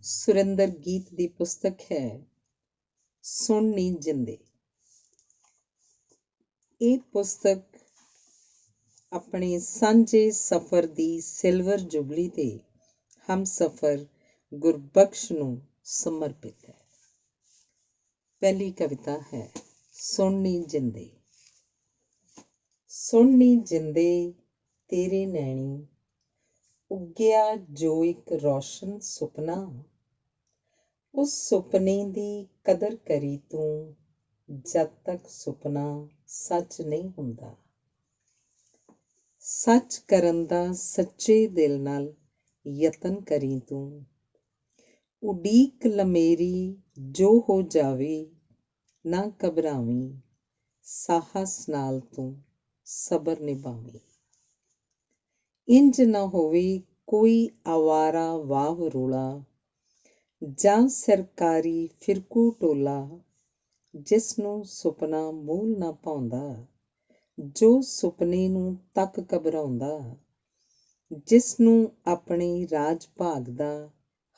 ਸੁਰਿੰਦਰ ਗੀਤ ਦੀ ਪੁਸਤਕ ਹੈ ਸੁਣ ਨੀ ਜਿੰਦੇ। ਇਹ ਪੁਸਤਕ ਆਪਣੇ ਸਾਂਝੇ ਸਫ਼ਰ ਦੀ ਸਿਲਵਰ ਜੁਬਲੀ ਤੇ ਹਮਸਫ਼ਰ ਗੁਰਬਖਸ਼ ਨੂੰ ਸਮਰਪਿਤ ਹੈ। ਪਹਿਲੀ ਕਵਿਤਾ ਹੈ ਸੁਣ ਨੀ ਜਿੰਦੇ। ਸੁਣ ਨੀ ਜਿੰਦੇ ਤੇਰੇ ਨੈਣੀ ਉੱਗਿਆ ਜੋ ਇੱਕ ਰੌਸ਼ਨ ਸੁਪਨਾ, ਉਸ ਸੁਪਨੇ ਦੀ ਕਦਰ ਕਰੀ ਤੂੰ ਜਦ ਤੱਕ ਸੁਪਨਾ ਸੱਚ ਨਹੀਂ ਹੁੰਦਾ। ਸੱਚ ਕਰਨ ਦਾ ਸੱਚੇ ਦਿਲ ਨਾਲ ਯਤਨ ਕਰੀ ਤੂੰ, ਉਡੀਕ ਲਮੇਰੀ ਜੋ ਹੋ ਜਾਵੇ ਨਾ ਘਬਰਾਵੀਂ, ਸਾਹਸ ਨਾਲ ਤੂੰ ਸਬਰ ਨਿਭਾਵੀਂ। ਇੰਜ ਨਾ ਹੋਵੇ ਕੋਈ ਆਵਾਰਾ ਵਾਵ ਰੋਲਾ ਜਾਂ ਸਰਕਾਰੀ ਫਿਰਕੂ ਟੋਲਾ, ਜਿਸ ਨੂੰ ਸੁਪਨਾ ਮੂਲ ਨਾ ਪਾਉਂਦਾ, ਜੋ ਸੁਪਨੇ ਨੂੰ ਤੱਕ ਘਬਰਾਉਂਦਾ, ਜਿਸ ਨੂੰ ਆਪਣੇ ਰਾਜ ਭਾਗ ਦਾ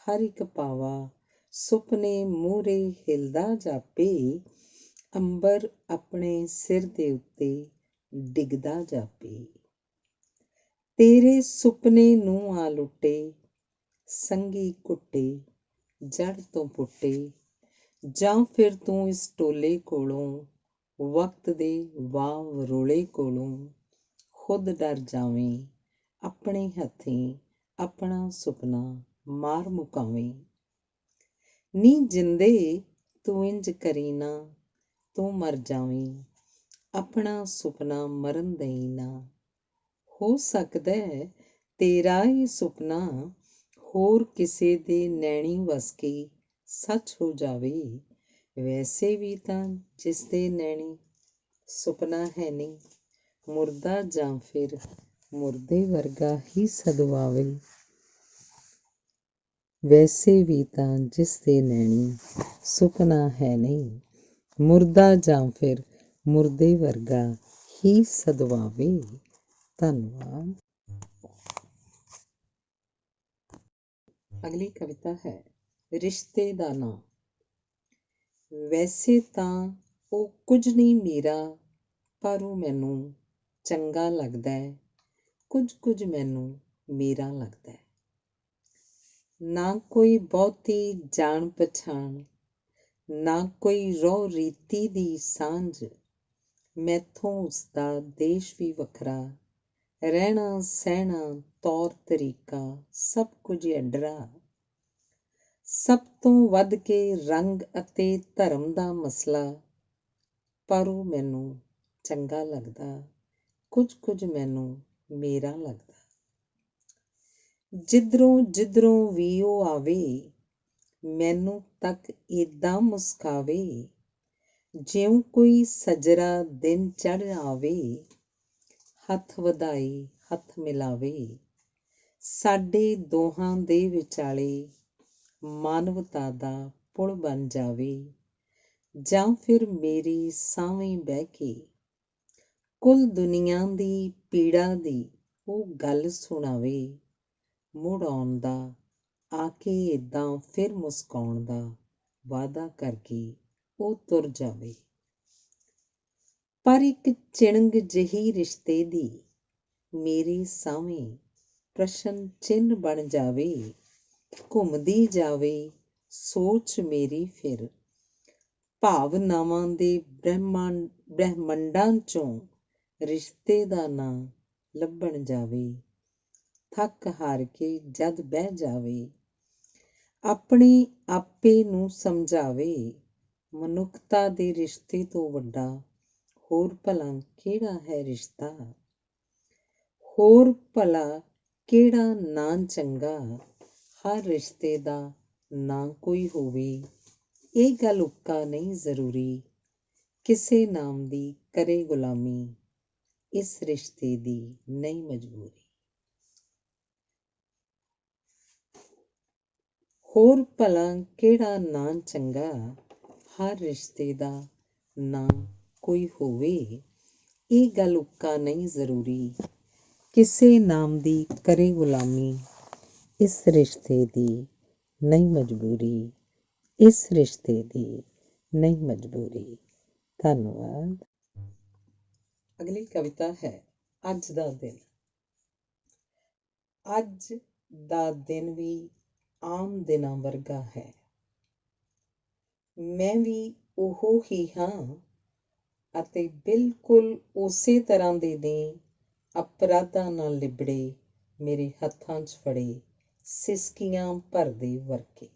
ਹਰ ਇੱਕ ਪਾਵਾ ਸੁਪਨੇ ਮੂਹਰੇ ਹਿਲਦਾ ਜਾਪੇ, ਅੰਬਰ ਆਪਣੇ ਸਿਰ ਦੇ ਉੱਤੇ ਡਿੱਗਦਾ ਜਾਪੇ। ਤੇਰੇ ਸੁਪਨੇ ਨੂੰ ਆ ਲੁੱਟੇ ਸੰਗੀ ਕੁੱਟੇ ਜੜ ਤੋਂ ਪੁੱਟੇ, ਜਾਂ ਫਿਰ ਤੂੰ ਇਸ ਟੋਲੇ ਕੋਲੋਂ ਵਕਤ ਦੇ ਵਾਵ ਰੋਲੇ ਕੋਲੋਂ ਖੁਦ ਡਰ ਜਾਵੇਂ, ਆਪਣੇ ਹੱਥੀਂ ਆਪਣਾ ਸੁਪਨਾ ਮਾਰ ਮੁਕਾਵੇਂ। ਨੀ ਜਿੰਦੇ ਤੂੰ ਇੰਜ ਕਰੀ ਨਾ, ਤੂੰ ਮਰ ਜਾਵੀਂ, ਆਪਣਾ ਸੁਪਨਾ ਮਰਨ ਦਈ ਨਾ। ਹੋ ਸਕਦਾ ਤੇਰਾ ਇਹ ਸੁਪਨਾ ਹੋਰ ਕਿਸੇ ਦੇ ਨੈਣੀ ਵਸ ਕੇ ਸੱਚ ਹੋ ਜਾਵੇ। ਵੈਸੇ ਵੀ ਤਾਂ ਜਿਸ ਦੇ ਨੈਣੀ ਸੁਪਨਾ ਹੈ ਨਹੀਂ, ਮੁਰਦਾ ਜਾਂ ਫਿਰ ਮੁਰਦੇ ਵਰਗਾ ਹੀ ਸਦਵਾਵੇ। ਵੈਸੇ ਵੀ ਤਾਂ ਜਿਸ ਦੇ ਨੈਣੀ ਸੁਪਨਾ ਹੈ ਨਹੀਂ, ਮੁਰਦਾ ਜਾਂ ਫਿਰ ਮੁਰਦੇ ਵਰਗਾ ਹੀ ਸਦਵਾਵੇ। ਧੰਨਵਾਦ। ਅਗਲੀ ਕਵਿਤਾ ਹੈ ਰਿਸ਼ਤੇ ਦਾ ਨਾਂ। ਵੈਸੇ ਤਾਂ ਉਹ ਕੁਝ ਨਹੀਂ ਮੇਰਾ, ਪਰ ਉਹ ਮੈਨੂੰ ਚੰਗਾ ਲੱਗਦਾ ਹੈ, ਕੁਝ ਮੈਨੂੰ ਮੇਰਾ ਲੱਗਦਾ ਹੈ। ਨਾ ਕੋਈ ਬਹੁਤੀ ਜਾਣ ਪਛਾਣ, ਨਾ ਕੋਈ ਰਹੁ ਰੀਤੀ ਦੀ ਸਾਂਝ, ਮੈਥੋਂ ਉਸਦਾ ਦੇਸ਼ ਵੀ ਵੱਖਰਾ, ਰਹਿਣਾ ਸਹਿਣਾ ਤੌਰ ਤਰੀਕਾ ਸਭ ਕੁਝ ਅੱਡਰਾ। ਸਭ ਤੋਂ ਵੱਧ ਕੇ ਰੰਗ ਅਤੇ ਧਰਮ ਦਾ ਮਸਲਾ, ਪਰ ਉਹ ਮੈਨੂੰ ਚੰਗਾ ਲੱਗਦਾ, ਕੁਝ ਮੈਨੂੰ ਮੇਰਾ ਲੱਗਦਾ। ਜਿੱਧਰੋਂ ਵੀ ਉਹ ਆਵੇ, ਮੈਨੂੰ ਤੱਕ ਏਦਾਂ ਮੁਸਕਾਵੇ, ਜਿਉਂ ਕੋਈ ਸਜਰਾ ਦਿਨ ਚੜ੍ਹ ਆਵੇ, ਹੱਥ ਵਧਾਈ ਹੱਥ ਮਿਲਾਵੇ। ਸਾਡੇ ਦੋਹਾਂ ਦੇ ਵਿਚਾਲੇ ਮਾਨਵਤਾ ਦਾ ਪੁਲ ਬਣ ਜਾਵੇ, ਜਾਂ ਫਿਰ ਮੇਰੀ ਸਾਹਵੇਂ ਬਹਿ ਕੇ ਕੁੱਲ ਦੁਨੀਆਂ ਦੀ ਪੀੜਾ ਦੀ ਉਹ ਗੱਲ ਸੁਣਾਵੇ। ਮੁੜ ਆਉਣ ਦਾ, ਆ ਕੇ ਏਦਾਂ ਫਿਰ ਮੁਸਕਾਉਣ ਦਾ ਵਾਅਦਾ ਕਰਕੇ ਉਹ ਤੁਰ ਜਾਵੇ। ਪਰ ਇੱਕ ਚਿਣਗ ਜਿਹੀ ਰਿਸ਼ਤੇ ਦੀ ਮੇਰੇ ਸਾਹਵੇਂ ਪ੍ਰਸ਼ਨ ਚਿੰਨ੍ਹ ਬਣ ਜਾਵੇ। ਘੁੰਮਦੀ ਜਾਵੇ ਸੋਚ ਮੇਰੀ ਫਿਰ, ਭਾਵਨਾਵਾਂ ਦੇ ਬ੍ਰਹਿਮੰਡਾਂ ਚੋਂ ਰਿਸ਼ਤੇ ਦਾ ਨਾਂ ਲੱਭਣ ਜਾਵੇ। ਥੱਕ ਹਾਰ ਕੇ ਜਦ ਬਹਿ ਜਾਵੇ, ਆਪਣੇ ਆਪੇ ਨੂੰ ਸਮਝਾਵੇ, ਮਨੁੱਖਤਾ ਦੇ ਰਿਸ਼ਤੇ ਤੋਂ ਵੱਡਾ ਹੋਰ ਭਲਾ ਕਿਹੜਾ ਹੈ ਰਿਸ਼ਤਾ। ਹੋਰ ਭਲਾ ਕਿਹੜਾ ਨਾਂ ਚੰਗਾ, ਹਰ ਰਿਸ਼ਤੇ ਦਾ ਨਾਂ ਕੋਈ ਹੋਵੇ। ਇਹ ਗੱਲ ਉੱਕਾ ਨਹੀਂ ਜ਼ਰੂਰੀ, ਕਿਸੇ ਨਾਮ ਦੀ ਕਰੇ ਗੁਲਾਮੀ, ਇਸ ਰਿਸ਼ਤੇ ਦੀ ਨਹੀਂ ਮਜਬੂਰੀ। ਹੋਰ ਭਲਾ ਕਿਹੜਾ ਨਾਂ ਚੰਗਾ, ਹਰ ਰਿਸ਼ਤੇ ਦਾ ਨਾਂ ਕੋਈ ਹੋਵੇ। ਇਹ ਗੱਲ ਉੱਕਾ ਨਹੀਂ ਜ਼ਰੂਰੀ, ਕਿਸੇ ਨਾਮ ਦੀ ਕਰੇ ਗੁਲਾਮੀ, ਇਸ ਰਿਸ਼ਤੇ ਦੀ ਨਹੀਂ ਮਜਬੂਰੀ, ਇਸ ਰਿਸ਼ਤੇ ਦੀ ਨਹੀਂ ਮਜਬੂਰੀ। ਧੰਨਵਾਦ। ਅਗਲੀ ਕਵਿਤਾ ਹੈ ਅੱਜ ਦਾ ਦਿਨ। ਅੱਜ ਦਾ ਦਿਨ ਵੀ ਆਮ ਦਿਨਾਂ ਵਰਗਾ ਹੈ। ਮੈਂ ਵੀ ਉਹ ਹੀ ਹਾਂ ਅਤੇ ਬਿਲਕੁਲ ਉਸੇ ਤਰ੍ਹਾਂ ਦੇ ਨੇ ਅਪਰਾਧਾਂ ਨਾਲ ਲਿਬੜੇ ਮੇਰੇ ਹੱਥਾਂ 'ਚ ਫੜੇ ਸਿਸਕੀਆਂ ਭਰਦੇ ਵਰਕੇ।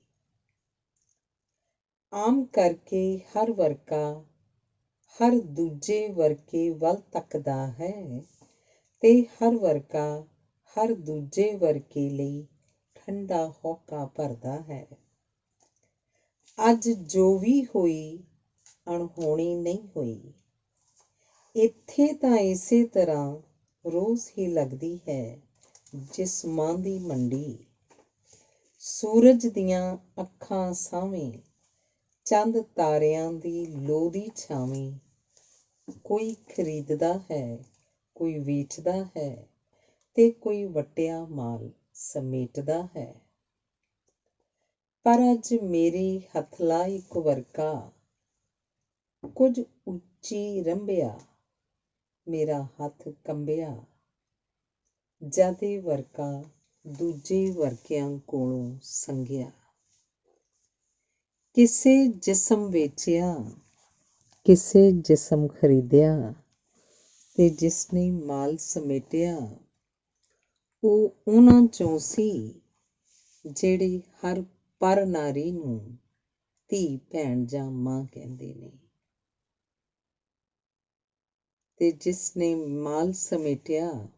ਆਮ ਕਰਕੇ ਹਰ ਵਰਕਾ ਹਰ ਦੂਜੇ ਵਰਕੇ ਵੱਲ ਤੱਕਦਾ ਹੈ ਤੇ ਹਰ ਵਰਕਾ ਹਰ ਦੂਜੇ ਵਰਕੇ ਲਈ ਠੰਡਾ ਹੌਕਾ ਭਰਦਾ ਹੈ। ਅੱਜ ਜੋ ਵੀ ਹੋਈ ਅਣਹੋਣੀ ਨਹੀਂ ਹੋਈ। ਇੱਥੇ ਤਾਂ ਇਸੇ ਤਰ੍ਹਾਂ ਰੋਜ਼ ਹੀ ਲੱਗਦੀ ਹੈ ਜਿਸਮਾਂ ਦੀ ਮੰਡੀ। ਸੂਰਜ ਦੀਆਂ ਅੱਖਾਂ ਸਾਹਵੇਂ ਚੰਦ ਤਾਰਿਆਂ ਦੀ ਲੋ ਦੀ ਛਾਵੇਂ। ਕੋਈ ਖਰੀਦਦਾ ਹੈ, ਕੋਈ ਵੇਚਦਾ ਹੈ ਤੇ ਕੋਈ ਵਟਿਆ ਮਾਲ ਸਮੇਟਦਾ ਹੈ। ਪਰ ਅੱਜ ਮੇਰੇ ਹੱਥਲਾ ਇੱਕ ਵਰਕਾ ਕੁਝ ਉੱਚੀ ਰੰਭਿਆ, ਮੇਰਾ ਹੱਥ ਕੰਬਿਆ ਜਦ ਇਹ ਵਰਕਾ ਦੂਜੇ ਵਰਕਿਆਂ ਕੋਲੋਂ ਸੰਘਿਆ। ਕਿਸੇ ਜਿਸਮ ਵੇਚਿਆ, ਕਿਸੇ ਜਿਸਮ ਖਰੀਦਿਆ ਤੇ ਜਿਸਨੇ ਮਾਲ ਸਮੇਟਿਆ ਉਹ ਉਹਨਾਂ 'ਚੋਂ ਸੀ ਜਿਹੜੇ ਹਰ ਪਰ ਨਾਰੀ ਨੂੰ ਧੀ ਭੈਣ ਜਾਂ ਮਾਂ ਕਹਿੰਦੇ ਨੇ ਤੇ ਜਿਸਨੇ ਮਾਲ ਸਮੇਟਿਆ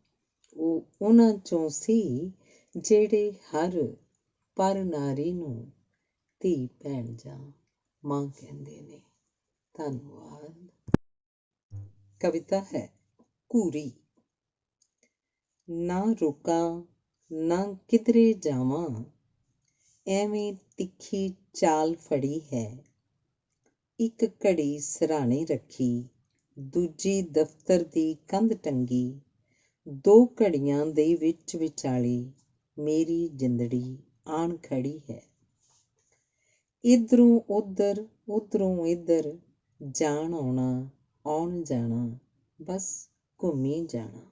ਉਹ ਉਹਨਾਂ 'ਚੋਂ ਸੀ ਜਿਹੜੇ ਹਰ ਪਰ ਨਾਰੀ ਨੂੰ ਧੀ ਭੈਣ ਜਾਂ ਮਾਂ ਕਹਿੰਦੇ ਨੇ। ਧੰਨਵਾਦ। ਕਵਿਤਾ ਹੈ ਘੂਰੀ। ਨਾ ਰੁਕਾਂ ਨਾ ਕਿਧਰੇ ਜਾਵਾਂ, ਐਵੇਂ ਤਿੱਖੀ ਚਾਲ ਫੜੀ ਹੈ। ਇੱਕ ਘੜੀ ਸਿਰਹਾਣੇ ਰੱਖੀ, ਦੂਜੀ ਦਫ਼ਤਰ ਦੀ ਕੰਧ ਟੰਗੀ। ਦੋ ਘੜੀਆਂ ਦੇ ਵਿੱਚ ਵਿਚਾਲੇ ਮੇਰੀ ਜਿੰਦੜੀ ਆਣ ਖੜੀ ਹੈ। ਇੱਧਰੋਂ ਉੱਧਰ ਉੱਧਰੋਂ ਇੱਧਰ ਜਾਣ ਆਉਣਾ, ਆਉਣ ਜਾਣਾ, ਬਸ ਘੁੰਮੀ ਜਾਣਾ।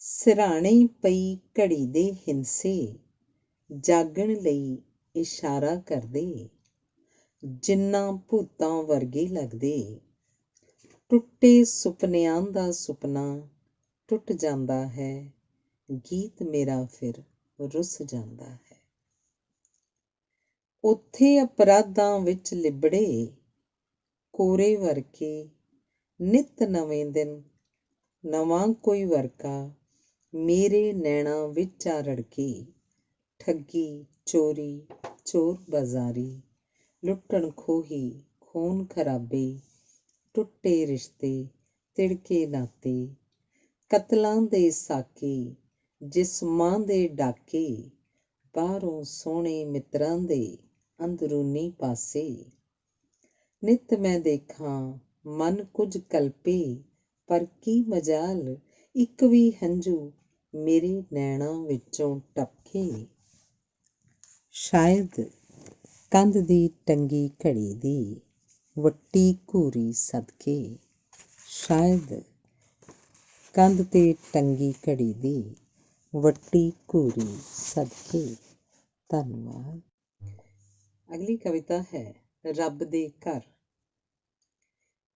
ਸਿਰਹਾਣੇ ਪਈ ਘੜੀ ਦੇ ਹਿੰਸੇ ਜਾਗਣ ਲਈ ਇਸ਼ਾਰਾ ਕਰਦੇ। ਜਿੰਨਾਂ ਭੂਤਾਂ ਵਰਗੇ ਲੱਗਦੇ। ਟੁੱਟੇ ਸੁਪਨਿਆਂ ਦਾ ਸੁਪਨਾ ਟੁੱਟ ਜਾਂਦਾ ਹੈ, ਗੀਤ ਮੇਰਾ ਫਿਰ ਰੁੱਸ ਜਾਂਦਾ ਹੈ। ਉੱਥੇ ਅਪਰਾਧਾਂ ਵਿੱਚ ਲਿਬੜੇ ਕੋਰੇ ਵਰਕੇ ਨਿੱਤ ਨਵੇਂ ਦਿਨ ਨਵਾਂ ਕੋਈ ਵਰਕਾ ਮੇਰੇ ਨੈਣਾਂ ਵਿੱਚ ਆ ਰੜਕੇ। ਠੱਗੀ ਚੋਰੀ ਚੋਰ ਬਾਜ਼ਾਰੀ, ਲੁੱਟਣ ਖੋਹੀ ਖੂਨ ਖਰਾਬੇ, ਟੁੱਟੇ ਰਿਸ਼ਤੇ ਤਿੜਕੇ ਨਾਤੇ, ਕਤਲਾਂ ਦੇ ਸਾਕੇ ਜਿਸਮਾਂ ਦੇ ਡਾਕੇ, ਬਾਹਰੋਂ ਸੋਹਣੇ ਮਿੱਤਰਾਂ ਦੇ ਅੰਦਰੂਨੀ ਪਾਸੇ। ਨਿੱਤ ਮੈਂ ਦੇਖਾਂ ਮਨ ਕੁਝ ਕਲਪੇ, ਪਰ ਕੀ ਮਜਾਲ ਇੱਕ ਵੀ ਹੰਝੂ ਮੇਰੇ ਨੈਣਾਂ ਵਿੱਚੋਂ ਟਪਕੇ। ਸ਼ਾਇਦ ਕੰਧ ਦੀ ਟੰਗੀ ਘੜੀ ਦੀ ਵੱਟੀ ਘੂਰੀ ਸਦਕੇ, ਸ਼ਾਇਦ ਕੰਧ 'ਤੇ ਟੰਗੀ ਘੜੀ ਦੀ ਵੱਟੀ ਘੂਰੀ ਸਦਕੇ। ਧੰਨਵਾਦ। ਅਗਲੀ ਕਵਿਤਾ ਹੈ ਰੱਬ ਦੇ ਘਰ।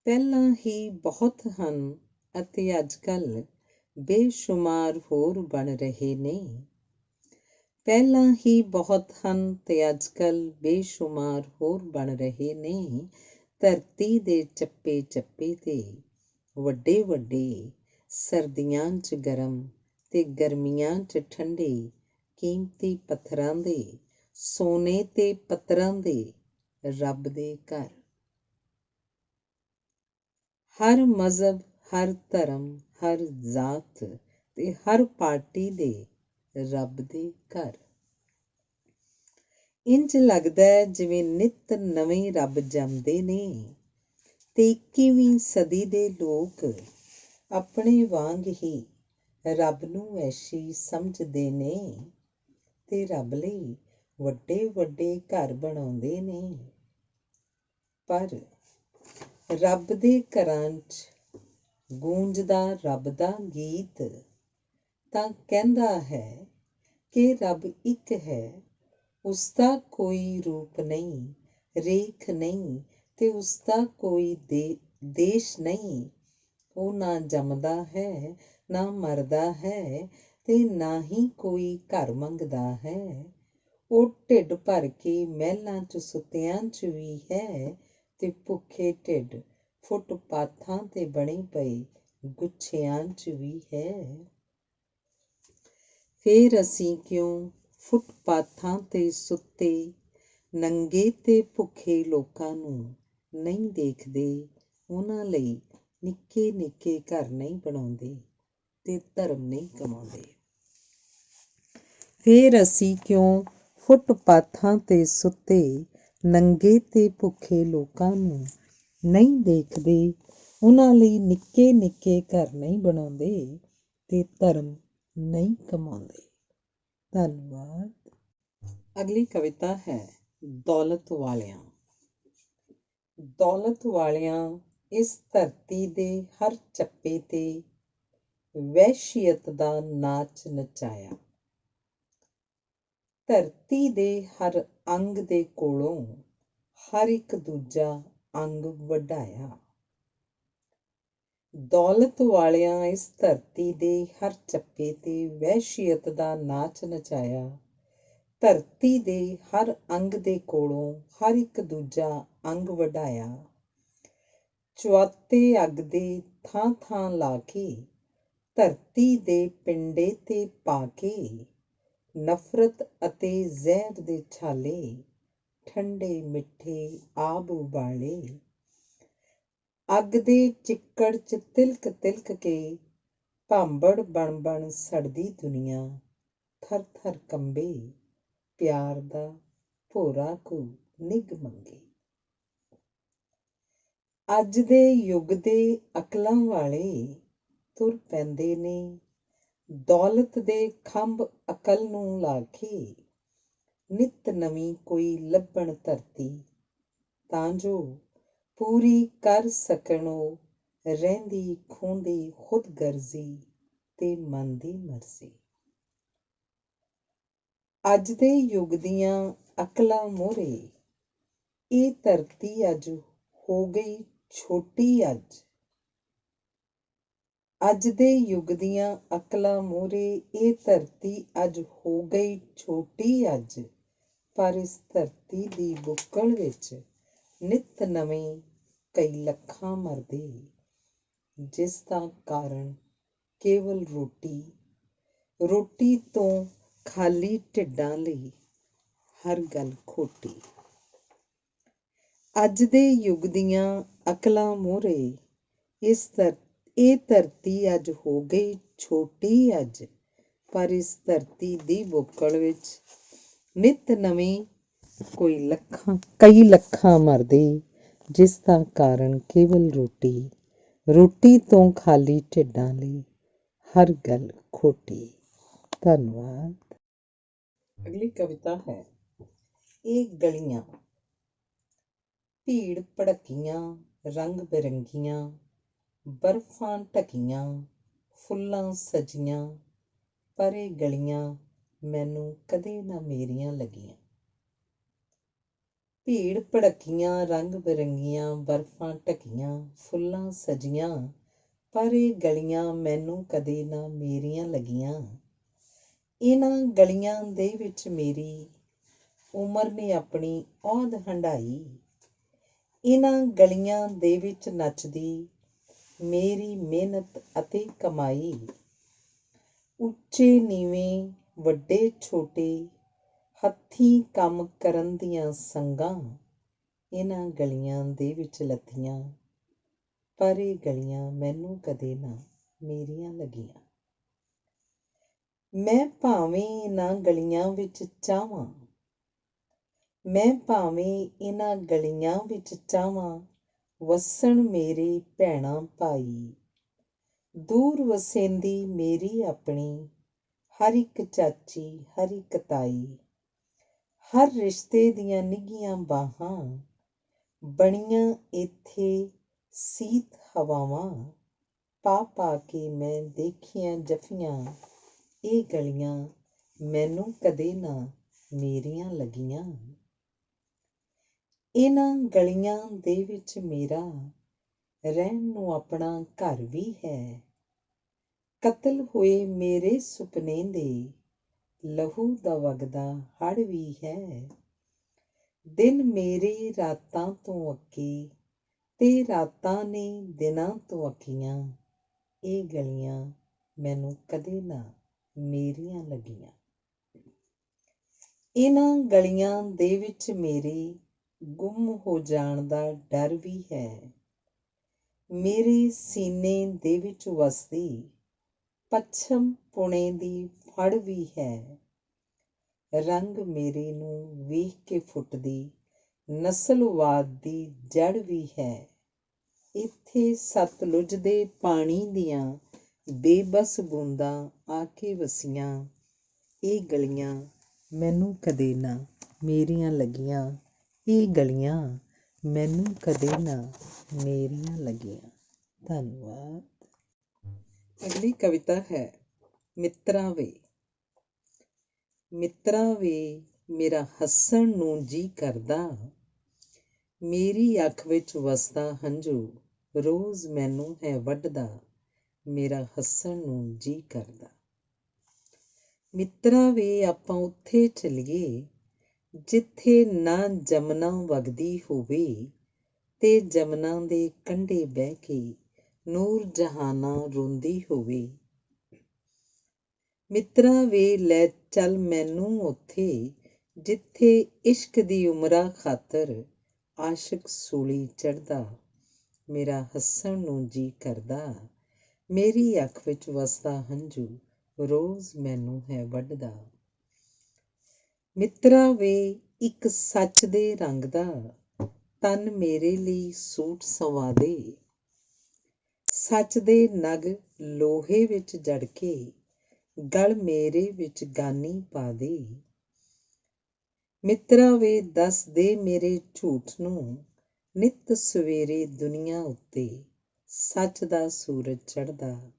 ਪਹਿਲਾਂ ਹੀ ਬਹੁਤ ਹਨ ਅਤੇ ਅੱਜ ਕੱਲ੍ਹ ਬੇਸ਼ੁਮਾਰ ਹੋਰ ਬਣ ਰਹੇ ਨੇ। ਪਹਿਲਾਂ ਹੀ ਬਹੁਤ ਹਨ ਤੇ ਅੱਜ ਕੱਲ੍ਹ ਬੇਸ਼ੁਮਾਰ ਹੋਰ ਬਣ ਰਹੇ ਨੇ। ਧਰਤੀ ਦੇ ਚੱਪੇ ਚੱਪੇ 'ਤੇ ਵੱਡੇ ਵੱਡੇ, ਸਰਦੀਆਂ 'ਚ ਗਰਮ ਤੇ ਗਰਮੀਆਂ 'ਚ ਠੰਡੇ ਕੀਮਤੀ ਪੱਥਰਾਂ ਦੇ, ਸੋਨੇ ਤੇ ਪੱਤਰਾਂ ਦੇ ਰੱਬ ਦੇ ਘਰ। ਹਰ ਮਜ਼ਹਬ, ਹਰ ਧਰਮ, ਹਰ ਜ਼ਾਤ ਤੇ ਹਰ ਪਾਰਟੀ ਦੇ ਰੱਬ ਦੇ ਘਰ। ਇੰਝ ਲੱਗਦਾ ਜਿਵੇਂ ਨਿੱਤ ਨਵੇਂ ਰੱਬ ਜੰਮਦੇ ਨੇ ਤੇ 21ਵੀਂ ਸਦੀ ਦੇ ਲੋਕ ਆਪਣੇ ਵਾਂਗ ਹੀ ਰੱਬ ਨੂੰ ਐਸ਼ੀ ਸਮਝਦੇ ਨੇ ਤੇ ਰੱਬ ਲਈ ਵੱਡੇ ਵੱਡੇ ਘਰ ਬਣਾਉਂਦੇ ਨੇ, ਪਰ ਰੱਬ ਦੇ ਘਰਾਂ 'ਚ ਗੂੰਜਦਾ ਰੱਬ ਦਾ ਗੀਤ ਤਾਂ ਕਹਿੰਦਾ ਹੈ ਕਿ ਰੱਬ ਇੱਕ ਹੈ, ਉਸਦਾ ਕੋਈ ਰੂਪ ਨਹੀਂ, ਰੇਖ ਨਹੀਂ, ਤੇ ਉਸਦਾ ਕੋਈ ਦੇਸ਼ ਨਹੀਂ। ਉਹ ਨਾ ਜੰਮਦਾ ਹੈ, ਨਾ ਮਰਦਾ ਹੈ, ਤੇ ਨਾ ਹੀ ਕੋਈ ਘਰ ਮੰਗਦਾ ਹੈ। ਉਹ ਢਿੱਡ ਭਰ ਕੇ ਮਹਿਲਾਂ 'ਚ ਸੁੱਤਿਆਂ 'ਚ ਵੀ ਹੈ, ਤੇ ਭੁੱਖੇ ਢਿੱਡ ਫੁੱਟਪਾਥਾਂ 'ਤੇ ਬਣੇ ਪਏ ਗੁੱਛਿਆਂ 'ਚ ਵੀ ਹੈ। ਫੇਰ ਅਸੀਂ ਕਿਉਂ ਫੁੱਟਪਾਥਾਂ 'ਤੇ ਸੁੱਤੇ ਨੰਗੇ ਤੇ ਭੁੱਖੇ ਲੋਕਾਂ ਨੂੰ ਨਹੀਂ ਦੇਖਦੇ, ਉਹਨਾਂ ਲਈ ਨਿੱਕੇ ਨਿੱਕੇ ਘਰ ਨਹੀਂ ਬਣਾਉਂਦੇ ਤੇ ਧਰਮ ਨਹੀਂ ਕਮਾਉਂਦੇ। ਫੇਰ ਅਸੀਂ ਕਿਉਂ ਫੁੱਟਪਾਥਾਂ 'ਤੇ ਸੁੱਤੇ ਨੰਗੇ ਤੇ ਭੁੱਖੇ ਲੋਕਾਂ ਨੂੰ ਨਹੀਂ ਦੇਖਦੇ, ਉਹਨਾਂ ਲਈ ਨਿੱਕੇ ਨਿੱਕੇ ਘਰ ਨਹੀਂ ਬਣਾਉਂਦੇ ਤੇ ਧਰਮ ਨਹੀਂ ਕਮਾਉਂਦੇ। ਧੰਨਵਾਦ। ਅਗਲੀ ਕਵਿਤਾ ਹੈ ਦੌਲਤ ਵਾਲਿਆਂ। ਦੌਲਤ ਵਾਲਿਆਂ ਇਸ ਧਰਤੀ ਦੇ ਹਰ ਚੱਪੇ 'ਤੇ ਵਹਿਸ਼ੀਅਤ ਦਾ ਨਾਚ ਨਚਾਇਆ। ਧਰਤੀ ਦੇ ਹਰ ਅੰਗ ਦੇ ਕੋਲੋਂ ਹਰ ਇੱਕ ਦੂਜਾ ਅੰਗ ਵਢਾਇਆ। ਦੌਲਤ ਵਾਲਿਆਂ ਇਸ ਧਰਤੀ ਦੇ ਹਰ ਚੱਪੇ 'ਤੇ ਵਹਿਸ਼ੀਅਤ ਦਾ ਨਾਚ ਨਚਾਇਆ। ਧਰਤੀ ਦੇ ਹਰ ਅੰਗ ਦੇ ਕੋਲੋਂ ਹਰ ਇੱਕ ਦੂਜਾ ਅੰਗ ਵਢਾਇਆ। ਚੁਆਤੇ ਅੱਗ ਦੇ ਥਾਂ ਥਾਂ ਲਾ ਕੇ, ਧਰਤੀ ਦੇ ਪਿੰਡੇ 'ਤੇ ਪਾ ਕੇ, ਨਫ਼ਰਤ ਅਤੇ ਜ਼ਹਿਰ ਦੇ ਛਾਲੇ ਠੰਡੇ ਮਿੱਠੇ ਆਬ ਉਬਾਲੇ। ਅੱਗ ਦੇ ਚਿੱਕੜ 'ਚ ਤਿਲਕ ਤਿਲਕ ਕੇ ਭਾਂਬੜ ਬਣ ਬਣ ਸੜਦੀ ਦੁਨੀਆ ਥਰ ਥਰ ਕੰਬੇ, ਪਿਆਰ ਦਾ ਭੋਰਾ ਕੂ ਨਿੱਘ ਮੰਗੇ। ਅੱਜ ਦੇ ਯੁੱਗ ਦੇ ਅਕਲਾਂ ਵਾਲੇ ਤੁਰ ਪੈਂਦੇ ਨੇ ਦੌਲਤ ਦੇ ਖੰਭ ਅਕਲ ਨੂੰ ਲਾ ਕੇ। ਨਿੱਤ ਨਵੀਂ ਕੋਈ ਲੱਭਣ ਧਰਤੀ, ਤਾਂ ਜੋ ਪੂਰੀ ਕਰ ਸਕਣ ਉਹ ਰਹਿੰਦੀ ਖੂੰਹਦੀ ਖੁਦਗਰਜ਼ੀ ਤੇ ਮਨ ਦੀ ਮਰਜ਼ੀ। ਅੱਜ ਦੇ ਯੁੱਗ ਦੀਆਂ ਅਕਲਾਂ ਮੂਹਰੇ ਇਹ ਧਰਤੀ ਅੱਜ ਹੋ ਗਈ ਛੋਟੀ। ਅੱਜ ਦੇ ਯੁੱਗ ਦੀਆਂ ਅਕਲਾਂ ਮੂਹਰੇ ਇਹ ਧਰਤੀ ਅੱਜ ਹੋ ਗਈ ਛੋਟੀ। ਪਰ ਇਸ ਧਰਤੀ ਦੀ ਬੁੱਕਲ ਵਿੱਚ ਨਿੱਤ ਨਵੇਂ ਕਈ ਲੱਖਾਂ ਮਰਦੇ, ਜਿਸ ਦਾ ਕਾਰਨ ਕੇਵਲ ਰੋਟੀ ਤੋਂ ਖਾਲੀ ਢਿੱਡਾਂ ਲਈ ਹਰ ਗੱਲ ਖੋਟੀ। ਅੱਜ ਦੇ ਯੁੱਗ ਦੀਆਂ ਅਕਲਾਂ ਮੂਹਰੇ ਇਹ ਧਰਤੀ ਅੱਜ ਹੋ ਗਈ ਛੋਟੀ। ਪਰ ਇਸ ਧਰਤੀ ਦੀ ਬੁੱਕਲ ਵਿੱਚ ਨਿੱਤ ਨਵੇਂ ਕਈ ਲੱਖਾਂ ਮਰਦੇ, ਜਿਸ ਦਾ ਕਾਰਨ ਕੇਵਲ ਰੋਟੀ ਤੋਂ ਖਾਲੀ ਢਿੱਡਾਂ ਲਈ ਹਰ ਗੱਲ ਖੋਟੀ। ਧੰਨਵਾਦ। ਅਗਲੀ ਕਵਿਤਾ ਹੈ ਇਹ ਗਲੀਆਂ। ਭੀੜ ਭੜੱਕੀਆਂ ਰੰਗ ਬਿਰੰਗੀਆਂ, ਬਰਫ਼ਾਂ ਢਕੀਆਂ ਫੁੱਲਾਂ ਸਜੀਆਂ, ਪਰ ਇਹ ਗਲੀਆਂ ਮੈਨੂੰ ਕਦੇ ਨਾ ਮੇਰੀਆਂ ਲੱਗੀਆਂ। ਭੀੜ ਭੜੱਕੀਆਂ ਰੰਗ ਬਿਰੰਗੀਆਂ, ਬਰਫ਼ਾਂ ਢਕੀਆਂ ਫੁੱਲਾਂ ਸਜੀਆਂ, ਪਰ ਇਹ ਗਲੀਆਂ ਮੈਨੂੰ ਕਦੇ ਨਾ ਮੇਰੀਆਂ ਲੱਗੀਆਂ। ਇਹਨਾਂ ਗਲੀਆਂ ਦੇ ਵਿੱਚ ਮੇਰੀ ਉਮਰ ਨੇ ਆਪਣੀ ਔਧ ਹੰਢਾਈ। ਇਹਨਾਂ ਗਲੀਆਂ ਦੇ ਵਿੱਚ ਨੱਚਦੀ ਮੇਰੀ ਮਿਹਨਤ ਅਤੇ ਕਮਾਈ। ਉੱਚੇ ਨੀਵੇਂ ਵੱਡੇ ਛੋਟੇ ਹੱਥੀਂ ਕੰਮ ਕਰਨ ਦੀਆਂ ਸੰਗਾਂ ਇਹਨਾਂ ਗਲੀਆਂ ਦੇ ਵਿੱਚ ਲੱਥੀਆਂ, ਪਰ ਇਹ ਗਲੀਆਂ ਮੈਨੂੰ ਕਦੇ ਨਾ ਮੇਰੀਆਂ ਲੱਗੀਆਂ। ਮੈਂ ਭਾਵੇਂ ਇਹਨਾਂ ਗਲੀਆਂ ਵਿੱਚ ਚਾਹਵਾਂ, ਮੈਂ ਭਾਵੇਂ ਇਹਨਾਂ ਗਲੀਆਂ ਵਿੱਚ ਚਾਹਵਾਂ, ਵਸਣ ਮੇਰੇ ਭੈਣਾਂ ਭਾਈ। ਦੂਰ ਵਸੇਂਦੀ ਮੇਰੀ ਆਪਣੀ ਹਰ ਇੱਕ ਚਾਚੀ ਹਰ ਇੱਕ ਤਾਈ। ਹਰ ਰਿਸ਼ਤੇ ਦੀਆਂ ਨਿੱਘੀਆਂ ਬਾਹਾਂ ਬਣੀਆਂ ਇੱਥੇ ਸੀਤ ਹਵਾਵਾਂ। ਪਾ ਪਾ ਕੇ ਮੈਂ ਦੇਖੀਆਂ ਜੱਫੀਆਂ, ਇਹ ਗਲੀਆਂ ਮੈਨੂੰ ਕਦੇ ਨਾ ਮੇਰੀਆਂ ਲੱਗੀਆਂ। ਇਹਨਾਂ ਗਲੀਆਂ ਦੇ ਵਿੱਚ ਮੇਰਾ ਰਹਿਣ ਨੂੰ ਆਪਣਾ ਘਰ ਵੀ ਹੈ। ਕਤਲ ਹੋਏ ਮੇਰੇ ਸੁਪਨੇ ਦੇ ਲਹੂ ਦਾ ਵਗਦਾ ਹੜ੍ਹ ਵੀ ਹੈ। ਦਿਨ ਮੇਰੇ ਰਾਤਾਂ ਤੋਂ ਅੱਕੇ ਤੇ ਰਾਤਾਂ ਨੇ ਦਿਨਾਂ ਤੋਂ ਅੱਕੀਆਂ। ਇਹ ਗਲੀਆਂ ਮੈਨੂੰ ਕਦੇ ਨਾ ਮੇਰੀਆਂ ਲੱਗੀਆਂ। ਇਹਨਾਂ ਗਲੀਆਂ ਦੇ ਵਿੱਚ ਮੇਰੇ ਗੁੰਮ ਹੋ ਜਾਣ ਦਾ ਡਰ ਵੀ ਹੈ। ਮੇਰੇ ਸੀਨੇ ਦੇ ਵਿੱਚ ਵਸਦੀ ਪੱਛਮ ਪੁਣੇ ਦੀ ਫੜ ਵੀ ਹੈ। ਰੰਗ ਮੇਰੇ ਨੂੰ ਵੇਖ ਕੇ ਫੁੱਟਦੀ ਨਸਲਵਾਦ ਦੀ ਜੜ ਵੀ ਹੈ। ਇੱਥੇ ਸਤਲੁਜ ਦੇ ਪਾਣੀ ਦੀਆਂ ਬੇਬਸ ਬੂੰਦਾਂ ਆ ਕੇ ਵਸੀਆਂ। ਇਹ ਗਲੀਆਂ ਮੈਨੂੰ ਕਦੇ ਨਾ ਮੇਰੀਆਂ ਲੱਗੀਆਂ। ਇਹ ਗਲੀਆਂ ਮੈਨੂੰ ਕਦੇ ਨਾ ਮੇਰੀਆਂ ਲੱਗੀਆਂ। ਧੰਨਵਾਦ। ਅਗਲੀ ਕਵਿਤਾ ਹੈ ਮਿੱਤਰਾਂ ਵੇ। ਮਿੱਤਰਾਂ ਵੇ ਮੇਰਾ ਹੱਸਣ ਨੂੰ ਜੀ ਕਰਦਾ, ਮੇਰੀ ਅੱਖ ਵਿੱਚ ਵਸਦਾ ਹੰਝੂ ਰੋਜ਼ ਮੈਨੂੰ ਹੈ ਵੱਢਦਾ, ਮੇਰਾ ਹੱਸਣ ਨੂੰ ਜੀ ਕਰਦਾ। ਮਿੱਤਰਾਂ ਵੇ ਆਪਾਂ ਉੱਥੇ ਚੱਲੀਏ ਜਿੱਥੇ ਨਾ ਜਮਨਾ ਵਗਦੀ ਹੋਵੇ ਤੇ ਜਮਨਾ ਦੇ ਕੰਢੇ ਬਹਿ ਕੇ ਨੂਰ ਜਹਾਨਾ ਰੋਂਦੀ ਹੋਵੇ। ਮਿੱਤਰਾਂ ਵੇ ਲੈ ਚੱਲ ਮੈਨੂੰ ਉੱਥੇ ਜਿੱਥੇ ਇਸ਼ਕ ਦੀ ਉਮਰਾਂ ਖਾਤਰ ਆਸ਼ਿਕ ਸੂਲੀ ਚੜ੍ਹਦਾ, ਮੇਰਾ ਹੱਸਣ ਨੂੰ ਜੀ ਕਰਦਾ, ਮੇਰੀ ਅੱਖ ਵਿੱਚ ਵਸਦਾ ਹੰਝੂ ਰੋਜ਼ ਮੈਨੂੰ ਹੈ ਵੱਢਦਾ। ਮਿੱਤਰਾਂ ਵੇ ਇੱਕ ਸੱਚ ਦੇ ਰੰਗ ਦਾ ਤਨ ਮੇਰੇ ਲਈ ਸੂਟ ਸਵਾ ਦੇ, ਸੱਚ ਦੇ ਨਗ ਲੋਹੇ ਵਿੱਚ ਜੜ ਕੇ ਗਲ ਮੇਰੇ ਵਿੱਚ ਗਾਨੀ ਪਾ ਦੇ। ਮਿੱਤਰਾਂ ਵੇ ਦੱਸ ਦੇ ਮੇਰੇ ਝੂਠ ਨੂੰ ਨਿੱਤ ਸਵੇਰੇ ਦੁਨੀਆਂ ਉੱਤੇ ਸੱਚ ਦਾ ਸੂਰਜ ਚੜ੍ਹਦਾ,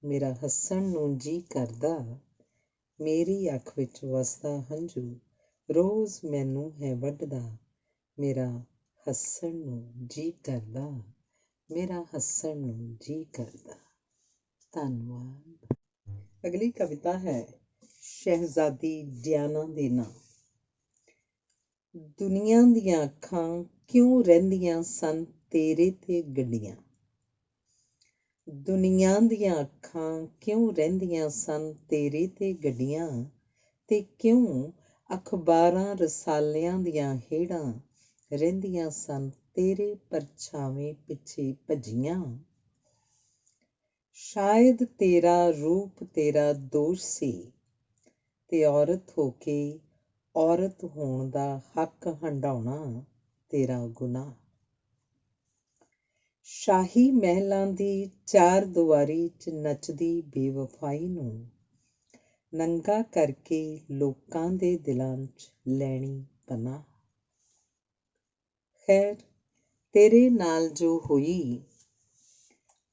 ਮੇਰਾ ਹੱਸਣ ਨੂੰ ਜੀ ਕਰਦਾ, ਮੇਰੀ ਅੱਖ ਵਿੱਚ ਵਸਦਾ ਹੰਝੂ ਰੋਜ਼ ਮੈਨੂੰ ਹੈ ਵੱਢਦਾ, ਮੇਰਾ ਹੱਸਣ ਨੂੰ ਜੀ ਕਰਦਾ, ਮੇਰਾ ਹੱਸਣ ਨੂੰ ਜੀ ਕਰਦਾ। ਧੰਨਵਾਦ। ਅਗਲੀ ਕਵਿਤਾ ਹੈ ਸ਼ਹਿਜ਼ਾਦੀ ਡਿਆਨਾ ਦੇ ਨਾਂ। ਦੁਨੀਆ ਦੀਆਂ ਅੱਖਾਂ ਕਿਉਂ ਰਹਿੰਦੀਆਂ ਸਨ ਤੇਰੇ ਤੇ ਗੱਡੀਆਂ, ਦੁਨੀਆ ਦੀਆਂ ਅੱਖਾਂ ਕਿਉਂ ਰਹਿੰਦੀਆਂ ਸਨ ਤੇਰੇ ਤੇ ਗੱਡੀਆਂ, ਤੇ ਕਿਉਂ ਅਖਬਾਰਾਂ ਰਸਾਲਿਆਂ ਦੀਆਂ ਹੇੜਾਂ ਰਹਿੰਦੀਆਂ ਸਨ ਤੇਰੇ ਪਰਛਾਵੇਂ ਪਿੱਛੇ ਭੱਜੀਆਂ। ਸ਼ਾਇਦ ਤੇਰਾ ਰੂਪ ਤੇਰਾ ਦੋਸ਼ ਸੀ ਤੇ ਔਰਤ ਹੋ ਕੇ ਔਰਤ ਹੋਣ ਦਾ ਹੱਕ ਹੰਢਾਉਣਾ ਤੇਰਾ ਗੁਨਾਹ। ਸ਼ਾਹੀ ਮਹਿਲਾਂ ਦੀ ਚਾਰ ਦੁਆਰੀ 'ਚ ਨੱਚਦੀ ਬੇਵਫਾਈ ਨੂੰ ਨੰਗਾ ਕਰਕੇ ਲੋਕਾਂ ਦੇ ਦਿਲਾਂ 'ਚ ਲੈਣੀ ਪਨਾਹ। ਖੈਰ ਤੇਰੇ ਨਾਲ ਜੋ ਹੋਈ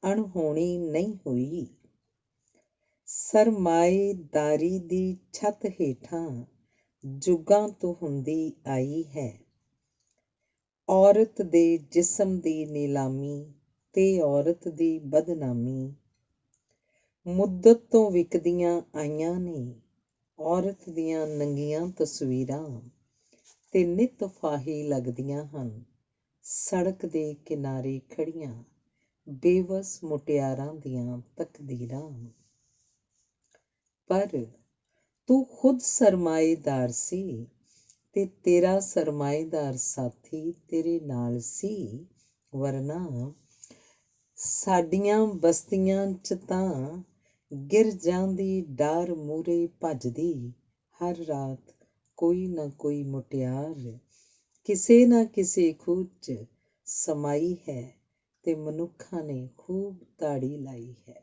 ਅਣਹੋਣੀ ਨਹੀਂ ਹੋਈ, ਸਰਮਾਏਦਾਰੀ ਦੀ ਛੱਤ ਹੇਠਾਂ ਜੁਗਾਂ ਤੋਂ ਹੁੰਦੀ ਆਈ ਹੈ। ਔਰਤ ਦੇ ਜਿਸਮ ਦੀ ਨੀਲਾਮੀ ਤੇ ਔਰਤ ਦੀ ਬਦਨਾਮੀ ਮੁੱਦਤ ਤੋਂ ਵਿਕਦੀਆਂ ਆਈਆਂ ਨੇ। ਔਰਤ ਦੀਆਂ ਨੰਗੀਆਂ ਤਸਵੀਰਾਂ ਤੇ ਨਿੱਤ ਫਾਹੀ ਲੱਗਦੀਆਂ ਹਨ ਸੜਕ ਦੇ ਕਿਨਾਰੇ ਖੜ੍ਹੀਆਂ ਬੇਵਸ ਮੁਟਿਆਰਾਂ ਦੀਆਂ ਤਕਦੀਰਾਂ। ਪਰ ਤੂੰ ਖੁਦ ਸਰਮਾਏਦਾਰ ਸੀ ਤੇ ਤੇਰਾ ਸਰਮਾਏਦਾਰ ਸਾਥੀ ਤੇਰੇ ਨਾਲ ਸੀ, ਵਰਨਾ ਸਾਡੀਆਂ ਬਸਤੀਆਂ 'ਚ ਤਾਂ ਗਿਰ ਜਾਂਦੀ ਡਾਰ ਮੂਹਰੇ ਭੱਜਦੀ ਹਰ ਰਾਤ ਕੋਈ ਨਾ ਕੋਈ ਮੁਟਿਆਰ ਕਿਸੇ ਨਾ ਕਿਸੇ ਖੂਹ 'ਚ ਸਮਾਈ ਹੈ ਤੇ ਮਨੁੱਖਾਂ ਨੇ ਖੂਬ ਤਾੜੀ ਲਾਈ ਹੈ।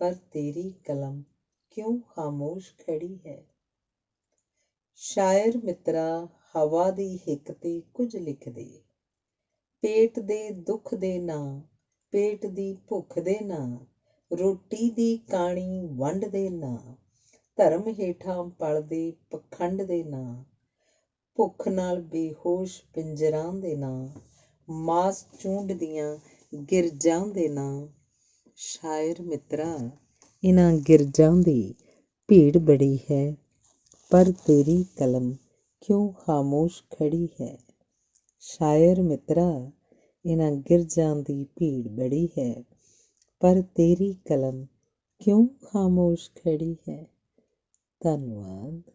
ਪਰ ਤੇਰੀ ਕਲਮ ਕਿਉਂ ਖਾਮੋਸ਼ ਖੜੀ ਹੈ। ਸ਼ਾਇਰ ਮਿੱਤਰਾ ਹਵਾ ਦੀ ਹਿੱਕ ਤੇ ਕੁਝ ਲਿਖ ਦੇ, ਪੇਟ ਦੇ ਦੁੱਖ ਦੇ ਨਾਂ, ਪੇਟ ਦੀ ਭੁੱਖ ਦੇ ਨਾਂ, ਰੋਟੀ ਦੀ ਕਾਣੀ ਵੰਡ ਦੇ ਨਾਂ, ਧਰਮ ਹੇਠਾਂ ਪਲਦੇ ਪਖੰਡ ਦੇ ਨਾਂ, ਭੁੱਖ ਨਾਲ ਬੇਹੋਸ਼ ਪਿੰਜਰਾਂ ਦੇ ਨਾਂ, ਮਾਸ ਚੂੰਡਦੀਆਂ ਗਿਰਜਾਂ ਦੇ ਨਾਂ। ਸ਼ਾਇਰ ਮਿੱਤਰਾ ਇਹਨਾਂ ਗਿਰਜਾਂ ਦੀ ਭੀੜ ਬੜੀ ਹੈ, ਪਰ ਤੇਰੀ ਕਲਮ ਕਿਉਂ ਖਾਮੋਸ਼ ਖੜੀ ਹੈ। ਸ਼ਾਇਰ ਮਿੱਤਰਾ ਇਹਨਾਂ ਗਿਰਜਾਂ ਦੀ ਭੀੜ ਬੜੀ ਹੈ, ਪਰ ਤੇਰੀ ਕਲਮ ਕਿਉਂ ਖਾਮੋਸ਼ ਖੜੀ ਹੈ। ਧੰਨਵਾਦ।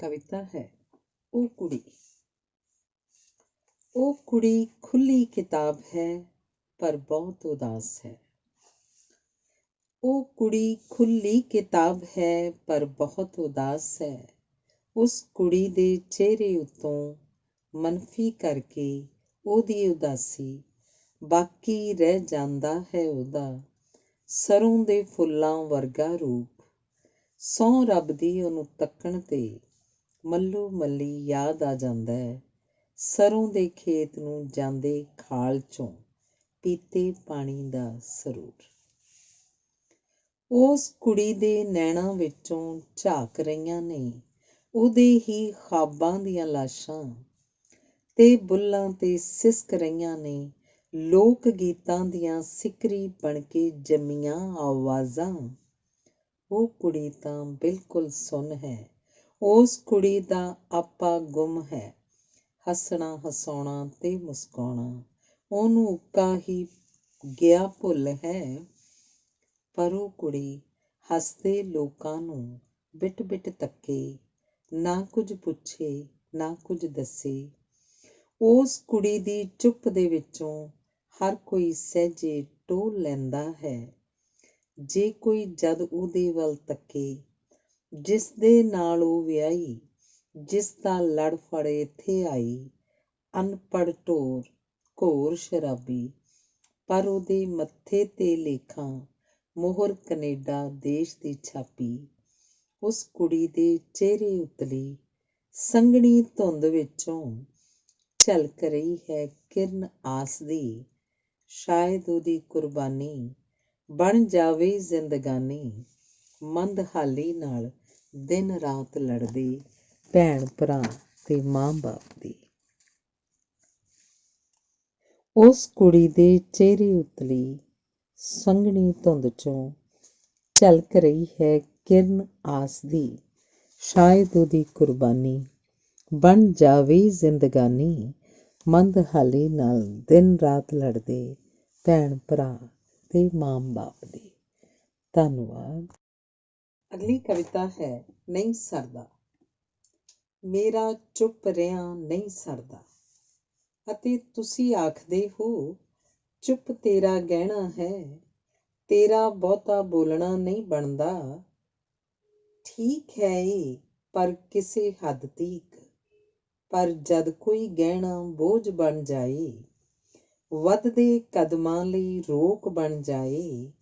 ਕਵਿਤਾ ਹੈ ਉਹ ਕੁੜੀ। ਉਹ ਕੁੜੀ ਖੁੱਲੀ ਕਿਤਾਬ ਹੈ, ਪਰ ਬਹੁਤ ਉਦਾਸ ਹੈ। ਉਹ ਕੁੜੀ ਖੁੱਲੀ ਕਿਤਾਬ ਹੈ, ਪਰ ਬਹੁਤ ਉਦਾਸ ਹੈ। ਉਸ ਕੁੜੀ ਦੇ ਚਿਹਰੇ ਉੱਤੋਂ ਮਨਫੀ ਕਰਕੇ ਉਹਦੀ ਉਦਾਸੀ ਬਾਕੀ ਰਹਿ ਜਾਂਦਾ ਹੈ। ਉਹਦਾ ਸਰੋਂ ਦੇ ਫੁੱਲਾਂ ਵਰਗਾ ਰੂਪ, ਸਹੁੰ ਰੱਬ ਦੀ ਉਹਨੂੰ ਤੱਕਣ ਤੇ ਮੱਲੋ ਮੱਲੀ ਯਾਦ ਆ ਜਾਂਦਾ ਹੈ। ਸਰੋਂ ਦੇ ਖੇਤ ਨੂੰ ਜਾਂਦੇ ਖਾਲ ਚੋਂ ਪੀਤੇ ਪਾਣੀ ਦਾ ਸਰੂਰ। ਉਸ ਕੁੜੀ ਦੇ ਨੈਣਾਂ ਵਿੱਚੋਂ ਝਾਕ ਰਹੀਆਂ ਨੇ ਉਹਦੇ ਹੀ ਖ਼ਾਬਾਂ ਦੀਆਂ ਲਾਸ਼ਾਂ, ਤੇ ਬੁੱਲ੍ਹਾਂ ਤੇ ਸਿਸਕ ਰਹੀਆਂ ਨੇ ਲੋਕ ਗੀਤਾਂ ਦੀਆਂ ਸਿਕਰੀ ਬਣ ਕੇ ਜੰਮੀਆਂ ਆਵਾਜ਼ਾਂ। ਉਹ ਕੁੜੀ ਤਾਂ ਬਿਲਕੁਲ ਸੁੰਨ ਹੈ, ਉਸ ਕੁੜੀ ਦਾ ਆਪਾ ਗੁੰਮ ਹੈ। ਹੱਸਣਾ ਹਸਾਉਣਾ ਤੇ ਮੁਸਕਾਉਣਾ ਉਹਨੂੰ ਉੱਕਾ ਹੀ ਗਿਆ ਭੁੱਲ ਹੈ। ਪਰ ਉਹ ਕੁੜੀ ਹੱਸਦੇ ਲੋਕਾਂ ਨੂੰ ਬਿਟ ਬਿਟ ਤੱਕੇ, ਨਾ ਕੁਝ ਪੁੱਛੇ ਨਾ ਕੁਝ ਦੱਸੇ। ਉਸ ਕੁੜੀ ਦੀ ਚੁੱਪ ਦੇ ਵਿੱਚੋਂ ਹਰ ਕੋਈ ਸਹਿਜੇ ਟੋਲ ਲੈਂਦਾ ਹੈ। ਜੇ ਕੋਈ ਜਦ ਉਹਦੇ ਵੱਲ ਤੱਕੇ, ਜਿਸ ਦੇ ਨਾਲ ਉਹ ਵਿਆਹੀ, ਜਿਸ ਦਾ ਲੜ ਫੜ ਇੱਥੇ ਆਈ, ਅਨਪੜ੍ਹ ਢੋਰ ਘੋਰ ਸ਼ਰਾਬੀ, ਪਰ ਉਹਦੇ ਮੱਥੇ ਤੇ ਲੇਖਾਂ ਮੋਹਰ ਕਨੇਡਾ ਦੇਸ਼ ਦੀ ਛਾਪੀ। ਉਸ ਕੁੜੀ ਦੇ ਚਿਹਰੇ ਉਤਲੀ ਸੰਘਣੀ ਧੁੰਦ ਵਿੱਚੋਂ ਝਲਕ ਰਹੀ ਹੈ ਕਿਰਨ ਆਸ ਦੀ। ਸ਼ਾਇਦ ਉਹਦੀ ਕੁਰਬਾਨੀ ਬਣ ਜਾਵੇ ਜ਼ਿੰਦਗਾਨੀ, ਮੰਦਹਾਲੀ ਨਾਲ ਦਿਨ ਰਾਤ ਲੜਦੇ ਭੈਣ ਭਰਾ ਤੇ ਮਾਂ ਬਾਪ ਦੀ। ਉਸ ਕੁੜੀ ਦੇ ਚਿਹਰੇ ਉਤਲੀ ਸੰਘਣੀ ਧੁੰਦ ਚੋਂ ਝਲਕ ਰਹੀ ਹੈ ਕਿਰਨ ਆਸ ਦੀ। ਸ਼ਾਇਦ ਉਹਦੀ ਕੁਰਬਾਨੀ ਬਣ ਜਾਵੇ ਜ਼ਿੰਦਗਾਨੀ, ਮੰਦਹਾਲੀ ਨਾਲ ਦਿਨ ਰਾਤ ਲੜਦੇ ਭੈਣ ਭਰਾ ਤੇ ਮਾਂ ਬਾਪ ਦੀ। ਧੰਨਵਾਦ। ਅਗਲੀ ਕਵਿਤਾ ਹੈ ਨਹੀਂ ਸਰਦਾ। ਮੇਰਾ ਚੁੱਪ ਰਿਹਾ ਨਹੀਂ ਸਰਦਾ, ਅਤੇ ਤੁਸੀਂ ਆਖਦੇ ਹੋ ਚੁੱਪ ਤੇਰਾ ਗਹਿਣਾ ਹੈ, ਤੇਰਾ ਬਹੁਤਾ ਬੋਲਣਾ ਨਹੀਂ ਬਣਦਾ। ਠੀਕ ਹੈ ਇਹ ਪਰ ਕਿਸੇ ਹੱਦ ਤੀਕ, ਪਰ ਜਦ ਕੋਈ ਗਹਿਣਾ ਬੋਝ ਬਣ ਜਾਏ, ਵੱਧਦੇ ਕਦਮਾਂ ਲਈ ਰੋਕ ਬਣ ਜਾਏ,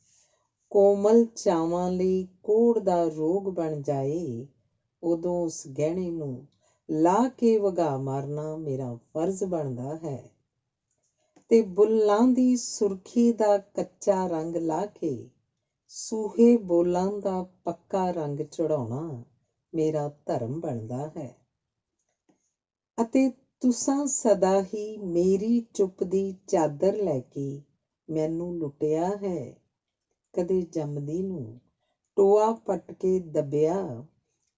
ਕੋਮਲ ਚਾਵਾਂ ਲਈ ਕੋਹੜ ਦਾ ਰੋਗ ਬਣ ਜਾਏ, ਉਦੋਂ ਉਸ ਗਹਿਣੇ ਨੂੰ ਲਾ ਕੇ ਵਗਾਹ ਮਾਰਨਾ ਮੇਰਾ ਫਰਜ਼ ਬਣਦਾ ਹੈ। ਤੇ ਬੁੱਲਾਂ ਦੀ ਸੁਰਖੀ ਦਾ ਕੱਚਾ ਰੰਗ ਲਾ ਕੇ ਸੂਹੇ ਬੋਲਾਂ ਦਾ ਪੱਕਾ ਰੰਗ ਚੜ੍ਹਾਉਣਾ ਮੇਰਾ ਧਰਮ ਬਣਦਾ ਹੈ। ਅਤੇ ਤੁਸਾਂ ਸਦਾ ਹੀ ਮੇਰੀ ਚੁੱਪ ਦੀ ਚਾਦਰ ਲੈ ਕੇ ਮੈਨੂੰ ਲੁੱਟਿਆ ਹੈ। ਕਦੇ ਜੰਮਦੀ ਨੂੰ ਟੋਆ ਪੱਟ ਕੇ ਦੱਬਿਆ,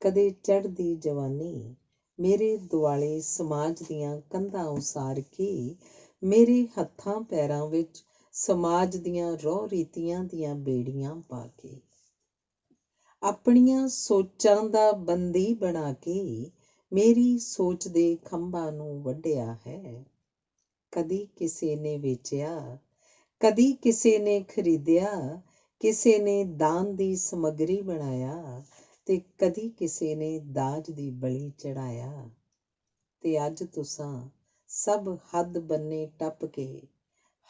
ਕਦੇ ਚੜ੍ਹਦੀ ਜਵਾਨੀ ਮੇਰੇ ਦੁਆਲੇ ਸਮਾਜ ਦੀਆਂ ਕੰਧਾਂ ਉਸਾਰ ਕੇ, ਮੇਰੇ ਹੱਥਾਂ ਪੈਰਾਂ ਵਿੱਚ ਸਮਾਜ ਦੀਆਂ ਰਹੁ ਰੀਤੀਆਂ ਦੀਆਂ ਬੇੜੀਆਂ ਪਾ ਕੇ, ਆਪਣੀਆਂ ਸੋਚਾਂ ਦਾ ਬੰਦੀ ਬਣਾ ਕੇ ਮੇਰੀ ਸੋਚ ਦੇ ਖੰਭਾਂ ਨੂੰ ਵੱਢਿਆ ਹੈ। ਕਦੀ ਕਿਸੇ ਨੇ ਵੇਚਿਆ, ਕਦੀ ਕਿਸੇ ਨੇ ਖਰੀਦਿਆ, ਕਿਸੇ ਨੇ ਦਾਨ ਦੀ ਸਮੱਗਰੀ ਬਣਾਇਆ, ਤੇ ਕਦੀ ਕਿਸੇ ਨੇ ਦਾਜ ਦੀ ਬਲੀ ਚੜ੍ਹਾਇਆ। ਤੇ ਅੱਜ ਤੁਸਾਂ ਸਭ ਹੱਦ ਬੰਨੇ ਟੱਪ ਕੇ,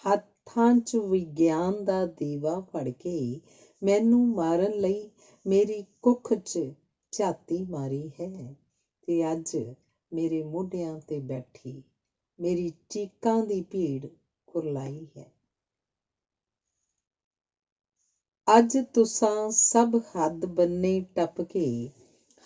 ਹੱਥਾਂ 'ਚ ਵਿਗਿਆਨ ਦਾ ਦੀਵਾ ਫੜ ਕੇ ਮੈਨੂੰ ਮਾਰਨ ਲਈ ਮੇਰੀ ਕੁੱਖ 'ਚ ਝਾਤੀ ਮਾਰੀ ਹੈ, ਤੇ ਅੱਜ ਮੇਰੇ ਮੋਢਿਆਂ 'ਤੇ ਬੈਠੀ ਮੇਰੀ ਚੀਕਾਂ ਦੀ ਭੀੜ ਕੁਰਲਾਈ ਹੈ। ਅੱਜ ਤੁਸਾਂ ਸਭ ਹੱਦ ਬੰਨੇ ਟੱਪ ਕੇ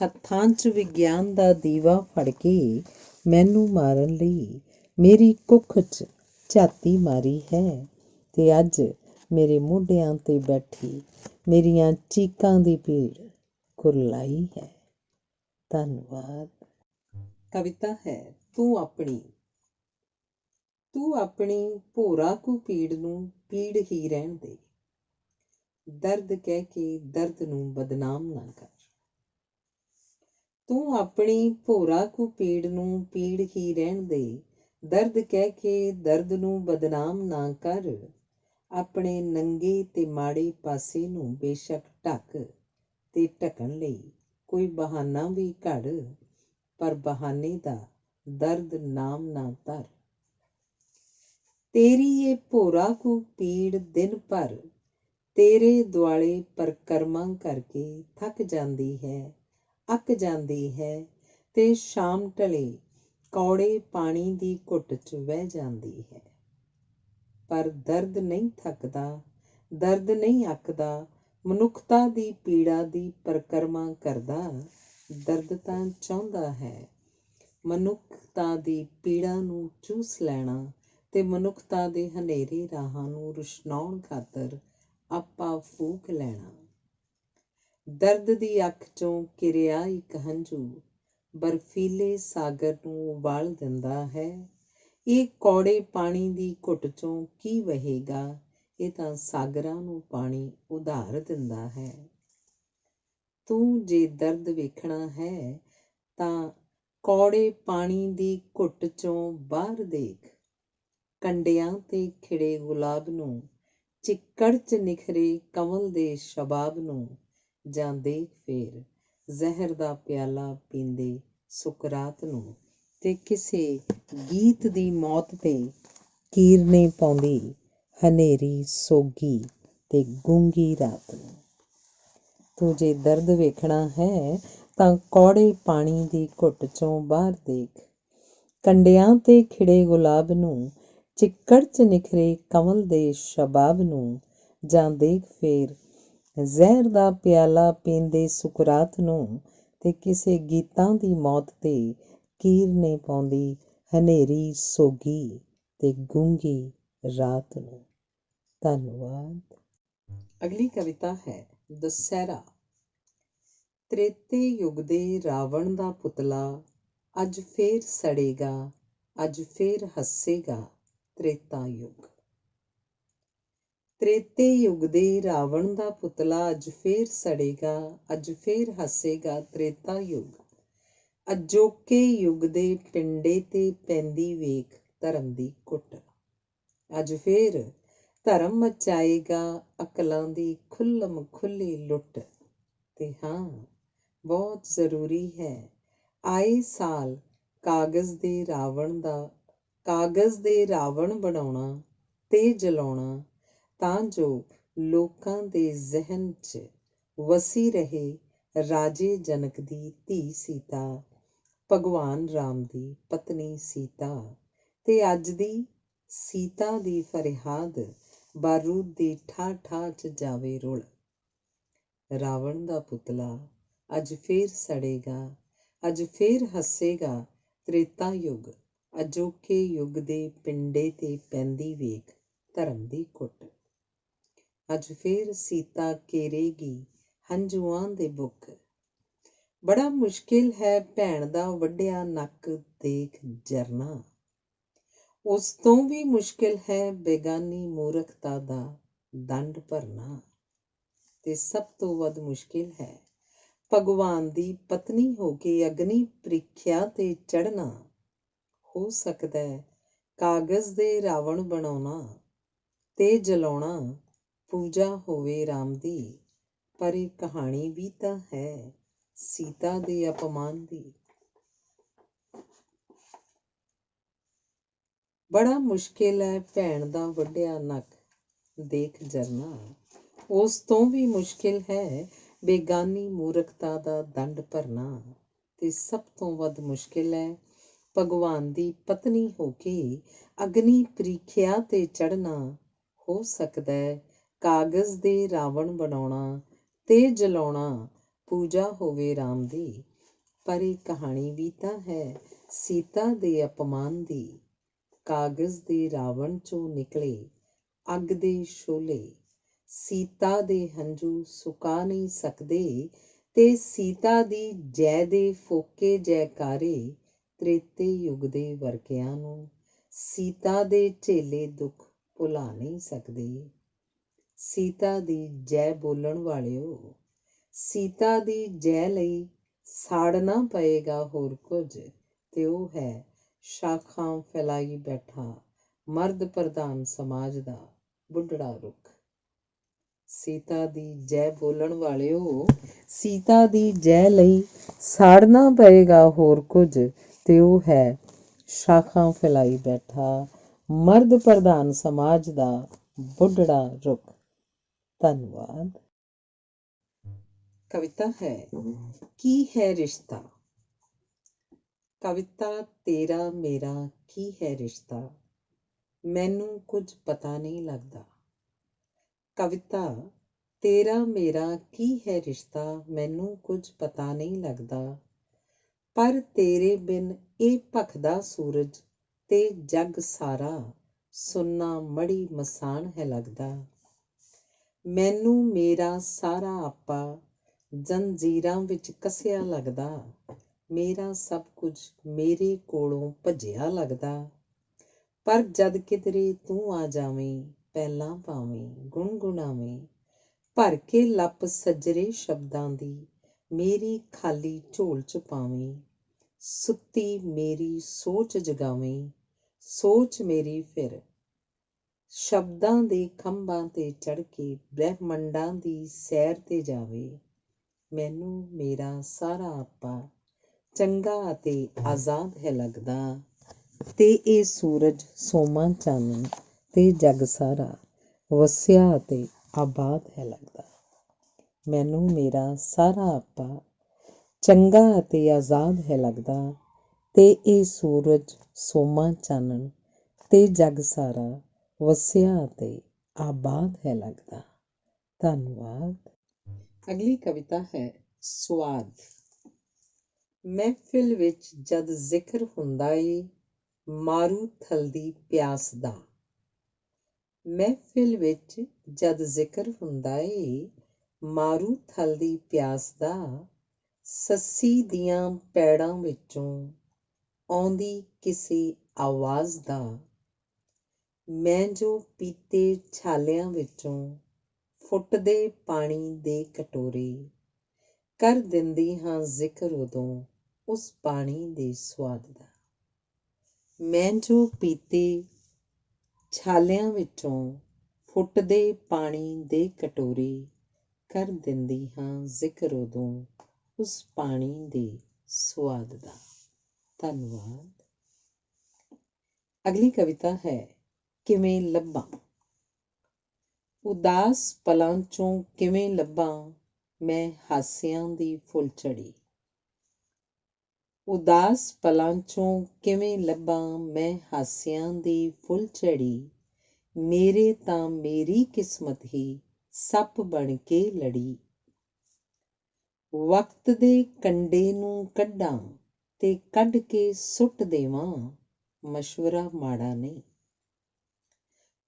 ਹੱਥਾਂ 'ਚ ਵਿਗਿਆਨ ਦਾ ਦੀਵਾ ਫੜ ਕੇ ਮੈਨੂੰ ਮਾਰਨ ਲਈ ਮੇਰੀ ਕੁੱਖ 'ਚ ਝਾਤੀ ਮਾਰੀ ਹੈ, ਤੇ ਅੱਜ ਮੇਰੇ ਮੋਢਿਆਂ 'ਤੇ ਬੈਠੀ ਮੇਰੀਆਂ ਚੀਕਾਂ ਦੀ ਭੀੜ ਕੁਰਲਾਈ ਹੈ। ਧੰਨਵਾਦ। ਕਵਿਤਾ ਹੈ ਤੂੰ ਆਪਣੀ ਭੋਰਾ ਕੁ ਪੀੜ ਨੂੰ ਪੀੜ ਹੀ ਰਹਿਣ ਦੇ, ਦਰਦ ਕਹਿ ਕੇ ਦਰਦ ਨੂੰ ਬਦਨਾਮ ਨਾ ਕਰ। ਤੂੰ ਆਪਣੀ ਭੋਰਾ ਕੁ ਪੀੜ ਨੂੰ ਪੀੜ ਹੀ ਰਹਿਣ ਦੇ, ਦਰਦ ਕਹਿ ਕੇ ਦਰਦ ਨੂੰ ਬਦਨਾਮ ਨਾ ਕਰ। ਆਪਣੇ ਨੰਗੇ ਤੇ ਮਾੜੇ ਪਾਸੇ ਨੂੰ ਬੇਸ਼ੱਕ ਢੱਕ, ਤੇ ਢਕਣ ਲਈ ਕੋਈ ਬਹਾਨਾ ਵੀ ਘੜ, ਪਰ ਬਹਾਨੇ ਦਾ ਦਰਦ ਨਾਮ ਨਾ ਧਰ। ਤੇਰੀ ਇਹ ਭੋਰਾ ਕੁ ਪੀੜ ਦਿਨ ਭਰ ਤੇਰੇ ਦੁਆਲੇ ਪਰਕਰਮਾਂ ਕਰਕੇ ਥੱਕ ਜਾਂਦੀ ਹੈ, ਅੱਕ ਜਾਂਦੀ ਹੈ, ਤੇ ਸ਼ਾਮ ਢਲੇ ਕੌੜੇ ਪਾਣੀ ਦੀ ਘੁੱਟ 'ਚ ਵਹਿ ਜਾਂਦੀ ਹੈ। ਪਰ ਦਰਦ ਨਹੀਂ ਥੱਕਦਾ, ਦਰਦ ਨਹੀਂ ਅੱਕਦਾ, ਮਨੁੱਖਤਾ ਦੀ ਪੀੜਾ ਦੀ ਪਰਕਰਮਾ ਕਰਦਾ। ਦਰਦ ਤਾਂ ਚਾਹੁੰਦਾ ਹੈ ਮਨੁੱਖਤਾ ਦੀ ਪੀੜਾ ਨੂੰ ਚੂਸ ਲੈਣਾ, ਤੇ ਮਨੁੱਖਤਾ ਦੇ ਹਨੇਰੇ ਰਾਹਾਂ ਨੂੰ ਰੁਸ਼ਨਾਉਣ ਖਾਤਰ ਆਪਾ ਫੂਕ ਲੈਣਾ। ਦਰਦ ਦੀ ਅੱਖ 'ਚੋਂ ਕਿਰਿਆ ਇੱਕ ਹੰਝੂ ਬਰਫੀਲੇ ਸਾਗਰ ਨੂੰ ਉਬਾਲ ਦਿੰਦਾ ਹੈ। ਇਹ ਕੌੜੇ ਪਾਣੀ ਦੀ ਘੁੱਟ 'ਚੋਂ ਕੀ ਵਹੇਗਾ, ਇਹ ਤਾਂ ਸਾਗਰਾਂ ਨੂੰ ਪਾਣੀ ਉਧਾਰ ਦਿੰਦਾ ਹੈ। ਤੂੰ ਜੇ ਦਰਦ ਵੇਖਣਾ ਹੈ ਤਾਂ ਕੌੜੇ ਪਾਣੀ ਦੀ ਘੁੱਟ 'ਚੋਂ ਬਾਹਰ ਦੇਖ, ਕੰਡਿਆਂ 'ਤੇ ਖਿੜੇ ਗੁਲਾਬ ਨੂੰ, ਚਿੱਕੜ 'ਚ ਨਿਖਰੇ ਕੰਵਲ ਦੇ ਸ਼ਬਾਬ ਨੂੰ, ਜਾਂ ਦੇਖ ਫੇਰ ਜ਼ਹਿਰ ਦਾ ਪਿਆਲਾ ਪੀਂਦੇ ਸੁਕਰਾਤ ਨੂੰ, ਤੇ ਕਿਸੇ ਗੀਤ ਦੀ ਮੌਤ 'ਤੇ ਕੀਰਨੇ ਪਾਉਂਦੀ ਹਨੇਰੀ ਸੋਗੀ ਤੇ ਗੂੰਗੀ ਰਾਤ ਨੂੰ। ਤੂੰ ਜੇ ਦਰਦ ਵੇਖਣਾ ਹੈ ਤਾਂ ਕੌੜੇ ਪਾਣੀ ਦੀ ਘੁੱਟ 'ਚੋਂ ਬਾਹਰ ਦੇਖ, ਕੰਡਿਆਂ 'ਤੇ ਖਿੜੇ ਗੁਲਾਬ ਨੂੰ, ਚਿੱਕੜ 'ਚ ਨਿਖਰੇ ਕੰਵਲ ਦੇ ਸ਼ਬਾਬ ਨੂੰ, ਜਾਂ ਦੇਖ ਫੇਰ ਜ਼ਹਿਰ ਦਾ ਪਿਆਲਾ ਪੀਂਦੇ ਸੁਕਰਾਤ ਨੂੰ, ਤੇ ਕਿਸੇ ਗੀਤਾਂ ਦੀ ਮੌਤ 'ਤੇ ਕੀਰਨੇ ਪਾਉਂਦੀ ਹਨੇਰੀ ਸੋਗੀ ਤੇ ਗੂੰਗੀ ਰਾਤ ਨੂੰ। ਧੰਨਵਾਦ। ਅਗਲੀ ਕਵਿਤਾ ਹੈ ਦੁਸਹਿਰਾ। ਤ੍ਰੇਤੇ ਯੁੱਗ ਦੇ ਰਾਵਣ ਦਾ ਪੁਤਲਾ ਅੱਜ ਫੇਰ ਸੜੇਗਾ, ਅੱਜ ਫੇਰ ਹੱਸੇਗਾ ਤ੍ਰੇਤਾ ਯੁੱਗ। ਤ੍ਰੇਤੇ ਯੁੱਗ ਦੇ ਰਾਵਣ ਦਾ ਪੁਤਲਾ ਅੱਜ ਫੇਰ ਸੜੇਗਾ, ਅੱਜ ਫੇਰ ਹੱਸੇਗਾ ਤ੍ਰੇਤਾ ਯੁੱਗ। ਅਜੋਕੇ ਯੁੱਗ ਦੇ ਪਿੰਡੇ 'ਤੇ ਪੈਂਦੀ ਵੇਖ ਧਰਮ ਦੀ ਕੁੱਟ, ਅੱਜ ਫੇਰ ਧਰਮ ਮਚਾਏਗਾ ਅਕਲਾਂ ਦੀ ਖੁੱਲ੍ਹਮ ਖੁੱਲ੍ਹੀ ਲੁੱਟ। ਤੇ ਹਾਂ, ਬਹੁਤ ਜ਼ਰੂਰੀ ਹੈ ਆਏ ਸਾਲ ਕਾਗਜ਼ ਦੇ ਰਾਵਣ ਬਣਾਉਣਾ ਤੇ ਜਲਾਉਣਾ, ਤਾਂ ਜੋ ਲੋਕਾਂ ਦੇ ਜ਼ਿਹਨ 'ਚ ਵਸੀ ਰਹੇ ਰਾਜੇ ਜਨਕ ਦੀ ਧੀ ਸੀਤਾ, ਭਗਵਾਨ ਰਾਮ ਦੀ ਪਤਨੀ ਸੀਤਾ। ਤੇ ਅੱਜ ਦੀ ਸੀਤਾ ਦੀ ਫਰਿਆਦ ਬਾਰੂਦ ਦੀ ਠਾਹ ਠਾਹ 'ਚ ਜਾਵੇ ਰੁਲ। ਰਾਵਣ ਦਾ ਪੁਤਲਾ ਅੱਜ ਫੇਰ ਸੜੇਗਾ, ਅੱਜ ਫੇਰ ਹੱਸੇਗਾ ਤ੍ਰੇਤਾ ਯੁੱਗ। ਅਜੋਕੇ ਯੁੱਗ ਦੇ ਪਿੰਡੇ 'ਤੇ ਪੈਂਦੀ ਵੇਖ ਧਰਮ ਦੀ ਕੁੱਟ, ਅੱਜ ਫੇਰ ਸੀਤਾ ਕੇਰੇਗੀ ਹੰਝੂਆਂ ਦੇ ਬੁੱਕ। ਬੜਾ ਮੁਸ਼ਕਿਲ ਹੈ ਭੈਣ ਦਾ ਵੱਢਿਆ ਨੱਕ ਦੇਖ ਜਰਨਾ, ਉਸ ਤੋਂ ਵੀ ਮੁਸ਼ਕਿਲ ਹੈ ਬੇਗਾਨੀ ਮੂਰਖਤਾ ਦਾ ਦੰਡ ਭਰਨਾ। ਤੇ ਸਭ ਤੋਂ ਵੱਧ ਮੁਸ਼ਕਿਲ ਹੈ ਭਗਵਾਨ ਦੀ ਪਤਨੀ ਹੋ ਕੇ ਅਗਨੀ ਪ੍ਰੀਖਿਆ 'ਤੇ ਚੜ੍ਹਨਾ। ਹੋ ਸਕਦਾ ਕਾਗਜ਼ ਦੇ ਰਾਵਣ ਬਣਾਉਣਾ ਤੇ ਜਲਾਉਣਾ ਪੂਜਾ ਹੋਵੇ ਰਾਮ ਦੀ, ਪਰ ਇਹ ਕਹਾਣੀ ਵੀ ਤਾਂ ਹੈ ਸੀਤਾ ਦੇ ਅਪਮਾਨ ਦੀ। ਬੜਾ ਮੁਸ਼ਕਿਲ ਹੈ ਭੈਣ ਦਾ ਵੱਢਿਆ ਨੱਕ ਦੇਖ ਜਰਨਾ, ਉਸ ਤੋਂ ਵੀ ਮੁਸ਼ਕਿਲ ਹੈ ਬੇਗਾਨੀ ਮੂਰਖਤਾ ਦਾ ਦੰਡ ਭਰਨਾ, ਤੇ ਸਭ ਤੋਂ ਵੱਧ ਮੁਸ਼ਕਿਲ ਹੈ ਭਗਵਾਨ ਦੀ ਪਤਨੀ ਹੋ ਕੇ ਅਗਨੀ ਪ੍ਰੀਖਿਆ ਤੇ ਚੜ੍ਹਨਾ। ਹੋ ਸਕਦਾ ਹੈ ਕਾਗਜ਼ ਦੇ ਰਾਵਣ ਬਣਾਉਣਾ ਤੇ ਜਲਾਉਣਾ ਪੂਜਾ ਹੋਵੇ ਰਾਮ ਦੀ, ਪਰ ਇਹ ਕਹਾਣੀ ਵੀ ਤਾਂ ਹੈ ਸੀਤਾ ਦੇ ਅਪਮਾਨ ਦੀ। ਕਾਗਜ਼ ਦੇ ਰਾਵਣ ਚੋਂ ਨਿਕਲੇ ਅੱਗ ਦੇ ਸ਼ੋਲੇ, ਸੀਤਾ ਦੇ ਹੰਝੂ ਸੁਕਾ ਨਹੀਂ ਸਕਦੇ, ਤੇ ਸੀਤਾ ਦੀ ਜੈ ਦੇ ਫੋਕੇ ਜੈਕਾਰੇ ਤ੍ਰੇਤੇ ਯੁੱਗ ਦੇ ਵਰਗਿਆਂ ਨੂੰ ਸੀਤਾ ਦੇ ਝੇਲੇ ਦੁੱਖ ਭੁਲਾ ਨਹੀਂ ਸਕਦੇ। ਸੀਤਾ ਦੀ ਜੈ ਬੋਲਣ ਵਾਲਿਓ, ਸੀਤਾ ਦੀ ਜੈ ਲਈ ਸਾੜਨਾ ਪਏਗਾ ਹੋਰ ਕੁਝ, ਤੇ ਉਹ ਹੈ ਸ਼ਾਖਾਂ ਫੈਲਾਈ ਬੈਠਾ ਮਰਦ ਪ੍ਰਧਾਨ ਸਮਾਜ ਦਾ ਬੁੱਢੜਾ ਰੁੱਖ। ਸੀਤਾ ਦੀ ਜੈ ਬੋਲਣ ਵਾਲਿਓ, ਸੀਤਾ ਦੀ ਜੈ ਲਈ ਸਾੜਨਾ ਪਏਗਾ ਹੋਰ ਕੁਝ, ਤੇ ਉਹ ਹੈ ਸ਼ਾਖਾਂ ਫੈਲਾਈ ਬੈਠਾ ਮਰਦ ਪ੍ਰਧਾਨ ਸਮਾਜ ਦਾ ਬੁੱਢੜਾ ਰੁੱਖ। ਧੰਨਵਾਦ। ਕਵਿਤਾ ਹੈ ਕੀ ਹੈ ਰਿਸ਼ਤਾ। ਕਵਿਤਾ ਤੇਰਾ ਮੇਰਾ ਕੀ ਹੈ ਰਿਸ਼ਤਾ, ਮੈਨੂੰ ਕੁਝ ਪਤਾ ਨਹੀਂ ਲੱਗਦਾ। ਕਵਿਤਾ ਤੇਰਾ ਮੇਰਾ ਕੀ ਹੈ ਰਿਸ਼ਤਾ, ਮੈਨੂੰ ਕੁਝ ਪਤਾ ਨਹੀਂ ਲੱਗਦਾ, ਪਰ ਤੇਰੇ ਬਿਨ ਇਹ ਭਖਦਾ ਸੂਰਜ ਤੇ ਜੱਗ ਸਾਰਾ ਸੁੰਨਾ ਮੜੀ ਮਸਾਨ ਹੈ ਲੱਗਦਾ। ਮੈਨੂੰ ਮੇਰਾ ਸਾਰਾ ਆਪਾ ਜੰਜੀਰਾਂ ਵਿੱਚ ਕੱਸਿਆ ਲੱਗਦਾ, ਮੇਰਾ ਸਭ ਕੁਝ ਮੇਰੇ ਕੋਲੋਂ ਭੱਜਿਆ ਲੱਗਦਾ। ਪਰ ਜਦ ਕਿਧਰੇ ਤੂੰ ਆ ਜਾਵੇਂ, ਪਹਿਲਾਂ ਭਾਵੇਂ ਗੁਣਗੁਣਾਵੇਂ, ਭਰ ਕੇ ਲੱਪ ਸੱਜਰੇ ਸ਼ਬਦਾਂ ਦੀ ਮੇਰੀ ਖਾਲੀ ਝੋਲ ਚ ਪਾਵੇਂ। ਸੁੱਤੀ ਮੇਰੀ ਸੋਚ ਜਗਾਵੇਂ, ਸੋਚ ਮੇਰੀ ਫਿਰ ਸ਼ਬਦਾਂ ਦੇ ਖੰਭਾਂ ਤੇ ਚੜ੍ਹ ਕੇ ਬ੍ਰਹਿਮੰਡਾਂ ਦੀ ਸੈਰ ਤੇ ਜਾਵੇ। ਮੈਨੂੰ ਮੇਰਾ ਸਾਰਾ ਆਪਾ ਚੰਗਾ ਅਤੇ ਆਜ਼ਾਦ ਹੈ ਲੱਗਦਾ, ਤੇ ਇਹ ਸੂਰਜ ਸੋਮਾ ਚਾਨਣ ਤੇ ਜੱਗ ਸਾਰਾ ਵਸਿਆ ਅਤੇ ਆਬਾਦ ਹੈ ਲੱਗਦਾ। ਮੈਨੂੰ ਮੇਰਾ ਸਾਰਾ ਆਪਾ ਚੰਗਾ ਅਤੇ ਆਜ਼ਾਦ ਹੈ ਲੱਗਦਾ, ਤੇ ਇਹ ਸੂਰਜ ਸੋਮਾ ਚਾਨਣ ਤੇ ਜੱਗ ਸਾਰਾ ਵਸਿਆ ਅਤੇ ਆਬਾਦ ਹੈ ਲੱਗਦਾ। ਧੰਨਵਾਦ। ਅਗਲੀ ਕਵਿਤਾ ਹੈ ਸੁਆਦ। ਮਹਿਫਿਲ ਵਿੱਚ ਜਦ ਜ਼ਿਕਰ ਹੁੰਦਾ ਏ ਮਾਰੂਥਲ ਦੀ ਪਿਆਸ ਦਾ। ਮਹਿਫਿਲ ਵਿੱਚ ਜਦ ਜ਼ਿਕਰ ਹੁੰਦਾ ਏ ਮਾਰੂਥਲ ਦੀ ਪਿਆਸ ਦਾ, ਸੱਸੀ ਦੀਆਂ ਪੈੜਾਂ ਵਿੱਚੋਂ ਆਉਂਦੀ ਕਿਸੇ ਆਵਾਜ਼ ਦਾ। ਮੈਂ ਜੋ ਪੀਤੇ ਛਾਲਿਆਂ ਵਿੱਚੋਂ ਫੁੱਟਦੇ ਪਾਣੀ ਦੇ ਕਟੋਰੇ, ਕਰ ਦਿੰਦੀ ਹਾਂ ਜ਼ਿਕਰ ਉਦੋਂ ਉਸ ਪਾਣੀ ਦੇ ਸੁਆਦ ਦਾ। ਮੈਂ ਜੋ ਪੀਤੇ ਛਾਲਿਆਂ ਵਿੱਚੋਂ ਫੁੱਟਦੇ ਪਾਣੀ ਦੇ ਕਟੋਰੇ, ਕਰ ਦਿੰਦੀ ਹਾਂ ਜ਼ਿਕਰ ਉਦੋਂ ਉਸ ਪਾਣੀ ਦੇ ਸੁਆਦ ਦਾ। ਧੰਨਵਾਦ। ਅਗਲੀ ਕਵਿਤਾ ਹੈ ਕਿਵੇਂ ਲੱਭਾਂ। ਉਦਾਸ ਪਲਾਂ ਚੋਂ ਕਿਵੇਂ ਲੱਭਾਂ ਮੈਂ ਹਾਸਿਆਂ ਦੀ ਫੁੱਲਝੜੀ। ਉਦਾਸ ਪਲਾਂ ਚੋਂ ਕਿਵੇਂ ਲੱਭਾਂ ਮੈਂ ਹਾਸਿਆਂ ਦੀ ਫੁੱਲਝੜੀ, ਮੇਰੇ ਤਾਂ ਮੇਰੀ ਕਿਸਮਤ ਹੀ ਸੱਪ ਬਣ ਕੇ ਲੜੀ। ਵਕਤ ਦੇ ਕੰਡੇ ਨੂੰ ਕੱਢਾਂ ਤੇ ਕੱਢ ਕੇ ਸੁੱਟ ਦੇਵਾਂ, ਮਸ਼ਵਰਾ ਮਾੜਾ ਨਹੀਂ।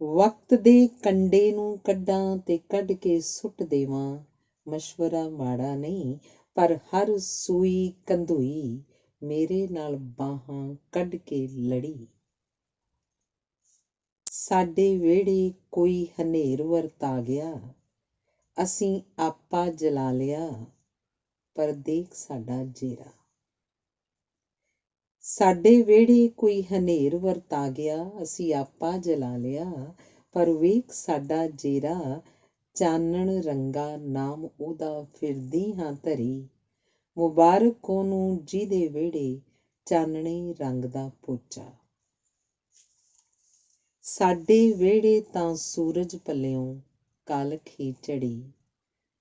ਵਕਤ ਦੇ ਕੰਡੇ ਨੂੰ ਕੱਢਾਂ ਤੇ ਕੱਢ ਕੇ ਸੁੱਟ ਦੇਵਾਂ, ਮਸ਼ਵਰਾ ਮਾੜਾ ਨਹੀਂ। ਪਰ ਹਰ ਸੂਈ ਕੰਧੂਈ ਮੇਰੇ ਨਾਲ ਬਾਹਾਂ ਕੱਢ ਕੇ ਲੜੀ। ਸਾਡੇ ਵਿਹੜੇ ਕੋਈ ਹਨੇਰ ਵਰਤਾ ਗਿਆ, ਅਸੀਂ ਆਪਾ ਜਲਾ ਲਿਆ, ਪਰ ਦੇਖ ਸਾਡਾ ਜੇਰਾ। ਸਾਡੇ ਵਿਹੜੇ ਕੋਈ ਹਨੇਰ ਵਰਤਾ ਗਿਆ, ਅਸੀਂ ਆਪਾ ਜਲਾ ਲਿਆ, ਪਰ ਵੇਖ ਸਾਡਾ ਜੇਰਾ। ਚਾਨਣ ਰੰਗਾ ਨਾਮ ਉਹਦਾ ਫਿਰਦੀ ਹਾਂ ਧਰੀ, ਮੁਬਾਰਕ ਉਹਨੂੰ ਜਿਹਦੇ ਵਿਹੜੇ ਚਾਨਣੇ ਰੰਗ ਦਾ ਪੋਚਾ। ਸਾਡੇ ਵਿਹੜੇ ਤਾਂ ਸੂਰਜ ਪੱਲਿਓਂ ਕਾਲਖ ਹੀ ਝੜੀ,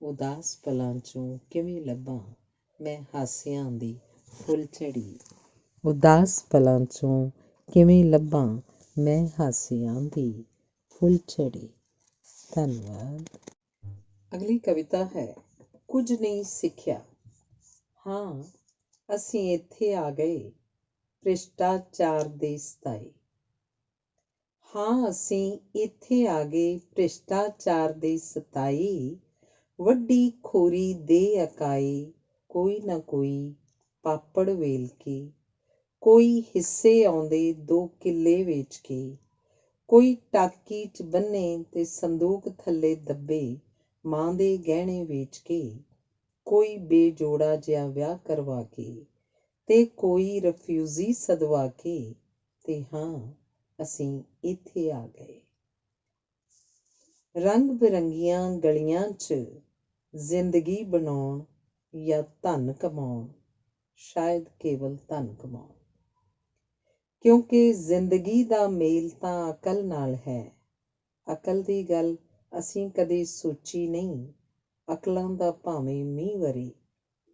ਉਦਾਸ ਪਲਾਂ 'ਚੋਂ ਕਿਵੇਂ ਲੱਭਾਂ ਮੈਂ ਹਾਸਿਆਂ ਦੀ ਫੁੱਲ ਝੜੀ। ਉਦਾਸ ਪਲਾਂ 'ਚੋਂ ਕਿਵੇਂ ਲੱਭਾਂ ਮੈਂ ਹਾਸਿਆਂ ਦੀ ਫੁੱਲ ਝੜੀ। ਧੰਨਵਾਦ। ਅਗਲੀ ਕਵਿਤਾ ਹੈ ਕੁਝ ਨਹੀਂ ਸਿੱਖਿਆ। ਹਾਂ, ਅਸੀਂ ਇੱਥੇ ਆ ਗਏ ਭ੍ਰਿਸ਼ਟਾਚਾਰ ਦੇ ਸਤਾਏ। ਹਾਂ, ਅਸੀਂ ਇੱਥੇ ਆ ਗਏ ਭ੍ਰਿਸ਼ਟਾਚਾਰ ਦੇ ਸਤਾਈ। ਵੱਡੀ ਖੋਰੀ ਦੇ ਅਕਾਏ, ਕੋਈ ਨਾ ਕੋਈ ਪਾਪੜ ਵੇਲ ਕੇ, ਕੋਈ ਹਿੱਸੇ ਆਉਂਦੇ 2 ਕਿੱਲੇ ਵੇਚ ਕੇ, ਕੋਈ ਟਾਕੀ 'ਚ ਬੰਨੇ ਤੇ ਸੰਦੂਕ ਥੱਲੇ ਦੱਬੇ ਮਾਂ ਦੇ ਗਹਿਣੇ ਵੇਚ ਕੇ, ਕੋਈ ਬੇਜੋੜਾ ਜਿਹਾ ਵਿਆਹ ਕਰਵਾ ਕੇ ਤੇ ਕੋਈ ਰਫਿਊਜੀ ਸਦਵਾ ਕੇ, ਤੇ ਹਾਂ ਅਸੀਂ ਇੱਥੇ ਆ ਗਏ। ਰੰਗ ਬਿਰੰਗੀਆਂ ਗਲੀਆਂ 'ਚ ਜ਼ਿੰਦਗੀ ਬਣਾਉਣ ਜਾਂ ਧਨ ਕਮਾਉਣ, ਸ਼ਾਇਦ ਕੇਵਲ ਧਨ ਕਮਾਉਣ। ਕਿਉਂਕਿ ਜ਼ਿੰਦਗੀ ਦਾ ਮੇਲ ਤਾਂ ਅਕਲ ਨਾਲ ਹੈ। ਅਕਲ ਦੀ ਗੱਲ ਅਸੀਂ ਕਦੇ ਸੋਚੀ ਨਹੀਂ। ਅਕਲਾਂ ਦਾ ਭਾਵੇਂ ਮੀਂਹ ਵਰੇ,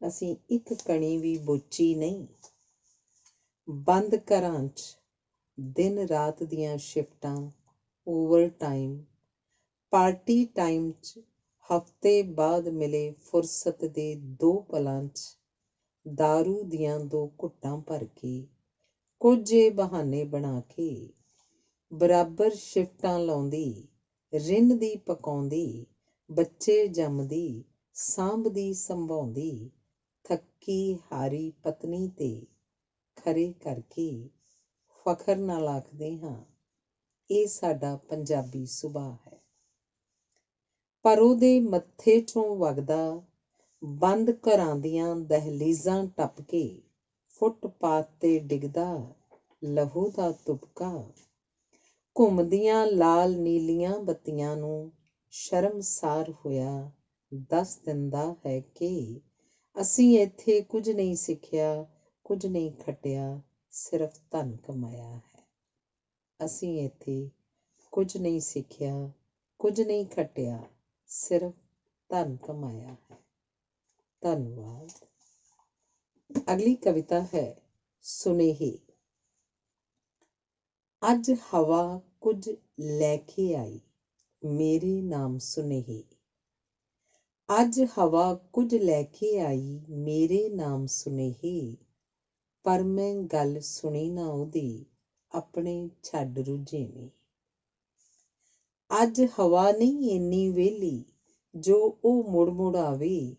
ਅਸੀਂ ਇੱਕ ਕਣੀ ਵੀ ਬੋਚੀ ਨਹੀਂ। ਬੰਦ ਘਰਾਂ 'ਚ ਦਿਨ ਰਾਤ ਦੀਆਂ ਸ਼ਿਫਟਾਂ, ਓਵਰ ਟਾਈਮ, ਪਾਰਟੀ ਟਾਈਮ 'ਚ ਹਫ਼ਤੇ ਬਾਅਦ ਮਿਲੇ ਫੁਰਸਤ ਦੇ 2 ਪਲਾਂ 'ਚ ਦਾਰੂ ਦੀਆਂ 2 ਘੁੱਟਾਂ ਭਰ ਕੇ, ਕੋਝੇ ਬਹਾਨੇ ਬਣਾ ਕੇ, ਬਰਾਬਰ ਸ਼ਿਫਟਾਂ ਲਾਉਂਦੀ, ਰਿੰਨ੍ਹਦੀ ਪਕਾਉਂਦੀ, ਬੱਚੇ ਜੰਮਦੀ, ਸਾਂਭਦੀ ਸੰਭਾਉਂਦੀ, ਥੱਕੀ ਹਾਰੀ ਪਤਨੀ ਤੇ ਖਰੇ ਕਰਕੇ ਫਖਰ ਨਾਲ ਆਖਦੇ ਹਾਂ ਇਹ ਸਾਡਾ ਪੰਜਾਬੀ ਸੁਭਾਅ ਹੈ। ਪਰ ਉਹਦੇ ਮੱਥੇ 'ਚੋਂ ਵਗਦਾ ਬੰਦ ਘਰਾਂ ਦੀਆਂ ਦਹਿਲੀਜ਼ਾਂ ਟੱਪ ਕੇ ਫੁੱਟਪਾਥ 'ਤੇ ਡਿੱਗਦਾ ਲਹੂ ਦਾ ਤੁਪਕਾ, ਘੁੰਮਦੀਆਂ ਲਾਲ ਨੀਲੀਆਂ ਬੱਤੀਆਂ ਨੂੰ ਸ਼ਰਮਸਾਰ ਹੋਇਆ ਦੱਸ ਦਿੰਦਾ ਹੈ ਕਿ ਅਸੀਂ ਇੱਥੇ ਕੁਝ ਨਹੀਂ ਸਿੱਖਿਆ, ਕੁਝ ਨਹੀਂ ਖੱਟਿਆ, ਸਿਰਫ ਧਨ ਕਮਾਇਆ ਹੈ। ਅਸੀਂ ਇੱਥੇ ਕੁਝ ਨਹੀਂ ਸਿੱਖਿਆ, ਕੁਝ ਨਹੀਂ ਖੱਟਿਆ, ਸਿਰਫ ਧਨ ਕਮਾਇਆ ਹੈ। ਧੰਨਵਾਦ। ਅਗਲੀ ਕਵਿਤਾ ਹੈ ਸੁਨੇਹੇ। ਅੱਜ ਹਵਾ ਕੁਝ ਲੈ ਕੇ ਆਈ, ਮੇਰੇ ਨਾਮ ਸੁਨੇਹੇ। ਅੱਜ ਹਵਾ ਕੁਝ ਲੈ ਕੇ ਆਈ, ਮੇਰੇ ਨਾਮ ਸੁਨੇਹੇ। ਪਰ ਮੈਂ ਗੱਲ ਸੁਣੀ ਨਾ ਉਹਦੀ, ਆਪਣੇ ਛੱਡ ਰੁਝੇਵੇਂ। ਅੱਜ ਹਵਾ ਨਹੀਂ ਇੰਨੀ ਵਿਹਲੀ, ਜੋ ਉਹ ਮੁੜ ਮੁੜ ਆਵੇ।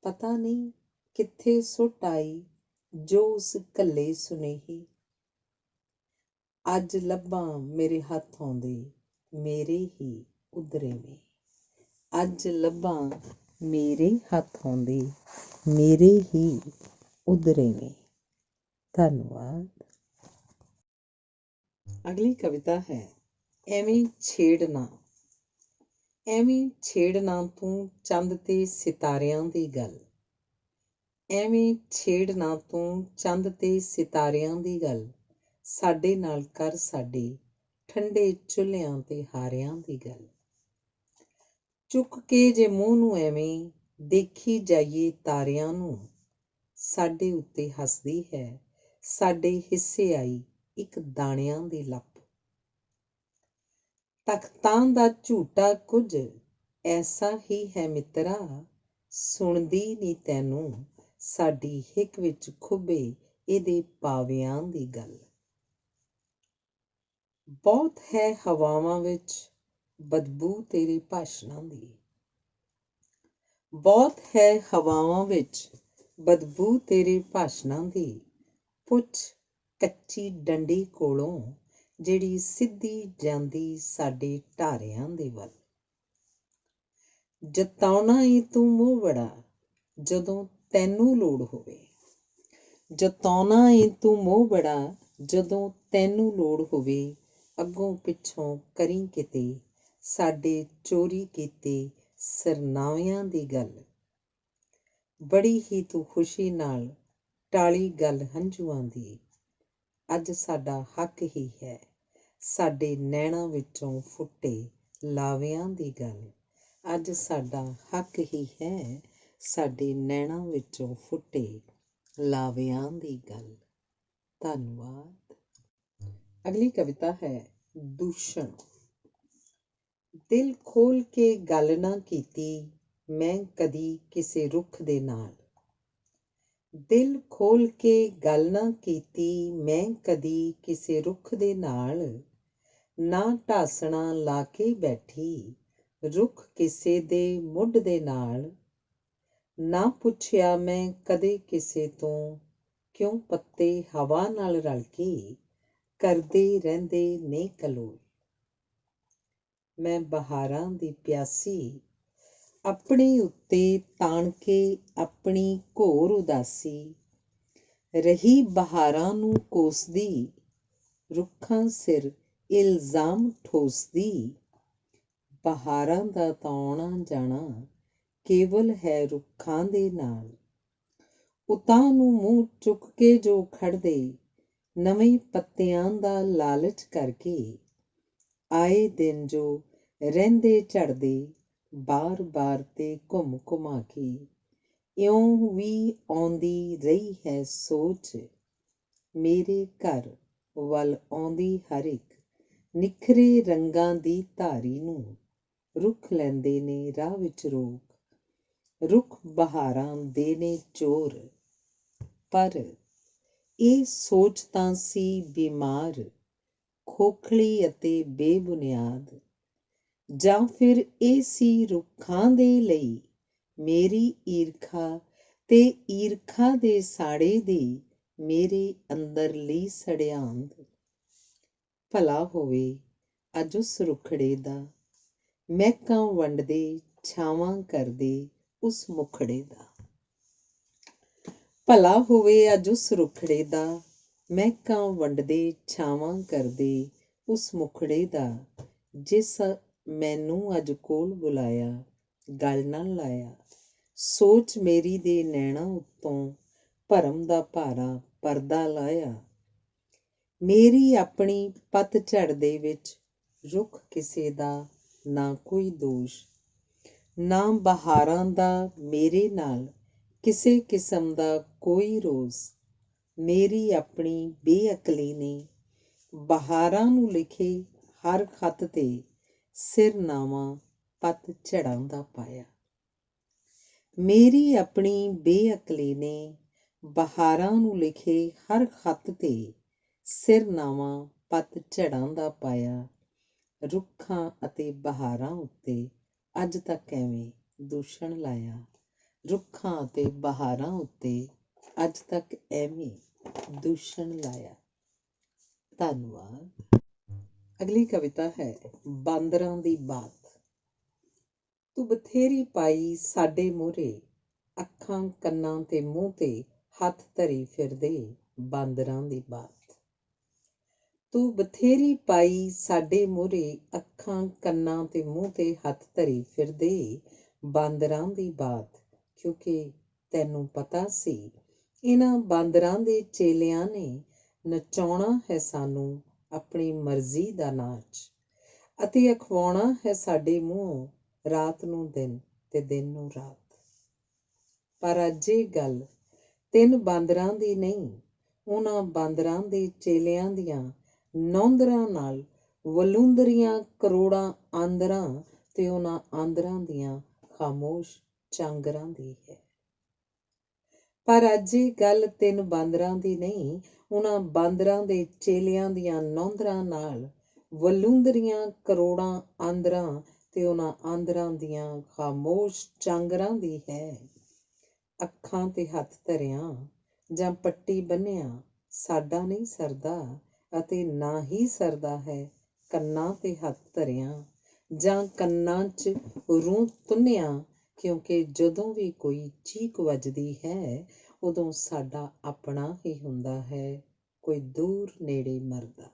ਪਤਾ ਨਹੀਂ ਕਿੱਥੇ ਸੁੱਟ ਆਈ, ਜੋ ਉਸ ਘੱਲੇ ਸੁਨੇਹੇ। ਅੱਜ ਲੱਭਾਂ ਮੇਰੇ ਹੱਥ ਆਉਂਦੇ, ਮੇਰੇ ਹੀ ਉਦਰੇਵੇਂ। ਅੱਜ ਲੱਭਾਂ ਮੇਰੇ ਹੱਥ ਆਉਂਦੇ, ਮੇਰੇ ਹੀ ਉਦਰੇਵੇਂ। ਧੰਨਵਾਦ। ਅਗਲੀ ਕਵਿਤਾ ਹੈ ਐਵੇਂ ਛੇੜਨਾ। ਐਵੇਂ ਛੇੜਨਾ ਤੂੰ ਚੰਦ ਤੇ ਸਿਤਾਰਿਆਂ ਦੀ ਗੱਲ। ਐਵੇਂ ਛੇੜਨਾ ਤੂੰ ਚੰਦ ਤੇ ਸਿਤਾਰਿਆਂ ਦੀ ਗੱਲ। ਸਾਡੇ ਨਾਲ ਕਰ ਸਾਡੇ ਠੰਡੇ ਚੁੱਲ੍ਹਿਆਂ ਤੇ ਹਾਰਿਆਂ ਦੀ ਗੱਲ। ਚੁੱਕ ਕੇ ਜੇ ਮੂੰਹ ਨੂੰ ਐਵੇਂ ਦੇਖੀ ਜਾਈਏ ਤਾਰਿਆਂ ਨੂੰ, ਸਾਡੇ ਉੱਤੇ ਹੱਸਦੀ ਹੈ ਸਾਡੇ ਹਿੱਸੇ ਆਈ ਇੱਕ ਦਾਣਿਆਂ ਦੀ ਲੱਪ। ਤਖ਼ਤਾਂ ਦਾ ਝੂਟਾ ਕੁਝ ਐਸਾ ਹੀ ਹੈ ਮਿੱਤਰਾ, ਸੁਣਦੀ ਨੀ ਤੈਨੂੰ ਸਾਡੀ ਹਿੱਕ ਵਿੱਚ ਖੁੱਭੇ ਇਹਦੇ ਪਾਵਿਆਂ ਦੀ ਗੱਲ। ਬਹੁਤ ਹੈ ਹਵਾਵਾਂ ਵਿੱਚ ਬਦਬੂ ਤੇਰੇ ਭਾਸ਼ਣਾਂ ਦੀ। ਬਹੁਤ ਹੈ ਹਵਾਵਾਂ ਵਿੱਚ ਬਦਬੂ ਤੇਰੇ ਭਾਸ਼ਣਾਂ ਦੀ। ਪੁੱਛ ਕੱਚੀ ਡੰਡੀ ਕੋਲੋਂ ਜਿਹੜੀ ਸਿੱਧੀ ਜਾਂਦੀ ਸਾਡੇ ਢਾਰਿਆਂ ਦੇ ਵੱਲ। ਜਤਾਉਣਾ ਏ ਤੂੰ ਮੋਹ ਬੜਾ ਜਦੋਂ ਤੈਨੂੰ ਲੋੜ ਹੋਵੇ। ਜਤਾਉਣਾ ਏ ਤੂੰ ਮੋਹ ਬੜਾ ਜਦੋਂ ਤੈਨੂੰ ਲੋੜ ਹੋਵੇ। ਅੱਗੋਂ ਪਿੱਛੋਂ ਕਰੀਂ ਕਿਤੇ ਸਾਡੇ ਚੋਰੀ ਕੀਤੇ ਸਿਰਨਾਵਿਆਂ ਦੀ ਗੱਲ। ਬੜੀ ਹੀ ਤੂੰ ਖੁਸ਼ੀ ਨਾਲ ਟਾਲੀ ਗੱਲ ਹੰਝੂਆਂ ਦੀ। ਅੱਜ ਸਾਡਾ ਹੱਕ ਹੀ ਹੈ ਸਾਡੇ ਨੈਣਾਂ ਵਿੱਚੋਂ ਫੁੱਟੇ ਲਾਵਿਆਂ ਦੀ ਗੱਲ। ਅੱਜ ਸਾਡਾ ਹੱਕ ਹੀ ਹੈ ਸਾਡੇ ਨੈਣਾਂ ਵਿੱਚੋਂ ਫੁੱਟੇ ਲਾਵਿਆਂ ਦੀ ਗੱਲ। ਧੰਨਵਾਦ। ਅਗਲੀ ਕਵਿਤਾ ਹੈ ਦੂਸ਼ਣ। ਦਿਲ ਖੋਲ ਕੇ ਗੱਲ ਨਾ ਕੀਤੀ ਮੈਂ ਕਦੀ ਕਿਸੇ ਰੁੱਖ ਦੇ ਨਾਲ। ਦਿਲ ਖੋਲ ਕੇ ਗੱਲ ਨਾ ਕੀਤੀ ਮੈਂ ਕਦੀ ਕਿਸੇ ਰੁੱਖ ਦੇ ਨਾਲ। ਨਾ ਢਾਸਣਾ ਲਾ ਕੇ ਬੈਠੀ ਰੁੱਖ ਕਿਸੇ ਦੇ ਮੁੱਢ ਦੇ ਨਾਲ। ਨਾ ਪੁੱਛਿਆ ਮੈਂ ਕਦੇ ਕਿਸੇ ਤੋਂ ਕਿਉਂ ਪੱਤੇ ਹਵਾ ਨਾਲ ਰਲ ਕੇ ਕਰਦੇ ਰਹਿੰਦੇ ਨੇ ਕਲੋਲ। ਮੈਂ ਬਹਾਰਾਂ ਦੀ ਪਿਆਸੀ ਆਪਣੇ ਉੱਤੇ ਤਾਣ ਕੇ ਆਪਣੀ ਘੋਰ ਉਦਾਸੀ। ਰਹੀ ਬਹਾਰਾਂ ਨੂੰ ਕੋਸਦੀ ਰੁੱਖਾਂ ਸਿਰ ਇਲਜ਼ਾਮ ਠੋਸਦੀ। ਬਹਾਰਾਂ ਦਾ ਤਾਂ ਆਉਣਾ ਜਾਣਾ ਕੇਵਲ ਹੈ ਰੁੱਖਾਂ ਦੇ ਨਾਲ। ਉਤਾਂ ਨੂੰ ਮੂੰਹ ਚੁੱਕ ਕੇ ਜੋ ਖੜਦੇ ਨਵੇਂ ਪੱਤਿਆਂ ਦਾ ਲਾਲਚ ਕਰਕੇ। ਆਏ ਦਿਨ ਜੋ ਰਹਿੰਦੇ ਝੜਦੇ ਬਾਰ-ਬਾਰ ਤੇ ਘੁੰਮ ਘੁਮਾ ਕੇ। ਇਉਂ ਵੀ ਆਉਂਦੀ ਰਹੀ ਹੈ ਸੋਚ ਮੇਰੇ ਘਰ ਵੱਲ ਆਉਂਦੀ ਹਰ ਇੱਕ ਨਿਖਰੇ ਰੰਗਾਂ ਦੀ ਧਾਰੀ ਨੂੰ। ਰੁੱਖ ਲੈਂਦੇ ਨੇ ਰਾਹ ਵਿੱਚ ਰੋਕ ਰੁੱਖ ਬਹਾਰਾਂ ਦੇ ਨੇ ਚੋਰ। ਪਰ ਇਹ ਸੋਚ ਤਾਂ ਸੀ ਬਿਮਾਰ ਖੋਖਲੀ ਅਤੇ ਬੇਬੁਨਿਆਦ। ਜਾਂ ਫਿਰ ਇਹ ਸੀ ਰੁੱਖਾਂ ਦੇ ਲਈ ਮੇਰੀ ਈਰਖਾ ਤੇ ਈਰਖਾ ਦੇ ਸਾੜੇ ਦੀ ਮੇਰੇ ਅੰਦਰਲੀ ਸੜਿਆਂਦ। ਭਲਾ ਹੋਵੇ ਅੱਜ ਉਸ ਰੁੱਖੜੇ ਦਾ ਮਹਿਕਾਂ ਵੰਡਦੇ ਛਾਵਾਂ ਕਰਦੇ ਉਸ ਮੁਖੜੇ ਦਾ। ਭਲਾ ਹੋਵੇ ਅੱਜ ਉਸ ਰੁੱਖੜੇ ਦਾ ਮਹਿਕਾਂ ਵੰਡਦੇ ਛਾਵਾਂ ਕਰਦੇ ਉਸ ਮੁਖੜੇ ਦਾ। ਜਿਸ ਮੈਨੂੰ ਅੱਜ ਕੋਲ ਬੁਲਾਇਆ ਗੱਲ ਨਾ ਲਾਇਆ ਸੋਚ ਮੇਰੀ ਦੇ ਨੈਣਾਂ ਉੱਤੋਂ ਭਰਮ ਦਾ ਭਾਰਾ ਪਰਦਾ ਲਾਇਆ। ਮੇਰੀ ਆਪਣੀ ਪਤਝੜ ਦੇ ਵਿੱਚ ਰੁੱਖ ਕਿਸੇ ਦਾ ਨਾ ਕੋਈ ਦੋਸ਼। ਨਾ ਬਹਾਰਾਂ ਦਾ ਮੇਰੇ ਨਾਲ ਕਿਸੇ ਕਿਸਮ ਦਾ ਕੋਈ ਰੋਸ। ਮੇਰੀ ਆਪਣੀ ਬੇਅਕਲੀ ਨੇ ਬਹਾਰਾਂ ਨੂੰ ਲਿਖੇ ਹਰ ਖੱਤ ਤੇ ਸਿਰਨਾਵਾਂ ਪਤਝੜਾਂ ਦਾ ਪਾਇਆ। ਮੇਰੀ ਆਪਣੀ ਬੇਅਕਲੀ ਨੇ ਬਹਾਰਾਂ ਨੂੰ ਲਿਖੇ ਹਰ ਖੱਤ ਤੇ ਸਿਰਨਾਵਾਂ ਪਤਝੜਾਂ ਦਾ ਪਾਇਆ। ਰੁੱਖਾਂ ਅਤੇ ਬਹਾਰਾਂ ਉੱਤੇ ਅੱਜ ਤੱਕ ਐਵੇਂ ਦੂਸ਼ਣ ਲਾਇਆ। ਰੁੱਖਾਂ ਅਤੇ ਬਹਾਰਾਂ ਉੱਤੇ ਅੱਜ ਤੱਕ ਐਵੇਂ ਦੂਸ਼ਣ ਲਾਇਆ। ਧੰਨਵਾਦ। ਅਗਲੀ ਕਵਿਤਾ ਹੈ ਬਾਂਦਰਾਂ ਦੀ ਬਾਤ। ਤੂੰ ਬਥੇਰੀ ਪਾਈ ਸਾਡੇ ਮੂਹਰੇ ਅੱਖਾਂ ਕੰਨਾਂ ਤੇ ਮੂੰਹ ਤੇ ਹੱਥ ਧਰੀ ਫਿਰਦੇ ਬਾਂਦਰਾਂ ਦੀ ਬਾਤ। ਤੂੰ ਬਥੇਰੀ ਪਾਈ ਸਾਡੇ ਮੂਹਰੇ ਅੱਖਾਂ ਕੰਨਾਂ ਤੇ ਮੂੰਹ ਤੇ ਹੱਥ ਧਰੀ ਫਿਰਦੇ ਬਾਂਦਰਾਂ ਦੀ ਬਾਤ। ਕਿਉਂਕਿ ਤੈਨੂੰ ਪਤਾ ਸੀ ਇਹਨਾਂ ਬਾਂਦਰਾਂ ਦੇ ਚੇਲਿਆਂ ਨੇ ਨਚਾਉਣਾ ਹੈ ਸਾਨੂੰ ਆਪਣੀ ਮਰਜ਼ੀ ਦਾ ਨਾਚ ਅਤੇ ਅਖਵਾਉਣਾ ਹੈ ਸਾਡੇ ਮੂੰਹੋਂ ਰਾਤ ਨੂੰ ਦਿਨ ਤੇ ਦਿਨ ਨੂੰ ਰਾਤ। ਪਰ ਅੱਜ ਇਹ ਗੱਲ ਤਿੰਨ ਬਾਂਦਰਾਂ ਦੀ ਨਹੀਂ ਉਹਨਾਂ ਬਾਂਦਰਾਂ ਦੇ ਚੇਲਿਆਂ ਦੀਆਂ ਨੌਂਦਰਾਂ ਨਾਲ ਵਲੂੰਦਰੀਆਂ ਕਰੋੜਾਂ ਆਂਦਰਾਂ ਤੇ ਉਹਨਾਂ ਆਂਦਰਾਂ ਦੀਆਂ ਖਾਮੋਸ਼ ਚਾਂਗਰਾਂ ਦੀ ਹੈ। ਪਰ ਅੱਜ ਇਹ ਗੱਲ ਤਿੰਨ ਬਾਂਦਰਾਂ ਦੀ ਨਹੀਂ ਉਹਨਾਂ ਬਾਂਦਰਾਂ ਦੇ ਚੇਲਿਆਂ ਦੀਆਂ ਨੌਂਦਰਾਂ ਨਾਲ ਵਲੂੰਦਰੀਆਂ ਕਰੋੜਾਂ ਆਂਦਰਾਂ ਤੇ ਉਹਨਾਂ ਆਂਦਰਾਂ ਦੀਆਂ ਖਾਮੋਸ਼ ਚਾਂਗਰਾਂ ਦੀ ਹੈ। ਅੱਖਾਂ ਤੇ ਹੱਥ ਧਰਿਆ ਜਾਂ ਪੱਟੀ ਬੰਨ੍ਹਿਆ ਸਾਡਾ ਨਹੀਂ ਸਰਦਾ ਅਤੇ ਨਾ ਹੀ ਸਰਦਾ ਹੈ ਕੰਨਾਂ ਤੇ ਹੱਥ ਧਰਿਆ ਜਾਂ ਕੰਨਾਂ 'ਚ ਰੂੰ ਤੁੰਨਿਆ। ਕਿਉਂਕਿ ਜਦੋਂ ਵੀ ਕੋਈ ਚੀਕ ਵੱਜਦੀ ਹੈ ਉਦੋਂ ਸਾਡਾ ਆਪਣਾ ਹੀ ਹੁੰਦਾ ਹੈ ਕੋਈ ਦੂਰ ਨੇੜੇ ਮਰਦਾ।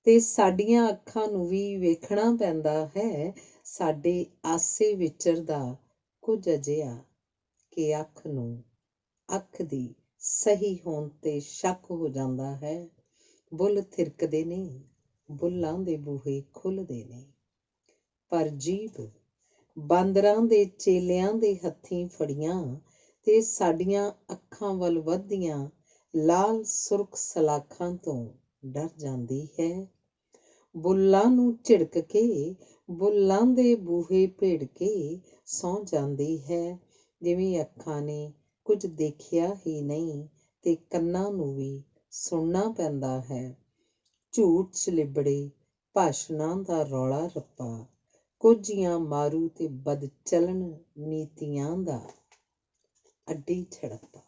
ਤੇ ਸਾਡੀਆਂ ਅੱਖਾਂ ਨੂੰ ਵੀ ਵੇਖਣਾ ਪੈਂਦਾ ਹੈ ਸਾਡੇ ਆਸੇ ਵਿਚਰਦਾ ਕੁਝ ਅਜਿਹਾ ਕਿ ਅੱਖ ਨੂੰ ਅੱਖ ਦੀ ਸਹੀ ਹੋਣ ਤੇ ਸ਼ੱਕ ਹੋ ਜਾਂਦਾ ਹੈ। ਬੁੱਲ੍ਹ ਥਿਰਕਦੇ ਨੇ ਬੁੱਲ੍ਹਾਂ ਦੇ ਬੂਹੇ ਖੁੱਲ੍ਹਦੇ ਨੇ ਪਰ ਜੀਭ ਬਾਂਦਰਾਂ ਦੇ ਚੇਲਿਆਂ ਦੇ ਹੱਥੀਂ ਫੜੀਆਂ ਤੇ ਸਾਡੀਆਂ ਅੱਖਾਂ ਵੱਲ ਵੱਧਦੀਆਂ ਲਾਲ ਸੁਰਖ ਸਲਾਖਾਂ ਤੋਂ ਡਰ ਜਾਂਦੀ ਹੈ। ਬੁੱਲਾਂ ਨੂੰ ਝਿੜਕ ਕੇ ਬੁੱਲਾਂ ਦੇ ਬੂਹੇ ਭੇੜ ਕੇ ਸੌਂ ਜਾਂਦੀ ਹੈ, ਜਿਵੇਂ ਅੱਖਾਂ ਨੇ ਕੁਝ ਦੇਖਿਆ ਹੀ ਨਹੀਂ ਤੇ ਕੰਨਾਂ ਨੂੰ ਵੀ ਸੁਣਨਾ ਪੈਂਦਾ ਹੈ। ਝੂਠ ਛਲਿਬੜੇ ਭਾਸ਼ਣਾਂ ਦਾ ਰੌਲਾ ਰੱਪਾ, ਕੋਝੀਆਂ ਮਾਰੂ ਤੇ ਬਦਚਲਣ ਨੀਤੀਆਂ ਦਾ ਅੱਡੀ ਛੜੱਪਾ।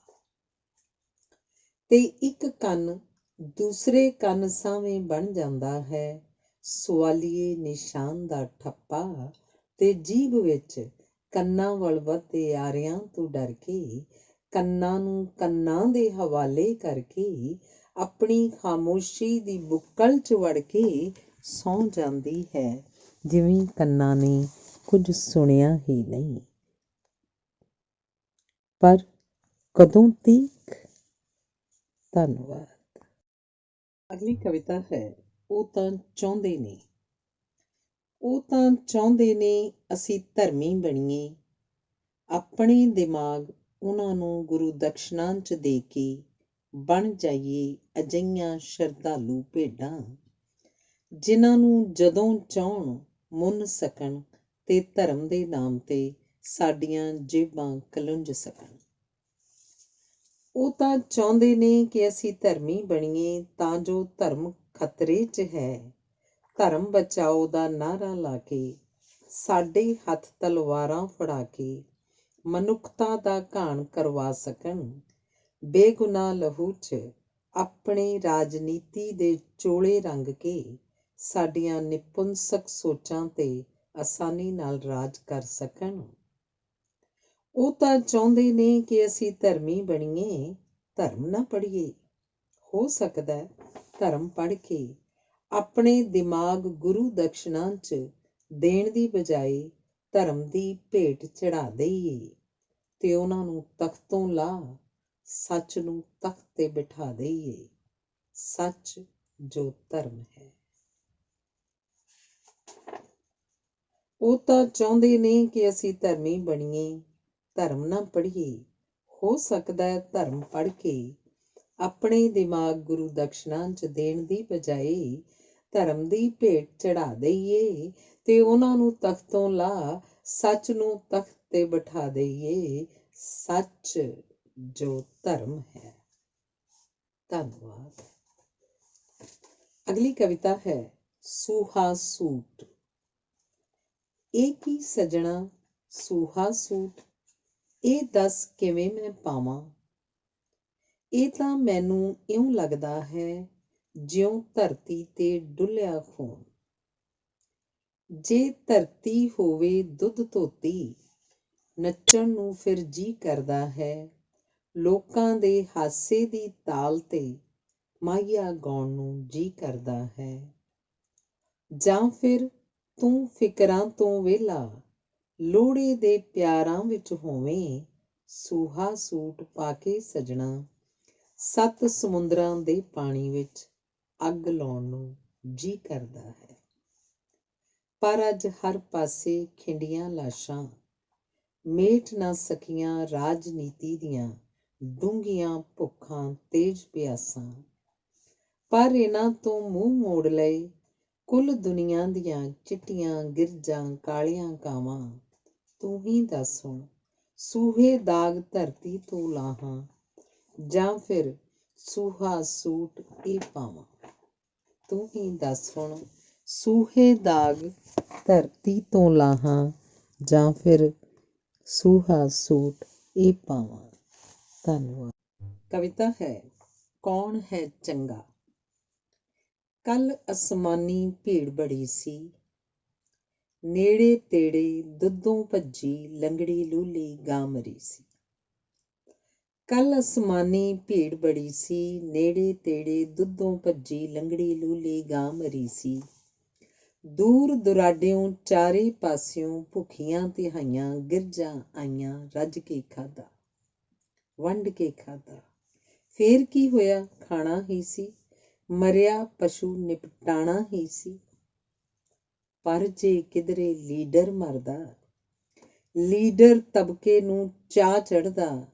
ਤੇ ਇੱਕ ਕੰਨ ਦੂਸਰੇ ਕੰਨ ਸਾਵੇਂ ਬਣ ਜਾਂਦਾ ਹੈ, ਸਵਾਲੀਏ ਨਿਸ਼ਾਨ ਦਾ ਠੱਪਾ। ਤੇ ਜੀਭ ਵਿੱਚ ਕੰਨਾਂ ਵੱਲ ਵੱਧਦੇ ਆਰਿਆਂ ਤੋਂ ਡਰ ਕੇ ਕੰਨਾਂ ਨੂੰ ਕੰਨਾਂ ਦੇ ਹਵਾਲੇ ਕਰਕੇ ਆਪਣੀ ਖਾਮੋਸ਼ੀ ਦੀ ਬੁੱਕਲ 'ਚ ਵੜ ਕੇ ਸੌਂ ਜਾਂਦੀ ਹੈ, ਜਿਵੇਂ ਕੰਨਾਂ ਨੇ ਕੁਝ ਸੁਣਿਆ ਹੀ ਨਹੀਂ। ਪਰ ਕਦੋਂ ਤੀਕ? ਧੰਨਵਾਦ। ਅਗਲੀ ਕਵਿਤਾ ਹੈ, ਉਹ ਤਾਂ ਚਾਹੁੰਦੇ ਨੇ। ਉਹ ਤਾਂ ਚਾਹੁੰਦੇ ਨੇ ਅਸੀਂ ਧਰਮੀ ਬਣੀਏ, ਆਪਣੇ ਦਿਮਾਗ ਉਹਨਾਂ ਨੂੰ ਗੁਰੂ ਦਕਸ਼ਨਾ 'ਚ ਦੇ ਕੇ ਬਣ ਜਾਈਏ ਅਜਿਹੀਆਂ ਸ਼ਰਧਾਲੂ ਭੇਡਾਂ, ਜਿਨ੍ਹਾਂ ਨੂੰ ਜਦੋਂ ਚਾਹੁਣ ਮੁੰਨ ਸਕਣ ਤੇ ਧਰਮ ਦੇ ਨਾਮ 'ਤੇ ਸਾਡੀਆਂ ਜੇਬਾਂ ਕਲੁੰਝ ਸਕਣ। ਉਹ ਤਾਂ ਚਾਹੁੰਦੇ ਨੇ ਕਿ ਅਸੀਂ ਧਰਮੀ ਬਣੀਏ, ਤਾਂ ਜੋ ਧਰਮ ਖਤਰੇ 'ਚ ਹੈ, ਧਰਮ ਬਚਾਓ ਦਾ ਨਾਅਰਾ ਲਾ ਕੇ ਸਾਡੇ ਹੱਥ ਤਲਵਾਰਾਂ ਫੜਾ ਕੇ ਮਨੁੱਖਤਾ ਦਾ ਘਾਣ ਕਰਵਾ ਸਕਣ। ਬੇਗੁਨਾਹ ਲਹੂ 'ਚ ਆਪਣੇ ਰਾਜਨੀਤੀ ਦੇ ਚੋਲੇ ਰੰਗ ਕੇ ਸਾਡੀਆਂ ਨਿਪੁੰਸਕ ਸੋਚਾਂ 'ਤੇ ਆਸਾਨੀ ਨਾਲ ਰਾਜ ਕਰ ਸਕਣ। ਉਹ ਤਾਂ ਚਾਹੁੰਦੇ ਨੇ ਕਿ ਅਸੀਂ ਧਰਮੀ ਬਣੀਏ, ਧਰਮ ਨਾ ਪੜ੍ਹੀਏ। ਹੋ ਸਕਦਾ ਧਰਮ ਪੜ੍ਹ ਕੇ ਆਪਣੇ ਦਿਮਾਗ ਗੁਰੂ ਦਕਸ਼ਨਾ 'ਚ ਦੇਣ ਦੀ ਬਜਾਏ ਧਰਮ ਦੀ ਭੇਟ ਚੜ੍ਹਾ ਦੇਈਏ ਤੇ ਉਹਨਾਂ ਨੂੰ ਤਖ਼ਤੋਂ ਲਾਹ ਸੱਚ ਨੂੰ ਤਖ਼ਤ 'ਤੇ ਬਿਠਾ ਦੇਈਏ, ਸੱਚ ਜੋ ਧਰਮ ਹੈ। ਉਹ ਤਾਂ ਚਾਹੁੰਦੇ ਨੇ ਕਿ ਅਸੀਂ ਧਰਮੀ ਬਣੀਏ, ਧਰਮ ਨਾ ਪੜ੍ਹੀਏ। ਹੋ ਸਕਦਾ ਧਰਮ ਪੜ੍ਹ ਕੇ ਆਪਣੇ ਦਿਮਾਗ ਗੁਰੂ ਦਕਸ਼ਨਾ 'ਚ ਦੇਣ ਦੀ ਬਜਾਏ ਧਰਮ ਦੀ ਭੇਟ ਚੜ੍ਹਾ ਦੇਈਏ ਤੇ ਉਹਨਾਂ ਨੂੰ ਤਖ਼ਤੋਂ ਲਾਹ ਸੱਚ ਨੂੰ ਤਖ਼ਤ 'ਤੇ ਬਿਠਾ ਦੇਈਏ, ਸੱਚ ਜੋ ਧਰਮ ਹੈ। ਧੰਨਵਾਦ। ਅਗਲੀ ਕਵਿਤਾ ਹੈ, ਸੂਹਾ ਸੂਟ। ਇਹ ਕੀ ਸਜਣਾ ਸੂਹਾ ਸੂਟ, ਇਹ ਦੱਸ ਕਿਵੇਂ ਮੈਂ ਪਾਵਾਂ। ਇਹ ਤਾਂ ਮੈਨੂੰ ਇਉਂ ਲੱਗਦਾ ਹੈ ਜਿਉਂ ਧਰਤੀ 'ਤੇ ਡੁੱਲਿਆ ਖੂਨ। ਜੇ ਧਰਤੀ ਹੋਵੇ ਦੁੱਧ ਧੋਤੀ, ਨੱਚਣ ਨੂੰ ਫਿਰ ਜੀਅ ਕਰਦਾ ਹੈ। ਲੋਕਾਂ ਦੇ ਹਾਸੇ ਦੀ ਤਾਲ 'ਤੇ ਮਾਹੀਆ ਗਾਉਣ ਨੂੰ ਜੀਅ ਕਰਦਾ ਹੈ। ਜਾਂ ਫਿਰ ਤੂੰ ਫਿਕਰਾਂ ਤੋਂ ਵਿਹਲਾ ਲੋਹੜੇ ਦੇ ਪਿਆਰਾਂ ਵਿੱਚ ਹੋਵੇਂ, ਸੂਹਾ ਸੂਟ ਪਾ ਕੇ ਸਜਣਾ 7 ਸਮੁੰਦਰਾਂ ਦੇ ਪਾਣੀ ਵਿੱਚ ਅੱਗ ਲਾਉਣ ਨੂੰ ਜੀਅ ਕਰਦਾ ਹੈ। ਪਰ ਅੱਜ ਹਰ ਪਾਸੇ ਖਿੰਡੀਆਂ ਲਾਸ਼ਾਂ, ਮੇਟ ਨਾ ਸਕੀਆਂ ਰਾਜਨੀਤੀ ਦੀਆਂ ਡੂੰਘੀਆਂ ਭੁੱਖਾਂ ਤੇਜ਼ ਪਿਆਸਾਂ। ਪਰ ਇਹਨਾਂ ਤੋਂ ਮੂੰਹ ਮੋੜ ਲਏ ਕੁੱਲ ਦੁਨੀਆਂ ਦੀਆਂ ਚਿੱਟੀਆਂ ਗਿਰਜਾਂ ਕਾਲੀਆਂ ਕਾਵਾਂ। ਤੂੰ ਹੀ ਦੱਸ ਹੁਣ ਸੂਹੇ ਦਾਗ ਧਰਤੀ ਤੋਂ ਲਾਹਾਂ, ਜਾਂ ਫਿਰ ਸੂਹਾ ਸੂਟ ਇਹ ਪਾਵਾਂ। ਤੂੰ ਹੀ ਦੱਸ ਹੁਣ ਸੂਹੇ ਦਾਗ ਧਰਤੀ ਤੋਂ ਲਾਹਾਂ, ਜਾਂ ਫਿਰ ਸੂਹਾ ਸੂਟ ਇਹ ਪਾਵਾਂ। ਧੰਨਵਾਦ। ਕਵਿਤਾ ਹੈ, ਕੌਣ ਹੈ ਚੰਗਾ। ਕੱਲ ਅਸਮਾਨੀ ਭੀੜ ਬੜੀ ਸੀ, ਨੇੜੇ ਤੇੜੇ ਦੁੱਧੋਂ ਭੱਜੀ ਲੰਗੜੀ ਲੂਲੀ ਗਾਂ ਮਰੀ ਸੀ। ਕੱਲ ਅਸਮਾਨੀ ਭੀੜ ਬੜੀ ਸੀ, ਨੇੜੇ ਤੇੜੇ ਦੁੱਧੋਂ ਭੱਜੀ ਲੰਗੜੀ ਲੂਲੀ ਗਾਂ ਮਰੀ ਸੀ। ਦੂਰ ਦੁਰਾਡਿਓਂ ਚਾਰੇ ਪਾਸਿਓਂ ਭੁੱਖੀਆਂ ਤਿਹਾਈਆਂ ਗਿਰਜਾਂ ਆਈਆਂ, ਰੱਜ ਕੇ ਖਾਧਾ ਵੰਡ ਕੇ ਖਾਧਾ। ਫੇਰ ਕੀ ਹੋਇਆ, ਖਾਣਾ ਹੀ ਸੀ, ਮਰਿਆ ਪਸ਼ੂ ਨਿਪਟਾਣਾ ਹੀ ਸੀ। ਪਰ ਜੇ ਕਿਧਰੇ ਲੀਡਰ ਮਰਦਾ, ਲੀਡਰ ਤਬਕੇ ਨੂੰ ਚਾਅ ਚੜ੍ਹਦਾ,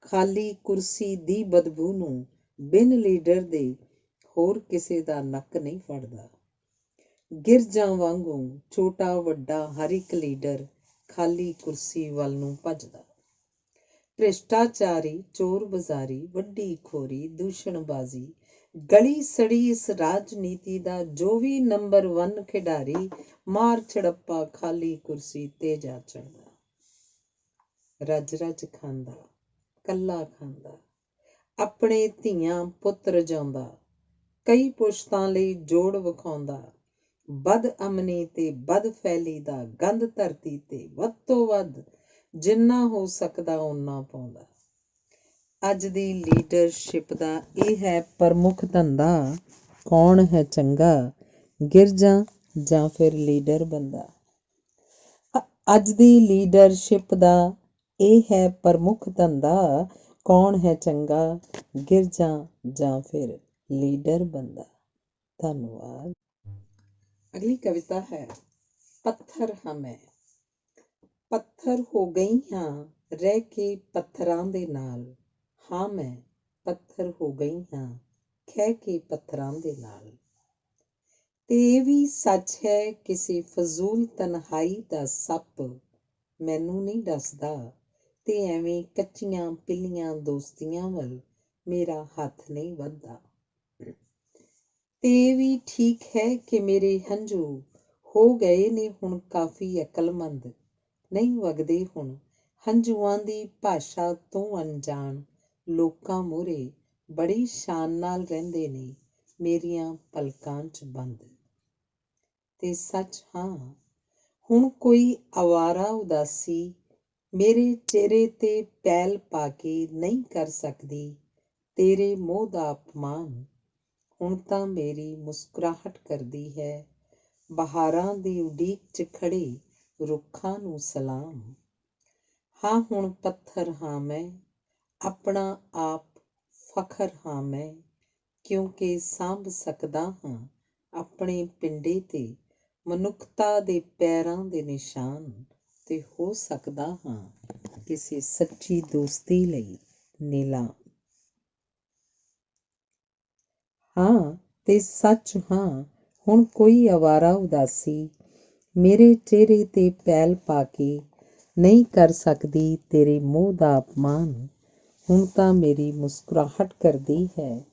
ਖਾਲੀ ਕੁਰਸੀ ਦੀ ਬਦਬੂ ਨੂੰ ਬਿਨ ਲੀਡਰ ਦੇ ਹੋਰ ਕਿਸੇ ਦਾ ਨੱਕ ਨਹੀਂ ਫੜਦਾ। ਗਿਰਜਾਂ ਵਾਂਗੂ ਛੋਟਾ ਵੱਡਾ ਹਰ ਇੱਕ ਲੀਡਰ ਖਾਲੀ ਕੁਰਸੀ ਵੱਲ ਨੂੰ ਭੱਜਦਾ। ਭ੍ਰਿਸ਼ਟਾਚਾਰੀ, ਚੋਰ ਬਜ਼ਾਰੀ, ਵੱਡੀ ਖੋਰੀ, ਦੂਸ਼ਣਬਾਜ਼ੀ, ਗਲੀ ਸੜੀ ਇਸ ਰਾਜਨੀਤੀ ਦਾ ਜੋ ਵੀ ਨੰਬਰ 1 ਖਿਡਾਰੀ, ਮਾਰ ਛੜੱਪਾ ਖਾਲੀ ਕੁਰਸੀ ਤੇ ਜਾ ਚੜ੍ਹਦਾ। ਰੱਜ ਰੱਜ ਖਾਂਦਾ, ਕੱਲਾ ਖਾਂਦਾ, ਆਪਣੇ ਧੀਆਂ ਪੁੱਤ ਰਜਾਉਂਦਾ, ਕਈ ਪੁਸ਼ਤਾਂ ਲਈ ਜੋੜ ਵਿਖਾਉਂਦਾ, ਬਦਅਮਨੀ ਤੇ ਬਦਫੈਲੀ ਦਾ ਗੰਦ ਧਰਤੀ ਤੇ ਵੱਧ ਤੋਂ ਵੱਧ ਜਿੰਨਾ ਹੋ ਸਕਦਾ ਓਨਾ ਪਾਉਂਦਾ। ਅੱਜ ਦੀ ਲੀਡਰਸ਼ਿਪ ਦਾ ਇਹ ਹੈ ਪ੍ਰਮੁੱਖ ਧੰਦਾ, ਕੌਣ ਹੈ ਚੰਗਾ, ਗਿਰਜਾਂ ਜਾਂ ਫਿਰ ਲੀਡਰ ਬੰਦਾ। ਅੱਜ ਦੀ ਲੀਡਰਸ਼ਿਪ ਦਾ ਇਹ ਹੈ ਪ੍ਰਮੁੱਖ ਧੰਦਾ, ਕੌਣ ਹੈ ਚੰਗਾ, ਗਿਰਜਾਂ ਜਾਂ ਫਿਰ ਲੀਡਰ ਬੰਦਾ। ਧੰਨਵਾਦ। ਅਗਲੀ ਕਵਿਤਾ ਹੈ ਪੱਥਰ ਹਾਂ ਮੈਂ। ਪੱਥਰ ਹੋ ਗਈ ਹਾਂ ਰਹਿ ਕੇ ਪੱਥਰਾਂ ਦੇ ਨਾਲ, ਹਾਂ ਮੈਂ ਪੱਥਰ ਹੋ ਗਈ ਹਾਂ ਖਹਿ ਕੇ ਪੱਥਰਾਂ ਦੇ ਨਾਲ। ਤੇ ਇਹ ਵੀ ਸੱਚ ਹੈ ਕਿਸੇ ਫਜ਼ੂਲ ਤਨਹਾਈ ਦਾ ਸੱਪ ਮੈਨੂੰ ਨਹੀਂ ਡਸਦਾ, ਤੇ ਐਵੇਂ ਕੱਚੀਆਂ ਪਿੱਲੀਆਂ ਦੋਸਤੀਆਂ ਵੱਲ ਮੇਰਾ ਹੱਥ ਨਹੀਂ ਵੱਧਦਾ। ਤੇ ਇਹ ਵੀ ਠੀਕ ਹੈ ਕਿ ਮੇਰੇ ਹੰਝੂ ਹੋ ਗਏ ਨੇ ਹੁਣ ਕਾਫੀ ਅਕਲਮੰਦ, ਨਹੀਂ ਵਗਦੇ ਹੁਣ ਹੰਝੂਆਂ ਦੀ ਭਾਸ਼ਾ ਤੋਂ ਅਣਜਾਣ ਲੋਕਾਂ ਮੂਹਰੇ ਬੜੀ ਸ਼ਾਨ ਨਾਲ ਰਹਿੰਦੇ ਨੇ ਮੇਰੀਆਂ ਪਲਕਾਂ 'ਚ ਬੰਦ। ਤੇ ਸੱਚ ਹਾਂ ਹੁਣ ਕੋਈ ਅਵਾਰਾ ਉਦਾਸੀ ਮੇਰੇ ਚਿਹਰੇ ਤੇ ਪੈਲ ਪਾ ਕੇ ਨਹੀਂ ਕਰ ਸਕਦੀ ਤੇਰੇ ਮੋਹ ਦਾ ਅਪਮਾਨ। ਹੁਣ ਤਾਂ ਮੇਰੀ ਮੁਸਕਰਾਹਟ ਕਰਦੀ ਹੈ ਬਹਾਰਾਂ ਦੀ ਉਡੀਕ 'ਚ ਖੜ੍ਹੇ ਰੁੱਖਾਂ ਨੂੰ ਸਲਾਮ। ਹਾਂ ਹੁਣ ਪੱਥਰ ਹਾਂ ਮੈਂ, ਆਪਣਾ ਆਪ ਫਖਰ ਹਾਂ ਮੈਂ, ਕਿਉਂਕਿ ਸਾਂਭ ਸਕਦਾ ਹਾਂ ਆਪਣੇ ਪਿੰਡੇ ਤੇ ਮਨੁੱਖਤਾ ਦੇ ਪੈਰਾਂ ਦੇ ਨਿਸ਼ਾਨ, ਤੇ ਹੋ ਸਕਦਾ ਹਾਂ ਕਿਸੇ ਸੱਚੀ ਦੋਸਤੀ ਲਈ ਨੀਲਾਮ। ਹਾਂ ਤੇ ਸੱਚ ਹਾਂ ਹੁਣ ਕੋਈ ਅਵਾਰਾ ਉਦਾਸੀ ਮੇਰੇ ਚਿਹਰੇ ਤੇ ਪੈਲ ਪਾ ਕੇ ਨਹੀਂ ਕਰ ਸਕਦੀ ਤੇਰੇ ਮੋਹ ਦਾ ਅਪਮਾਨ। ਹੁਣ ਤਾਂ ਮੇਰੀ ਮੁਸਕਰਾਹਟ ਕਰਦੀ ਹੈ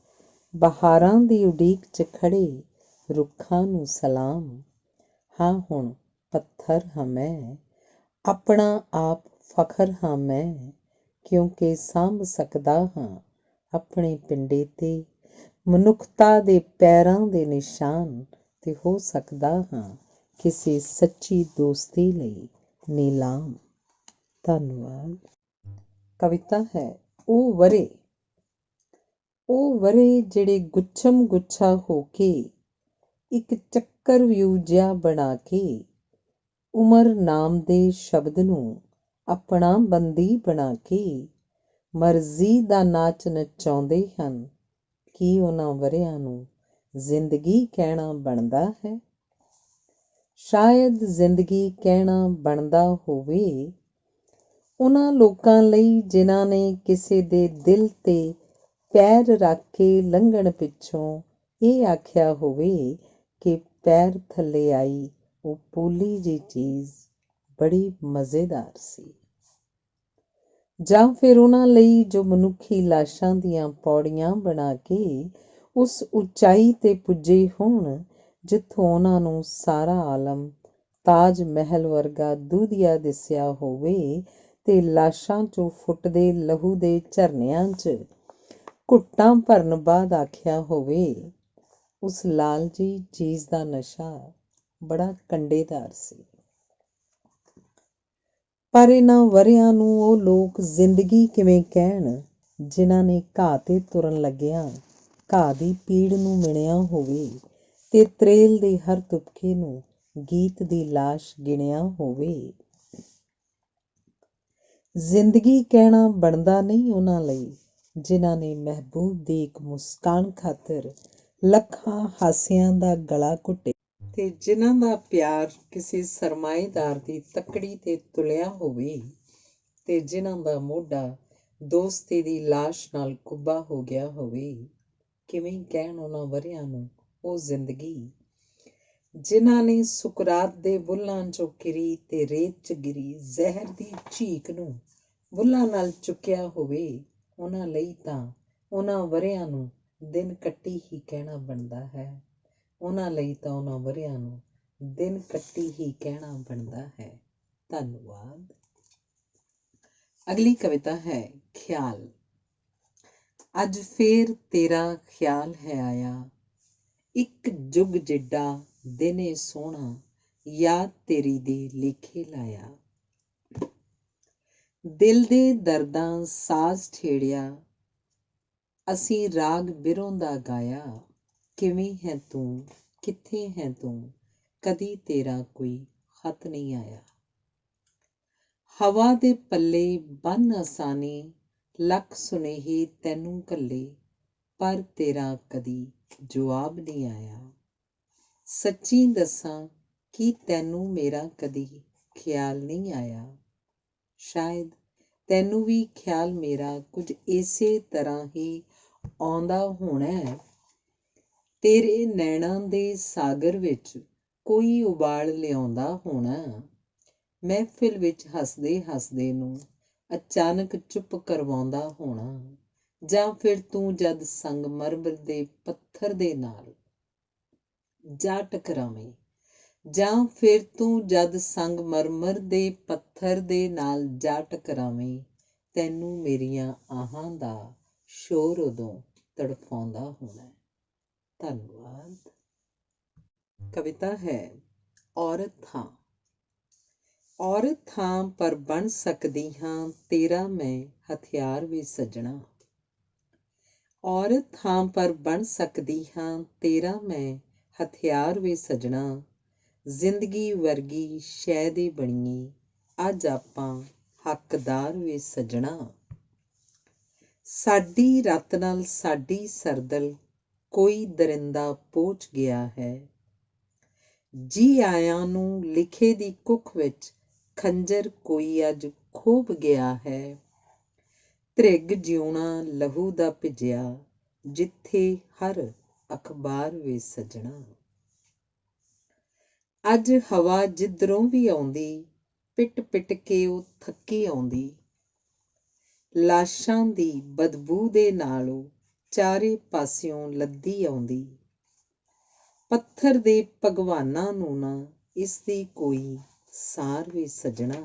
ਬਹਾਰਾਂ ਦੀ ਉਡੀਕ 'ਚ ਖੜ੍ਹੇ ਰੁੱਖਾਂ ਨੂੰ ਸਲਾਮ। ਹਾਂ ਹੁਣ ਪੱਥਰ ਹਾਂ ਮੈਂ, ਆਪਣਾ ਆਪ ਫਖਰ ਹਾਂ ਮੈਂ, ਕਿਉਂਕਿ ਸਾਂਭ ਸਕਦਾ ਹਾਂ ਆਪਣੇ ਪਿੰਡੇ ਤੇ ਮਨੁੱਖਤਾ ਦੇ ਪੈਰਾਂ ਦੇ ਨਿਸ਼ਾਨ, ਤੇ ਹੋ ਸਕਦਾ ਹਾਂ ਕਿਸੇ ਸੱਚੀ ਦੋਸਤੀ ਲਈ ਨੀਲਾਮ। ਧੰਨਵਾਦ। ਕਵਿਤਾ ਹੈ ਉਹ ਵਰੇ। ਉਹ ਵਰੇ ਜਿਹੜੇ ਗੁੱਛਮ ਗੁੱਛਾ ਹੋ ਕੇ ਇੱਕ ਚੱਕਰ ਵਿਊ ਜਿਹਾ ਬਣਾ ਕੇ ਉਮਰ ਨਾਮ ਦੇ ਸ਼ਬਦ ਨੂੰ ਆਪਣਾ ਬੰਦੀ ਬਣਾ ਕੇ ਮਰਜ਼ੀ ਦਾ ਨਾਚ ਨਚਾਉਂਦੇ ਹਨ। ਕੀ ਉਹਨਾਂ ਵਰਿਆਂ ਨੂੰ ਜ਼ਿੰਦਗੀ ਕਹਿਣਾ ਬਣਦਾ ਹੈ? ਸ਼ਾਇਦ ਜ਼ਿੰਦਗੀ ਕਹਿਣਾ ਬਣਦਾ ਹੋਵੇ ਉਹਨਾਂ ਲੋਕਾਂ ਲਈ ਜਿਨ੍ਹਾਂ ਨੇ ਕਿਸੇ ਦੇ ਦਿਲ ਤੇ ਪੈਰ ਰੱਖ ਕੇ ਲੰਘਣ ਪਿੱਛੋਂ ਇਹ ਆਖਿਆ ਹੋਵੇ ਕਿ ਪੈਰ ਥੱਲੇ ਆਈ ਉਹ ਪੋਲੀ ਜਿਹੀ ਚੀਜ਼ ਬੜੀ ਮਜ਼ੇਦਾਰ ਸੀ। ਜਾਂ ਫਿਰ ਉਹਨਾਂ ਲਈ ਜੋ ਮਨੁੱਖੀ ਲਾਸ਼ਾਂ ਦੀਆਂ ਪੌੜੀਆਂ ਬਣਾ ਕੇ ਉਸ ਉੱਚਾਈ ਤੇ ਪੁੱਜੇ ਹੋਣ ਜਿੱਥੋਂ ਉਹਨਾਂ ਨੂੰ ਸਾਰਾ ਆਲਮ ਤਾਜ ਮਹਿਲ ਵਰਗਾ ਦੂਧੀਆ ਦਿਸਿਆ ਹੋਵੇ ਤੇ ਲਾਸ਼ਾਂ 'ਚੋਂ ਫੁੱਟਦੇ ਲਹੂ ਦੇ ਝਰਨਿਆਂ 'ਚ ਘੁੱਟਾਂ ਭਰਨ ਬਾਅਦ ਆਖਿਆ ਹੋਵੇ ਉਸ ਲਾਲ ਜਿਹੀ ਚੀਜ਼ ਦਾ ਨਸ਼ਾ ਬੜਾ ਕੰਡੇਦਾਰ ਸੀ। ਪਰ ਇਹਨਾਂ ਵਰਿਆਂ ਨੂੰ ਉਹ ਲੋਕ ਜ਼ਿੰਦਗੀ ਕਿਵੇਂ ਕਹਿਣ ਜਿਨ੍ਹਾਂ ਨੇ ਘਾਹ 'ਤੇ ਤੁਰਨ ਲੱਗਿਆਂ ਘਾਹ ਦੀ ਪੀੜ ਨੂੰ ਮਿਣਿਆ ਹੋਵੇ ਤੇ ਤਰੇਲ ਦੇ ਹਰ ਤੁਪਕੇ ਨੂੰ ਗੀਤ ਦੀ ਲਾਸ਼ ਗਿਣਿਆ ਹੋਵੇ। ਜ਼ਿੰਦਗੀ ਕਹਿਣਾ ਬਣਦਾ ਨਹੀਂ ਉਹਨਾਂ ਲਈ ਜਿਨ੍ਹਾਂ ਨੇ ਮਹਿਬੂਬ ਦੀ ਇੱਕ ਮੁਸਕਾਨ ਖਾਤਰ ਲੱਖਾਂ ਹਾਸਿਆਂ ਦਾ ਗਲਾ ਘੁੱਟਿਆ। ਤੇ ਜਿਨ੍ਹਾਂ ਦਾ ਪਿਆਰ ਕਿਸੇ ਸਰਮਾਏਦਾਰ ਦੀ ਤੱਕੜੀ ਤੇ ਤੁਲਿਆ ਹੋਵੇ, ਤੇ ਜਿਨ੍ਹਾਂ ਦਾ ਮੋਢਾ ਦੋਸਤੀ ਦੀ ਲਾਸ਼ ਨਾਲ ਕੁੱਬਾ ਹੋ ਗਿਆ ਹੋਵੇ, ਕਿਵੇਂ ਕਹਿਣ ਉਹਨਾਂ ਵਰ੍ਹਿਆਂ ਨੂੰ ਉਹ ਜ਼ਿੰਦਗੀ ਜਿਨ੍ਹਾਂ ਨੇ ਸੁਕਰਾਤ ਦੇ ਬੁੱਲ੍ਹਾਂ 'ਚੋਂ ਕਿਰੀ ਤੇ ਰੇਤ 'ਚ ਗਿਰੀ ਜ਼ਹਿਰ ਦੀ ਝੀਕ ਨੂੰ ਬੁੱਲ੍ਹਾਂ ਨਾਲ ਚੁੱਕਿਆ ਹੋਵੇ, ਉਹਨਾਂ ਲਈ ਤਾਂ ਉਹਨਾਂ ਵਰ੍ਹਿਆਂ ਨੂੰ ਦਿਨ ਕੱਟੀ ਹੀ ਕਹਿਣਾ ਬਣਦਾ ਹੈ। ਉਹਨਾਂ ਲਈ ਤਾਂ ਉਹਨਾਂ ਵਰ੍ਹਿਆਂ ਨੂੰ ਦਿਨ ਕੱਟੀ ਹੀ ਕਹਿਣਾ ਬਣਦਾ ਹੈ। ਧੰਨਵਾਦ। ਅਗਲੀ ਕਵਿਤਾ ਹੈ ਖਿਆਲ। ਅੱਜ ਫੇਰ ਤੇਰਾ ਖਿਆਲ ਹੈ ਆਇਆ, ਇੱਕ ਜੁਗ ਜਿੱਡਾ ਦਿਨ ਏ ਸੋਹਣਾ, ਯਾਦ ਤੇਰੀ ਦੇ ਲੇਖੇ ਲਾਇਆ। ਦਿਲ ਦੇ ਦਰਦਾਂ ਸਾਜ਼ ਛੇੜਿਆ, ਅਸੀਂ ਰਾਗ ਬਿਰੋਂ ਦਾ ਗਾਇਆ। ਕਿਵੇਂ ਹੈ ਤੂੰ, ਕਿੱਥੇ ਹੈ ਤੂੰ, ਕਦੀ ਤੇਰਾ ਕੋਈ ਖਤ ਨਹੀਂ ਆਇਆ। ਹਵਾ ਦੇ ਪੱਲੇ ਬੰਨ੍ਹ ਆਸਾਨੀ, ਲੱਖ ਸੁਨੇਹੇ ਤੈਨੂੰ ਘੱਲੇ, ਪਰ ਤੇਰਾ ਕਦੀ ਜਵਾਬ ਨਹੀਂ ਆਇਆ। ਸੱਚੀ ਦੱਸਾਂ ਕਿ ਤੈਨੂੰ ਮੇਰਾ ਕਦੀ ਖਿਆਲ ਨਹੀਂ ਆਇਆ। ਸ਼ਾਇਦ ਤੈਨੂੰ ਵੀ ਖਿਆਲ ਮੇਰਾ ਕੁਝ ਇਸੇ ਤਰ੍ਹਾਂ ਹੀ ਆਉਂਦਾ ਹੋਣਾ। ਤੇਰੇ ਨੈਣਾਂ ਦੇ ਸਾਗਰ ਵਿੱਚ ਕੋਈ ਉਬਾਲ ਲਿਆਉਂਦਾ ਹੋਣਾ। ਮਹਿਫਿਲ ਵਿੱਚ ਹੱਸਦੇ ਹੱਸਦੇ ਨੂੰ ਅਚਾਨਕ ਚੁੱਪ ਕਰਵਾਉਂਦਾ ਹੋਣਾ। ਜਾਂ ਫਿਰ ਤੂੰ ਜਦ ਸੰਗਮਰਮਰ ਦੇ ਪੱਥਰ ਦੇ ਨਾਲ ਜਾ ਟਕਰਾਵੇਂ, ਜਾਂ ਫਿਰ ਤੂੰ ਜਦ ਸੰਗਮਰਮਰ ਦੇ ਪੱਥਰ ਦੇ ਨਾਲ ਜਾ ਟਕਰਾਵੇਂ, ਤੈਨੂੰ ਮੇਰੀਆਂ ਆਹਾਂ ਦਾ ਸ਼ੋਰ ਉਦੋਂ ਤੜਫਾਉਂਦਾ ਹੋਣਾ। ਧੰਨਵਾਦ। ਕਵਿਤਾ ਹੈ ਔਰਤ ਹਾਂ। ਔਰਤ ਹਾਂ ਪਰ ਬਣ ਸਕਦੀ ਹਾਂ ਤੇਰਾ ਮੈਂ ਹਥਿਆਰ ਵੇ ਸੱਜਣਾ। ਔਰਤ ਹਾਂ ਪਰ ਬਣ ਸਕਦੀ ਹਾਂ ਤੇਰਾ ਮੈਂ ਹਥਿਆਰ ਵੇ ਸੱਜਣਾ। ਜ਼ਿੰਦਗੀ ਵਰਗੀ ਸ਼ੈ ਦੇ ਬਣੀਏ ਅੱਜ ਆਪਾਂ ਹੱਕਦਾਰ ਵੇ ਸੱਜਣਾ। ਸਾਡੀ ਰੱਤ ਨਾਲ ਸਾਡੀ ਸਰਦਲ ਕੋਈ ਦਰਿੰਦਾ ਪਹੁੰਚ ਗਿਆ ਹੈ। ਜੀ ਆਇਆਂ ਨੂੰ ਲਿਖੇ ਦੀ ਕੁੱਖ ਵਿੱਚ ਖੰਜਰ ਕੋਈ ਅੱਜ ਖੋਭ ਗਿਆ ਹੈ। ਧ੍ਰਿਗ ਜਿਉਣਾ ਲਹੂ ਦਾ ਭਿੱਜਿਆ ਜਿੱਥੇ ਹਰ ਅਖਬਾਰ ਵੇ ਸੱਜਣਾ। ਅੱਜ ਹਵਾ ਜਿੱਧਰੋਂ ਵੀ ਆਉਂਦੀ, ਪਿੱਟ ਪਿੱਟ ਕੇ ਉਹ ਥੱਕੀ ਆਉਂਦੀ। ਲਾਸ਼ਾਂ ਦੀ ਬਦਬੂ ਦੇ ਨਾਲ ਉਹ ਚਾਰੇ ਪਾਸਿਓਂ ਲੱਦੀ ਆਉਂਦੀ। ਪੱਥਰ ਦੇ ਭਗਵਾਨਾਂ ਨੂੰ ਨਾ ਇਸਦੀ ਕੋਈ ਸਾਰ ਵੇ ਸੱਜਣਾ।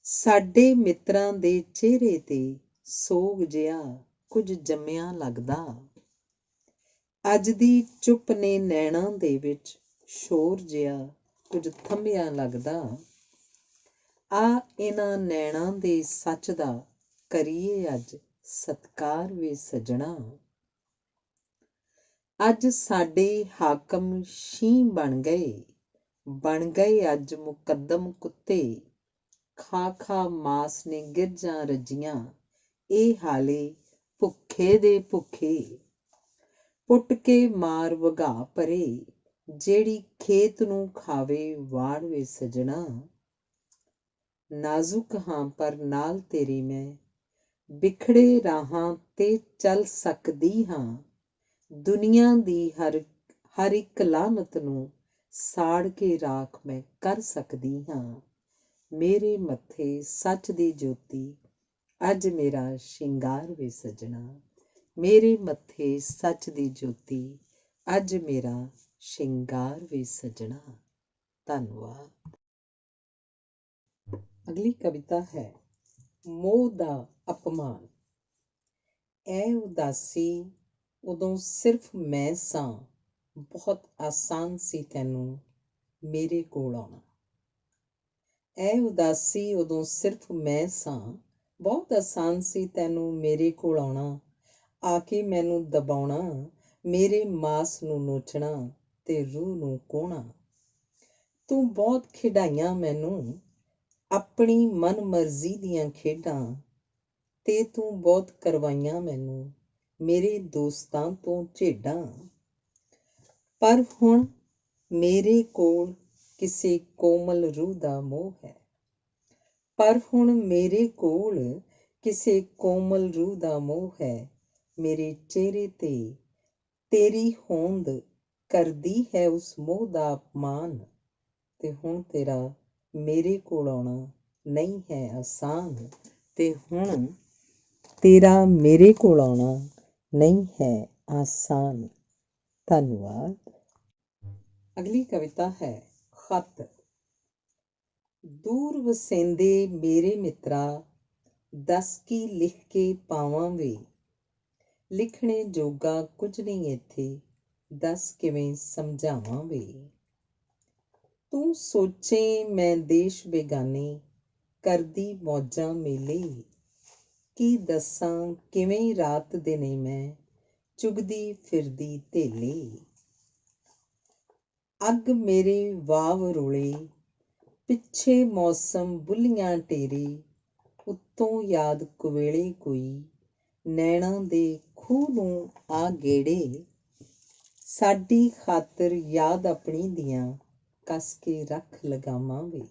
ਸਾਡੇ ਮਿੱਤਰਾਂ ਦੇ ਚਿਹਰੇ ਤੇ ਸੋਗ ਜਿਹਾ ਕੁਝ ਜੰਮਿਆ ਲੱਗਦਾ। ਅੱਜ ਦੀ ਚੁੱਪ ਨੇ ਨੈਣਾਂ ਦੇ ਵਿੱਚ ਸ਼ੋਰ ਜਿਹਾ ਕੁਝ ਥੰਮਿਆ ਲੱਗਦਾ। ਆ ਇਹਨਾਂ ਨੈਣਾਂ ਦੇ ਸੱਚ ਦਾ ਕਰੀਏ ਅੱਜ ਸਤਿਕਾਰ ਵੇ ਸੱਜਣਾ। ਅੱਜ ਸਾਡੇ ਹਾਕਮ ਸ਼ੀਂਹ ਬਣ ਗਏ ਅੱਜ ਮੁਕੱਦਮ ਕੁੱਤੇ। ਖਾ ਖਾ ਮਾਸ ਨੇ ਗਿਰਜਾਂ ਰੱਜੀਆਂ, ਇਹ ਹਾਲੇ ਭੁੱਖੇ ਦੇ ਭੁੱਖੇ। ਪੁੱਟ ਕੇ ਮਾਰ ਵਗਾਹ ਪਰੇ, ਜਿਹੜੀ ਖੇਤ ਨੂੰ ਖਾਵੇ ਵਾੜ ਵੇ ਸੱਜਣਾ। ਨਾਜ਼ੁਕ ਹਾਂ ਪਰ ਨਾਲ ਤੇਰੀ ਮੈਂ, ਬਿਖੜੇ ਰਾਹਾਂ ਤੇ ਚੱਲ ਸਕਦੀ ਹਾਂ। ਦੁਨੀਆਂ ਦੀ ਹਰ ਇੱਕ ਲਾਹਨਤ ਨੂੰ ਸਾੜ ਕੇ ਰਾਖ ਮੈਂ ਕਰ ਸਕਦੀ ਹਾਂ। ਮੇਰੇ ਮੱਥੇ ਸੱਚ ਦੀ ਜੋਤੀ ਅੱਜ ਮੇਰਾ ਸ਼ਿੰਗਾਰ ਵੇ ਸੱਜਣਾ। ਮੇਰੇ ਮੱਥੇ ਸੱਚ ਦੀ ਜੋਤੀ ਅੱਜ ਮੇਰਾ ਸ਼ਿੰਗਾਰ ਵੇ ਸੱਜਣਾ। ਧੰਨਵਾਦ। ਅਗਲੀ ਕਵਿਤਾ ਹੈ ਮੋਹ ਦਾ ਅਪਮਾਨ। ਇਹ ਉਦਾਸੀ ਉਦੋਂ ਸਿਰਫ ਮੈਂ ਸਾਂ, ਬਹੁਤ ਆਸਾਨ ਸੀ ਤੈਨੂੰ ਮੇਰੇ ਕੋਲ ਆਉਣਾ। ਇਹ ਉਦਾਸੀ ਉਦੋਂ ਸਿਰਫ ਮੈਂ ਸਾਂ, ਬਹੁਤ ਆਸਾਨ ਸੀ ਤੈਨੂੰ ਮੇਰੇ ਕੋਲ ਆਉਣਾ। ਆ ਕੇ ਮੈਨੂੰ ਦਬਾਉਣਾ, ਮੇਰੇ ਮਾਸ ਨੂੰ ਨੋਚਣਾ ਤੇ ਰੂਹ ਨੂੰ ਕੋਹਣਾ। ਤੂੰ ਬਹੁਤ ਖਿਡਾਈਆਂ ਮੈਨੂੰ ਆਪਣੀ ਮਨ ਮਰਜ਼ੀ ਦੀਆਂ ਖੇਡਾਂ, ਤੇ ਤੂੰ ਬਹੁਤ ਕਰਵਾਈਆਂ ਮੈਨੂੰ ਮੇਰੇ ਦੋਸਤਾਂ ਤੋਂ ਝੇਡਾਂ। ਪਰ ਹੁਣ ਮੇਰੇ ਕੋਲ ਕਿਸੇ ਕੋਮਲ ਰੂਹ ਦਾ ਮੋਹ ਹੈ। ਪਰ ਹੁਣ ਮੇਰੇ ਕੋਲ ਕਿਸੇ ਕੋਮਲ ਰੂਹ ਦਾ ਮੋਹ ਹੈ। ਮੇਰੇ ਚਿਹਰੇ ਤੇ ਤੇਰੀ ਹੋਂਦ ਕਰਦੀ ਹੈ ਉਸ ਮੋਹ ਦਾ ਅਪਮਾਨ। ਤੇ ਹੁਣ ਤੇਰਾ ਮੇਰੇ ਕੋਲ ਆਉਣਾ ਨਹੀਂ ਹੈ ਆਸਾਨ। ਤੇ ਹੁਣ ਤੇਰਾ ਮੇਰੇ ਕੋਲ ਆਉਣਾ ਨਹੀਂ ਹੈ ਆਸਾਨ। ਧੰਨਵਾਦ। ਅਗਲੀ ਕਵਿਤਾ ਹੈ ਖੱਤ। ਦੂਰ ਵਸੇਂਦੇ ਮੇਰੇ ਮਿੱਤਰਾ, ਦੱਸ ਕੀ ਲਿਖ ਕੇ ਪਾਵਾਂ ਵੇ। ਲਿਖਣੇ ਜੋਗਾ ਕੁਝ ਨਹੀਂ ਇੱਥੇ, ਦੱਸ ਕਿਵੇਂ ਸਮਝਾਵਾਂ ਵੇ। ਤੂੰ ਸੋਚੇ ਮੈਂ ਦੇਸ਼ ਬੇਗਾਨੇ, ਕਰਦੀ ਮੌਜਾਂ ਮੇਲੇ। ਕੀ ਦੱਸਾਂ ਕਿਵੇਂ ਰਾਤ ਦਿਨੇ ਮੈਂ, ਚੁਗਦੀ ਫਿਰਦੀ ਧੇਲੇ। ਅੱਗ ਮੇਰੇ ਵਾਵ ਰੋਲੇ, ਪਿੱਛੇ ਮੌਸਮ ਬੁੱਲੀਆਂ ਟੇਰੇ। ਉੱਤੋਂ ਯਾਦ ਕੁਵੇਲੇ ਕੋਈ, ਨੈਣਾਂ ਦੇ ਖੂਹ ਨੂੰ ਆ ਗੇੜੇ। ਸਾਡੀ ਖਾਤਰ ਯਾਦ ਆਪਣੀ ਦੀਆਂ, ਕੱਸ ਕੇ ਰੱਖ ਲਗਾਵਾਂ ਵੇ।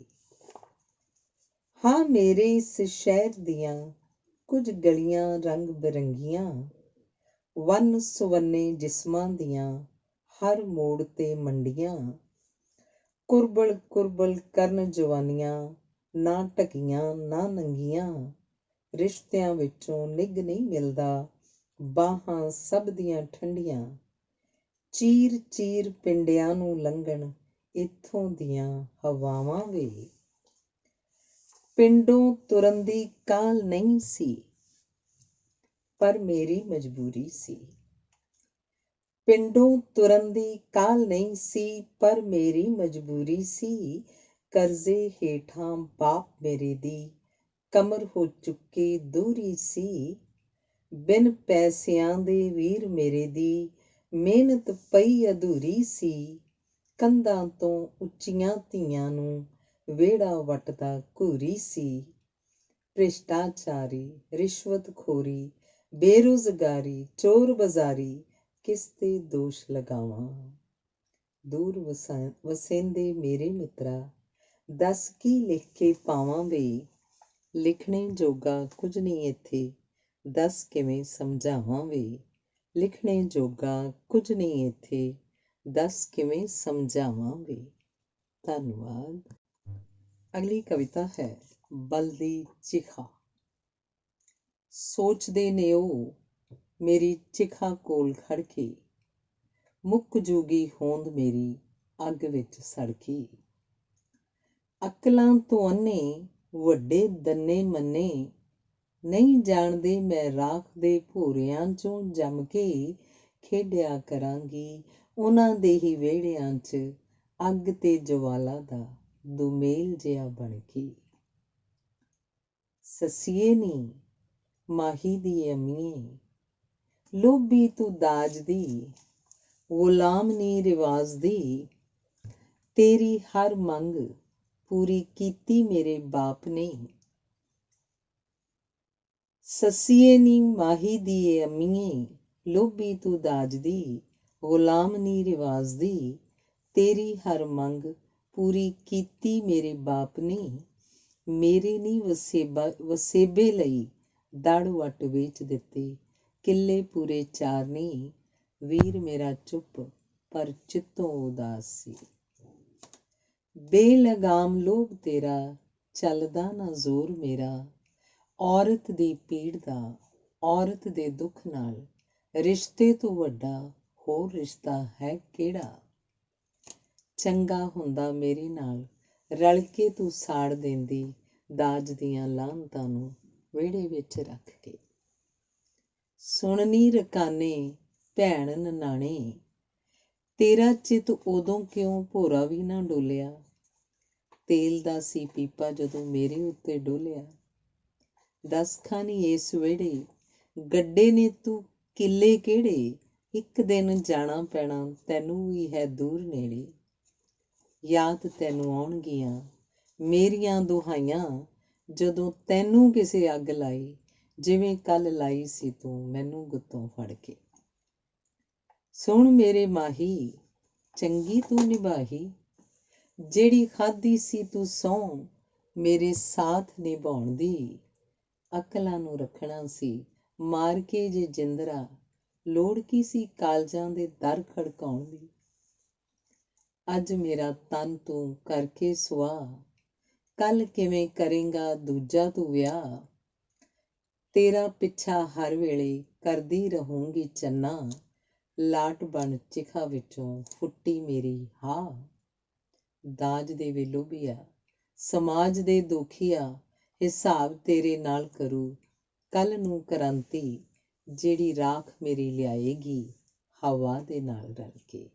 ਹਾਂ ਮੇਰੇ ਇਸ ਸ਼ਹਿਰ ਦੀਆਂ ਕੁਝ ਗਲੀਆਂ ਰੰਗ ਬਿਰੰਗੀਆਂ, ਵੰਨ ਸੁਵੰਨੇ ਜਿਸਮਾਂ ਦੀਆਂ ਹਰ ਮੋੜ ਤੇ ਮੰਡੀਆਂ। ਕੁਰਬਲ ਕੁਰਬਲ ਕਰਨ ਜਵਾਨੀਆਂ, ਨਾ ਢਕੀਆਂ ਨਾ ਨੰਗੀਆਂ। ਰਿਸ਼ਤਿਆਂ ਵਿੱਚੋਂ ਨਿੱਘ ਨਹੀਂ ਮਿਲਦਾ, ਬਾਹਾਂ ਸਭ ਦੀਆਂ ਠੰਡੀਆਂ। ਚੀਰ ਚੀਰ ਪਿੰਡਿਆਂ ਨੂੰ ਲੰਘਣ ਇੱਥੋਂ ਦੀਆਂ ਹਵਾਵਾਂ ਵੇ। ਪਿੰਡੋਂ ਤੁਰਨ ਦੀ ਕਾਹਲ ਨਹੀਂ ਸੀ, ਪਰ ਮੇਰੀ ਮਜਬੂਰੀ ਸੀ। ਪਿੰਡੋਂ ਤੁਰਨ ਦੀ ਕਾਹਲ ਨਹੀਂ ਸੀ, ਪਰ ਮੇਰੀ ਮਜਬੂਰੀ ਸੀ। ਕਰਜ਼ੇ ਹੇਠਾਂ ਬਾਪ ਮੇਰੇ ਦੀ, ਕਮਰ ਹੋ ਚੁੱਕੀ ਦੂਰੀ ਸੀ। ਬਿਨ ਪੈਸਿਆਂ ਦੇ ਵੀਰ ਮੇਰੇ ਦੀ, ਮਿਹਨਤ ਪਈ ਅਧੂਰੀ ਸੀ। ਕੰਧਾਂ ਤੋਂ ਉੱਚੀਆਂ ਧੀਆਂ ਨੂੰ, ਵਿਹੜਾ ਵੱਟਦਾ ਘੂਰੀ ਸੀ। ਭ੍ਰਿਸ਼ਟਾਚਾਰੀ, ਰਿਸ਼ਵਤਖੋਰੀ, ਬੇਰੁਜ਼ਗਾਰੀ, ਚੋਰ ਬਜ਼ਾਰੀ, ਕਿਸ ਤੇ ਦੋਸ਼ ਲਗਾਵਾਂ। ਦੂਰ ਵਸੇਂਦੇ ਮੇਰੇ ਮਿੱਤਰਾ, ਦੱਸ ਕੀ ਲਿਖ ਕੇ ਪਾਵਾਂ ਵੇ। ਲਿਖਣੇ ਜੋਗਾ ਕੁਝ ਨਹੀਂ ਇੱਥੇ, ਦੱਸ ਕਿਵੇਂ ਸਮਝਾਵਾਂ ਵੇ। ਲਿਖਣੇ ਜੋਗਾ ਕੁਝ ਨਹੀਂ ਇੱਥੇ, ਦੱਸ ਕਿਵੇਂ ਸਮਝਾਵਾਂ ਵੇ। ਧੰਨਵਾਦ। ਅਗਲੀ ਕਵਿਤਾ ਹੈ ਬਲਦੀ ਚਿਖਾ। ਸੋਚਦੇ ਨੇ ਉਹ ਮੇਰੀ ਚਿਖਾ ਕੋਲ ਖੜ ਕੇ, ਮੁੱਕ ਜੂਗੀ ਹੋਂਦ ਮੇਰੀ ਅੱਗ ਵਿੱਚ ਸੜਕੀ। ਅਕਲਾਂ ਤੋਂ ਅੰਨੇ ਵੱਡੇ ਦੰਨੇ ਮੰਨੇ, ਨਹੀਂ ਜਾਣਦੇ ਮੈਂ ਰਾਖ ਦੇ ਭੂਰਿਆਂ ਚੋਂ ਜੰਮ ਕੇ ਖੇਡਿਆ ਕਰਾਂਗੀ ਉਹਨਾਂ ਦੇ ਹੀ ਵਿਹੜਿਆਂ 'ਚ, ਅੱਗ ਤੇ ਜਵਾਲਾ ਦਾ ਦੁਮੇਲ ਜਿਹਾ ਬਣ ਕੇ। ਸੱਸੀਏ ਨੀ ਮਾਹੀ ਦੀ ਅੰਮੀਏ, ਲੋਭੀ ਤੂੰ ਦਾਜ ਦੀ, ਗੁਲਾਮ ਨੀ ਰਿਵਾਜ਼ ਦੀ। ਤੇਰੀ ਹਰ ਮੰਗ ਪੂਰੀ ਕੀਤੀ ਮੇਰੇ ਬਾਪ ਨੇ। ਸੱਸੀਏ ਨੀ ਮਾਹੀ ਦੀ ਅੰਮੀਏ, ਲੋਭੀ ਤੂੰ ਦਾਜ ਦੀ, ਗੁਲਾਮ ਨੀ ਰਿਵਾਜ਼ ਦੀ। ਤੇਰੀ ਹਰ ਮੰਗ ਪੂਰੀ ਕੀਤੀ ਮੇਰੇ ਬਾਪ ਨੇ। ਮੇਰੇ ਨੀ ਵਸੇਬੇ ਲਈ ਦੜ ਵੱਟ ਵੇਚ ਦਿੱਤੇ, ਕਿੱਲੇ ਪੂਰੇ 4 ਨੀ। ਵੀਰ ਮੇਰਾ ਚੁੱਪ ਪਰ ਚਿੱਤੋਂ ਉਦਾਸ ਸੀ। ਬੇਲਗਾਮ ਲੋਭ ਤੇਰਾ, ਚੱਲਦਾ ਨਾ ਜ਼ੋਰ ਮੇਰਾ। ਔਰਤ ਦੀ ਪੀੜ ਦਾ, ਔਰਤ ਦੇ ਦੁੱਖ ਨਾਲ, ਰਿਸ਼ਤੇ ਤੋਂ ਵੱਡਾ ਹੋਰ ਰਿਸ਼ਤਾ ਹੈ ਕਿਹੜਾ। ਚੰਗਾ ਹੁੰਦਾ ਮੇਰੇ ਨਾਲ ਰਲ ਕੇ ਤੂੰ ਸਾੜ ਦਿੰਦੀ, ਦਾਜ ਦੀਆਂ ਲਾਹਨਤਾਂ ਨੂੰ ਵਿਹੜੇ ਵਿੱਚ ਰੱਖ ਕੇ। ਸੁਣਨੀ ਰਕਾਨੇ ਭੈਣ ਨਨਾਣੇ, ਤੇਰਾ ਚਿੱਤ ਉਦੋਂ ਕਿਉਂ ਭੋਰਾ ਵੀ ਨਾ ਡੋਲਿਆ। ਤੇਲ ਦਾ ਸੀ ਪੀਪਾ ਜਦੋਂ ਮੇਰੇ ਉੱਤੇ ਡੋਲਿਆ। ਦੱਸ ਖਾਨੀ ਇਸ ਵਿਹੜੇ ਗੱਡੇ ਨੇ ਤੂੰ ਕਿੱਲੇ ਕਿਹੜੇ। ਇੱਕ ਦਿਨ ਜਾਣਾ ਪੈਣਾ ਤੈਨੂੰ ਵੀ ਹੈ ਦੂਰ ਨੇੜੇ। ਯਾਦ ਤੈਨੂੰ ਆਉਣਗੀਆਂ ਮੇਰੀਆਂ ਦੁਹਾਈਆਂ, ਜਦੋਂ ਤੈਨੂੰ ਕਿਸੇ ਅੱਗ ਲਾਈ, ਜਿਵੇਂ ਕੱਲ੍ਹ ਲਾਈ ਸੀ ਤੂੰ ਮੈਨੂੰ ਗੁੱਤੋਂ ਫੜ ਕੇ। ਸੁਣ ਮੇਰੇ ਮਾਹੀ ਚੰਗੀ ਤੂੰ ਨਿਭਾਹੀ, ਜਿਹੜੀ ਖਾਧੀ ਸੀ ਤੂੰ ਸਹੁੰ ਮੇਰੇ ਸਾਥ ਨਿਭਾਉਣ ਦੀ। ਅਕਲਾਂ ਨੂੰ ਰੱਖਣਾ ਸੀ ਮਾਰ ਕੇ ਜੇ ਜਿੰਦਰਾ, ਲੋੜ ਕੀ ਸੀ ਕਾਲਜਾਂ ਦੇ ਦਰ ਖੜਕਾਉਣ ਦੀ। ਅੱਜ ਮੇਰਾ ਤਨ ਤੂੰ ਕਰਕੇ ਸੁਆਹ, ਕੱਲ ਕਿਵੇਂ ਕਰੇਂਗਾ ਦੂਜਾ ਤੂੰ ਵਿਆਹ। ਤੇਰਾ ਪਿੱਛਾ ਹਰ ਵੇਲੇ ਕਰਦੀ ਰਹੂੰਗੀ ਚੰਨਾ, ਲਾਟ ਬਣ ਚਿਖਾ ਵਿੱਚੋਂ ਫੁੱਟੀ ਮੇਰੀ ਹਾ। ਦਾਜ ਦੇ ਵੇ ਲੋਭੀਆ, ਸਮਾਜ ਦੇ ਦੋਖੀਆ, ਹਿਸਾਬ ਤੇਰੇ ਨਾਲ ਕਰੂ ਕੱਲ ਨੂੰ ਕ੍ਰਾਂਤੀ, ਜਿਹੜੀ ਰਾਖ ਮੇਰੀ ਲਿਆਏਗੀ ਹਵਾ ਦੇ ਨਾਲ ਰਲ ਕੇ।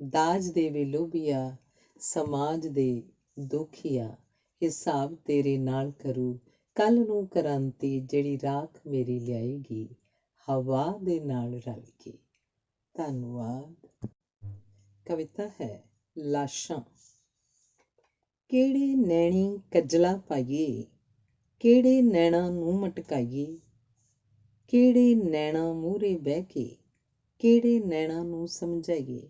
ਦਾਜ ਦੇ ਵੇ ਲੋਭੀਆ, ਸਮਾਜ ਦੇ ਦੋਖੀਆ, ਹਿਸਾਬ ਤੇਰੇ ਨਾਲ ਕਰੂ ਕੱਲ ਨੂੰ ਕ੍ਰਾਂਤੀ, ਜਿਹੜੀ ਰਾਖ ਮੇਰੀ ਲਿਆਏਗੀ ਹਵਾ ਦੇ ਨਾਲ ਰਲ ਕੇ। ਧੰਨਵਾਦ। ਕਵਿਤਾ ਹੈ ਲਾਸ਼ਾਂ। ਕਿਹੜੇ ਨੈਣੀ ਕੱਜਲਾ ਪਾਈਏ, ਕਿਹੜੇ ਨੈਣਾ ਨੂੰ ਮਟਕਾਈਏ, ਕਿਹੜੇ ਨੈਣਾ ਮੂਹਰੇ ਬਹਿ ਕੇ, ਕਿਹੜੇ ਨੈਣਾ ਨੂੰ ਸਮਝਾਈਏ।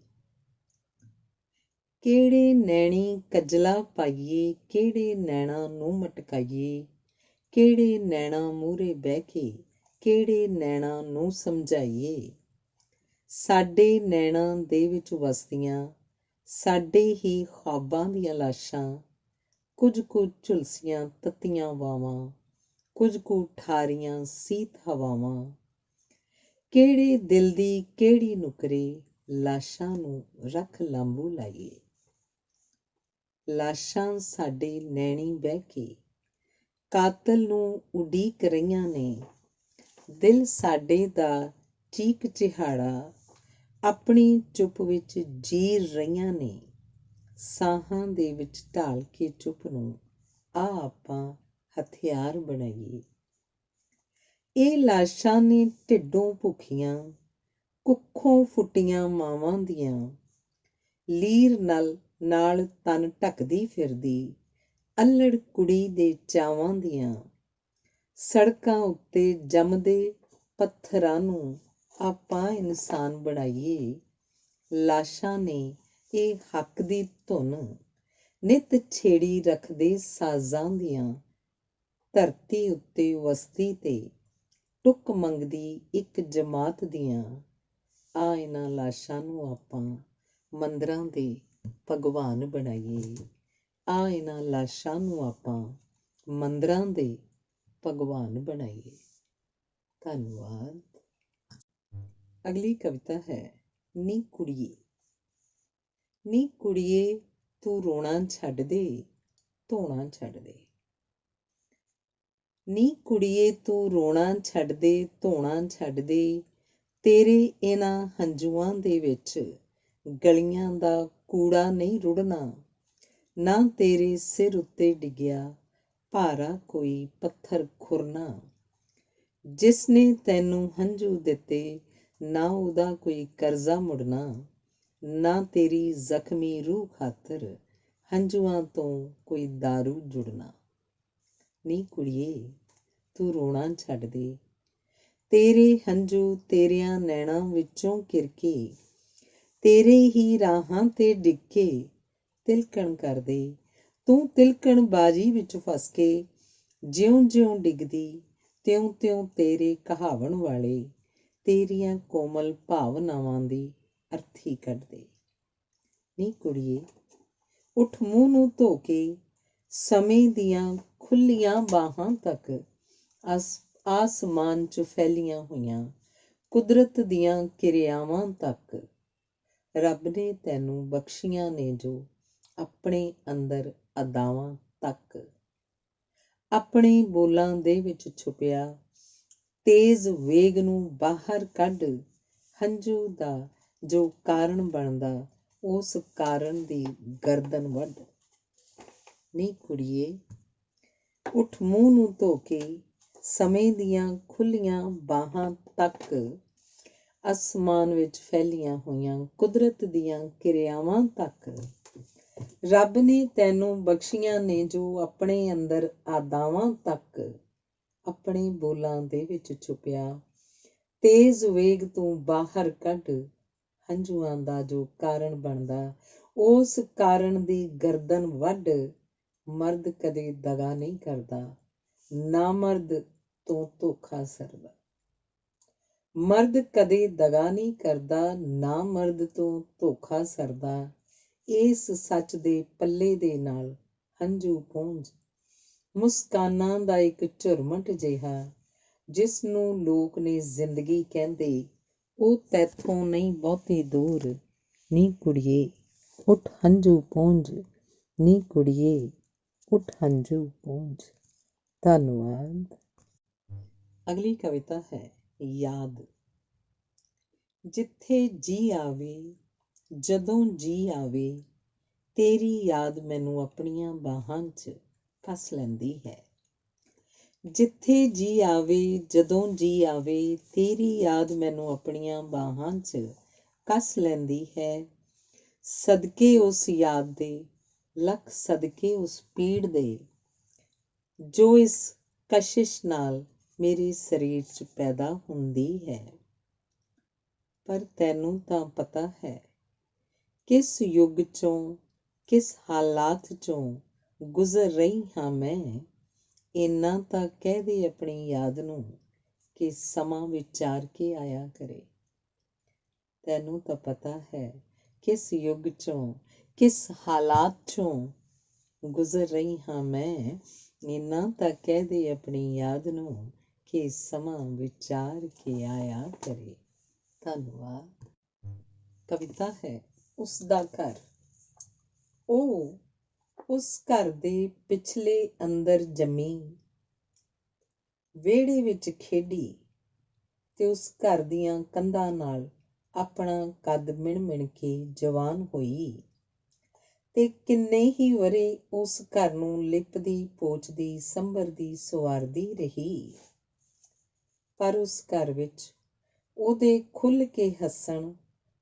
ਕਿਹੜੇ ਨੈਣੀ ਕੱਜਲਾ ਪਾਈਏ, ਕਿਹੜੇ ਨੈਣਾ ਨੂੰ ਮਟਕਾਈਏ, ਕਿਹੜੇ ਨੈਣਾ ਮੂਹਰੇ ਬਹਿ ਕੇ, ਕਿਹੜੇ ਨੈਣਾ ਨੂੰ ਸਮਝਾਈਏ। ਸਾਡੇ ਨੈਣਾਂ ਦੇ ਵਿੱਚ ਵਸਦੀਆਂ ਸਾਡੇ ਹੀ ਖ਼ਵਾਬਾਂ ਦੀਆਂ ਲਾਸ਼ਾਂ, ਕੁਝ ਕੁ ਝੁਲਸੀਆਂ ਤੱਤੀਆਂ ਵਾਵਾਂ, ਕੁਝ ਕੁ ਠਾਰੀਆਂ ਸੀਤ ਹਵਾਵਾਂ। ਕਿਹੜੇ ਦਿਲ ਦੀ ਕਿਹੜੀ ਨੁਕਰੇ, ਲਾਸ਼ਾਂ ਨੂੰ ਰੱਖ ਲਾਂਬੂ ਲਾਈਏ। ਲਾਸ਼ਾਂ ਸਾਡੇ ਨੈਣੀ ਬਹਿ ਕੇ ਕਾਤਲ ਨੂੰ ਉਡੀਕ ਰਹੀਆਂ ਨੇ, ਦਿਲ ਸਾਡੇ ਦਾ ਚੀਕ ਚਿਹਾੜਾ ਆਪਣੀ ਚੁੱਪ ਵਿੱਚ ਜੀਰ ਰਹੀਆਂ ਨੇ। ਸਾਹਾਂ ਦੇ ਵਿੱਚ ਢਾਲ ਕੇ ਚੁੱਪ ਨੂੰ ਆ ਆਪਾਂ ਹਥਿਆਰ ਬਣਾਈਏ। ਇਹ ਲਾਸ਼ਾਂ ਨੇ ਢਿੱਡੋਂ ਭੁੱਖੀਆਂ, ਕੁੱਖੋਂ ਫੁੱਟੀਆਂ ਮਾਵਾਂ ਦੀਆਂ, ਲੀਰ ਨਾਲ ਤਨ ਢੱਕਦੀ ਫਿਰਦੀ ਅੱਲ੍ਹੜ ਕੁੜੀ ਦੇ ਚਾਵਾਂ ਦੀਆਂ। ਸੜਕਾਂ ਉੱਤੇ ਜੰਮਦੇ ਪੱਥਰਾਂ ਨੂੰ ਆਪਾਂ ਇਨਸਾਨ ਬਣਾਈਏ। ਲਾਸ਼ਾਂ ਨੇ ਇਹ ਹੱਕ ਦੀ ਧੁਨ ਨਿੱਤ ਛੇੜੀ ਰੱਖਦੇ ਸਾਜ਼ਾਂ ਦੀਆਂ। ਧਰਤੀ ਉੱਤੇ ਵਸਤੀ ਤੇ ਟੁੱਕ ਮੰਗਦੀ ਇੱਕ ਜਮਾਤ ਦੀਆਂ। ਆ ਇਹਨਾਂ ਲਾਸ਼ਾਂ ਨੂੰ ਆਪਾਂ ਮੰਦਰਾਂ ਦੇ ਭਗਵਾਨ ਬਣਾਈਏ। ਆ ਇਹਨਾਂ ਲਾਸ਼ਾਂ ਨੂੰ ਆਪਾਂ ਮੰਦਰਾਂ ਦੇ ਭਗਵਾਨ ਬਣਾਈਏ। ਧੰਨਵਾਦ। ਅਗਲੀ ਕਵਿਤਾ ਹੈ ਨੀ ਕੁੜੀਏ। ਨੀ ਕੁੜੀਏ ਤੂੰ ਰੋਣਾ ਛੱਡ ਦੇ, ਧੋਣਾ ਛੱਡ ਦੇ। ਨੀ ਕੁੜੀਏ ਤੂੰ ਰੋਣਾ ਛੱਡ ਦੇ, ਧੋਣਾ ਛੱਡ ਦੇ। ਤੇਰੇ ਇਹਨਾਂ ਹੰਝੂਆਂ ਦੇ ਵਿੱਚ ਗਲੀਆਂ ਦਾ ਕੂੜਾ ਨਹੀਂ ਰੁੜਨਾ, ਨਾ ਤੇਰੇ ਸਿਰ ਉੱਤੇ ਡਿੱਗਿਆ ਭਾਰਾ ਕੋਈ ਪੱਥਰ ਖੁਰਨਾ। ਜਿਸਨੇ ਤੈਨੂੰ ਹੰਝੂ ਦਿੱਤੇ ਨਾ ਉਹਦਾ ਕੋਈ ਕਰਜ਼ਾ ਮੁੜਨਾ, ਨਾ ਤੇਰੀ ਜ਼ਖਮੀ ਰੂਹ ਖਾਤਰ ਹੰਝੂਆਂ ਤੋਂ ਕੋਈ ਦਾਰੂ ਜੁੜਨਾ। ਨੀ ਕੁੜੀਏ ਤੂੰ ਰੋਣਾ ਛੱਡ ਦੇ, ਤੇਰੇ ਹੰਝੂ ਤੇਰਿਆਂ ਨੈਣਾਂ ਵਿੱਚੋਂ ਕਿਰਕੇ, ਤੇਰੇ ਹੀ ਰਾਹਾਂ ਤੇ ਡਿੱਗ ਕੇ ਤਿਲਕਣ ਕਰਦੇ। ਤੂੰ ਤਿਲਕਣ ਬਾਜੀ ਵਿੱਚ ਫਸ ਕੇ ਜਿਉਂ ਜਿਉਂ ਡਿੱਗਦੀ, ਤਿਉਂ ਤਿਉਂ ਤੇਰੇ ਕਹਾਵਣ ਵਾਲੇ ਤੇਰੀਆਂ ਕੋਮਲ ਭਾਵਨਾਵਾਂ ਦੀ ਅਰਥੀ ਕੱਢਦੇ। ਨੀ ਕੁੜੀਏ ਉੱਠ ਮੂੰਹ ਨੂੰ ਧੋ ਕੇ ਸਮੇਂ ਦੀਆਂ ਖੁੱਲ੍ਹੀਆਂ ਬਾਹਾਂ ਤੱਕ, ਆਸਮਾਨ 'ਚ ਫੈਲੀਆਂ ਹੋਈਆਂ ਕੁਦਰਤ ਦੀਆਂ ਕਿਰਿਆਵਾਂ ਤੱਕ। ਰੱਬ ਨੇ ਤੈਨੂੰ ਬਖਸ਼ੀਆਂ ਨੇ ਜੋ ਆਪਣੇ ਅੰਦਰ ਅਦਾਵਾਂ ਤੱਕ। ਆਪਣੇ ਬੋਲਾਂ ਦੇ ਵਿੱਚ ਛੁਪਿਆ ਤੇਜ਼ ਵੇਗ ਨੂੰ ਬਾਹਰ ਕੱਢ, ਹੰਝੂ ਦਾ ਜੋ ਕਾਰਨ ਬਣਦਾ ਉਸ ਕਾਰਨ ਦੀ ਗਰਦਨ ਵੱਢ। ਨੀ ਕੁੜੀਏ ਉੱਠ ਮੂੰਹ ਨੂੰ ਧੋ ਕੇ ਸਮੇਂ ਦੀਆਂ ਖੁੱਲ੍ਹੀਆਂ ਬਾਹਾਂ ਤੱਕ, ਅਸਮਾਨ ਵਿੱਚ ਫੈਲੀਆਂ ਹੋਈਆਂ ਕੁਦਰਤ ਦੀਆਂ ਕਿਰਿਆਵਾਂ ਤੱਕ। ਰੱਬ ਨੇ ਤੈਨੂੰ ਬਖਸ਼ੀਆਂ ਨੇ ਜੋ ਆਪਣੇ ਅੰਦਰ ਅਦਾਵਾਂ ਤੱਕ। ਆਪਣੇ ਬੋਲਾਂ ਦੇ ਵਿੱਚ ਛੁਪਿਆ ਤੇਜ਼ ਵੇਗ ਤੂੰ ਬਾਹਰ ਕੱਢ, ਹੰਝੂਆਂ ਦਾ ਜੋ ਕਾਰਨ ਬਣਦਾ, ਉਸ ਕਾਰਨ ਦੀ ਗਰਦਨ ਵੱਢ ਮਰਦ ਕਦੇ ਦਗਾ ਨਹੀਂ ਕਰਦਾ, ਨਾ ਮਰਦ ਤੋਂ ਧੋਖਾ ਸਰਦਾ। ਮਰਦ ਕਦੇ ਦਗਾ ਨਹੀਂ ਕਰਦਾ, ਨਾ ਮਰਦ ਤੋਂ ਧੋਖਾ ਸਰਦਾ। ਇਸ ਸੱਚ ਦੇ ਪੱਲੇ ਦੇ ਨਾਲ ਹੰਝੂ ਪੂੰਝ, ਮੁਸਕਾਨਾਂ ਦਾ ਇੱਕ ਝੁਰਮਟ ਜਿਹਾ, ਜਿਸ ਨੂੰ ਲੋਕ ਨੇ ਜ਼ਿੰਦਗੀ ਕਹਿੰਦੇ, ਉਹ ਤੈਥੋਂ ਨਹੀਂ ਬਹੁਤੀ ਦੂਰ। ਨੀ ਕੁੜੀਏ ਉੱਠ ਹੰਝੂ ਪੂੰਝ, ਨੀ ਕੁੜੀਏ ਉੱਠ ਹੰਝੂ ਪੂੰਝ। ਧੰਨਵਾਦ। ਅਗਲੀ ਕਵਿਤਾ ਹੈ ਯਾਦ। ਜਿੱਥੇ ਜੀ ਆਵੇ, ਜਦੋਂ ਜੀ ਆਵੇ, ਤੇਰੀ ਯਾਦ ਮੈਨੂੰ ਆਪਣੀਆਂ ਬਾਹਾਂ 'ਚ ਕੱਸ ਲੈਂਦੀ ਹੈ। ਜਿੱਥੇ ਜੀ ਆਵੇ, ਜਦੋਂ ਜੀ ਆਵੇ, ਤੇਰੀ ਯਾਦ ਮੈਨੂੰ ਆਪਣੀਆਂ ਬਾਹਾਂ 'ਚ ਕੱਸ ਲੈਂਦੀ ਹੈ। ਸਦਕੇ ਉਸ ਯਾਦ ਦੇ, ਲੱਖ ਸਦਕੇ ਉਸ ਪੀੜ ਦੇ, ਜੋ ਇਸ ਕਸ਼ਿਸ਼ ਨਾਲ ਮੇਰੇ ਸਰੀਰ 'ਚ ਪੈਦਾ ਹੁੰਦੀ ਹੈ। ਪਰ ਤੈਨੂੰ ਤਾਂ ਪਤਾ ਹੈ, ਕਿਸ ਯੁੱਗ 'ਚੋਂ, ਕਿਸ ਹਾਲਾਤ 'ਚੋਂ ਗੁਜ਼ਰ ਰਹੀ ਹਾਂ ਮੈਂ। ਇੰਨਾ ਤਾਂ ਕਹਿ ਦੇ ਆਪਣੀ ਯਾਦ ਨੂੰ ਕਿ ਸਮਾਂ ਵਿਚਾਰ ਕੇ ਆਇਆ ਕਰੇ। ਤੈਨੂੰ ਤਾਂ ਪਤਾ ਹੈ, ਕਿਸ ਯੁੱਗ 'ਚੋਂ, ਕਿਸ ਹਾਲਾਤ 'ਚੋਂ ਗੁਜ਼ਰ ਰਹੀ ਹਾਂ ਮੈਂ। ਇੰਨਾ ਤਾਂ ਕਹਿ ਦੇ ਆਪਣੀ ਯਾਦ ਨੂੰ ਕਿ ਸਮਾਂ ਵਿਚਾਰ ਕੇ ਆਇਆ ਕਰੇ। ਧੰਨਵਾਦ। ਕਵਿਤਾ ਹੈ ਉਸਦਾ ਘਰ। ਉਹ ਉਸ ਘਰ ਦੇ ਪਿਛਲੇ ਅੰਦਰ ਜੰਮੀ, ਵਿਹੜੇ ਵਿੱਚ ਖੇਡੀ, ਤੇ ਉਸ ਘਰ ਦੀਆਂ ਕੰਧਾਂ ਨਾਲ ਆਪਣਾ ਕੱਦ ਮਿਣ ਕੇ ਜਵਾਨ ਹੋਈ, ਤੇ ਕਿੰਨੇ ਹੀ ਵਰ੍ਹੇ ਉਸ ਘਰ ਨੂੰ ਲਿਪਦੀ, ਪੋਚਦੀ, ਸੰਭਰਦੀ, ਸੰਵਾਰਦੀ ਰਹੀ। ਪਰ ਉਸ ਘਰ ਵਿੱਚ ਉਹਦੇ ਖੁੱਲ੍ਹ ਕੇ ਹੱਸਣ,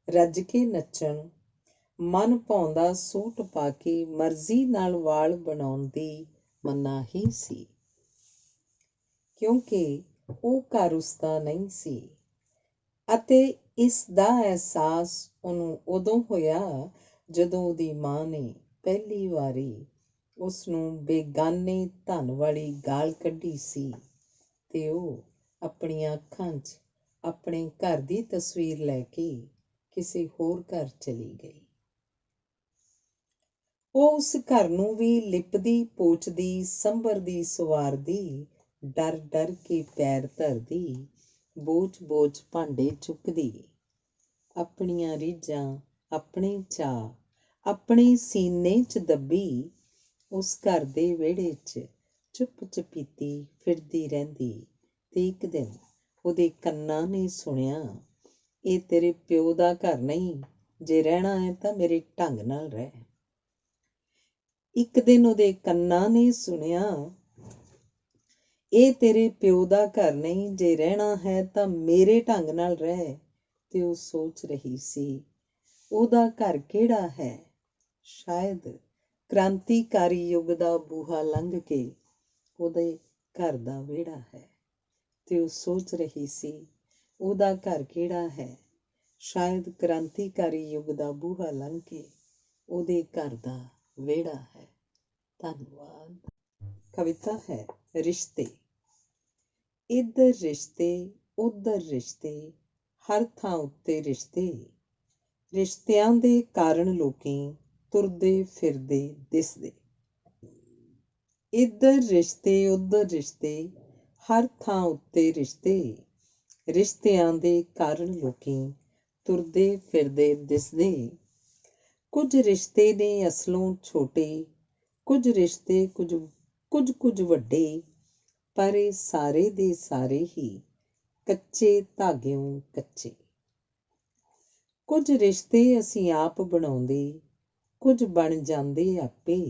ਰੱਜ ਕੇ ਨੱਚਣ, ਮਨ ਭਾਉਂਦਾ ਸੂਟ ਪਾ ਕੇ ਮਰਜ਼ੀ ਨਾਲ ਵਾਲ ਬਣਾਉਣ ਦੀ ਮਨਾਹੀ ਸੀ, ਕਿਉਂਕਿ ਉਹ ਘਰ ਉਸਦਾ ਨਹੀਂ ਸੀ। ਅਤੇ ਇਸ ਦਾ ਅਹਿਸਾਸ ਉਹਨੂੰ ਉਦੋਂ ਹੋਇਆ ਜਦੋਂ ਉਹਦੀ ਮਾਂ ਨੇ ਪਹਿਲੀ ਵਾਰੀ ਉਸਨੂੰ ਬੇਗਾਨੇ ਧਨ ਵਾਲੀ ਗਾਲ ਕੱਢੀ ਸੀ, ਤੇ ਉਹ ਆਪਣੀਆਂ ਅੱਖਾਂ 'ਚ ਆਪਣੇ ਘਰ ਦੀ ਤਸਵੀਰ ਲੈ ਕੇ ਕਿਸੇ ਹੋਰ ਘਰ ਚਲੀ ਗਈ। ਉਹ ਉਸ ਘਰ ਨੂੰ ਵੀ ਲਿਪਦੀ, ਪੋਚਦੀ, ਸੰਭਰਦੀ, ਸੰਵਾਰਦੀ, ਡਰ ਡਰ ਕੇ ਪੈਰ ਧਰਦੀ, ਬੋਝ ਭਾਂਡੇ ਚੁੱਕਦੀ, ਆਪਣੀਆਂ ਰੀਝਾਂ, ਆਪਣੇ ਚਾਅ, ਆਪਣੇ ਸੀਨੇ 'ਚ ਦੱਬੀ, ਉਸ ਘਰ ਦੇ ਵਿਹੜੇ 'ਚ ਚੁੱਪ ਚਪੀਤੀ ਫਿਰਦੀ ਰਹਿੰਦੀ। ਤੇ ਇੱਕ ਦਿਨ ਉਹਦੇ ਕੰਨਾਂ ਨੇ ਸੁਣਿਆ, ਇਹ ਤੇਰੇ ਪਿਓ ਦਾ ਘਰ ਨਹੀਂ, ਜੇ ਰਹਿਣਾ ਹੈ ਤਾਂ ਮੇਰੇ ਢੰਗ ਨਾਲ ਰਹਿ। ਇੱਕ ਦਿਨ ਉਹਦੇ ਕੰਨਾਂ ਨੇ ਸੁਣਿਆ, ਇਹ ਤੇਰੇ ਪਿਓ ਦਾ ਘਰ ਨਹੀਂ, ਜੇ ਰਹਿਣਾ ਹੈ ਤਾਂ ਮੇਰੇ ਢੰਗ ਨਾਲ ਰਹਿ। ਤੇ ਉਹ ਸੋਚ ਰਹੀ ਸੀ, ਉਹਦਾ ਘਰ ਕਿਹੜਾ ਹੈ? ਸ਼ਾਇਦ ਕ੍ਰਾਂਤੀਕਾਰੀ ਯੁੱਗ ਦਾ ਬੂਹਾ ਲੰਘ ਕੇ ਉਹਦੇ ਘਰ ਦਾ ਵਿਹੜਾ ਹੈ। ਤੇ ਉਹ ਸੋਚ ਰਹੀ ਸੀ, ਉਹਦਾ ਘਰ ਕਿਹੜਾ ਹੈ? ਸ਼ਾਇਦ ਕ੍ਰਾਂਤੀਕਾਰੀ ਯੁੱਗ ਦਾ ਬੂਹਾ ਲੰਘ ਕੇ ਉਹਦੇ ਘਰ ਦਾ ਵਿਹੜਾ ਹੈ। ਧੰਨਵਾਦ। ਕਵਿਤਾ ਹੈ ਰਿਸ਼ਤੇ। ਇੱਧਰ ਰਿਸ਼ਤੇ, ਉੱਧਰ ਰਿਸ਼ਤੇ, ਹਰ ਥਾਂ ਉੱਤੇ ਰਿਸ਼ਤੇ, ਰਿਸ਼ਤਿਆਂ ਦੇ ਕਾਰਨ ਲੋਕੀ ਤੁਰਦੇ ਫਿਰਦੇ ਦਿਸਦੇ। ਇੱਧਰ ਰਿਸ਼ਤੇ, ਉੱਧਰ ਰਿਸ਼ਤੇ, ਹਰ ਥਾਂ ਉੱਤੇ ਰਿਸ਼ਤੇ, ਰਿਸ਼ਤਿਆਂ ਦੇ ਕਾਰਨ ਲੋਕੀ ਤੁਰਦੇ ਫਿਰਦੇ ਦਿਸਦੇ। ਕੁਝ ਰਿਸ਼ਤੇ ਨੇ ਅਸਲੋਂ ਛੋਟੇ, ਕੁਝ ਰਿਸ਼ਤੇ ਕੁਝ ਵੱਡੇ, ਪਰ ਇਹ ਸਾਰੇ ਦੇ ਸਾਰੇ ਹੀ ਕੱਚੇ ਧਾਗਿਓਂ ਕੱਚੇ। ਕੁਝ ਰਿਸ਼ਤੇ ਅਸੀਂ ਆਪ ਬਣਾਉਂਦੇ, ਕੁਝ ਬਣ ਜਾਂਦੇ ਆਪੇ,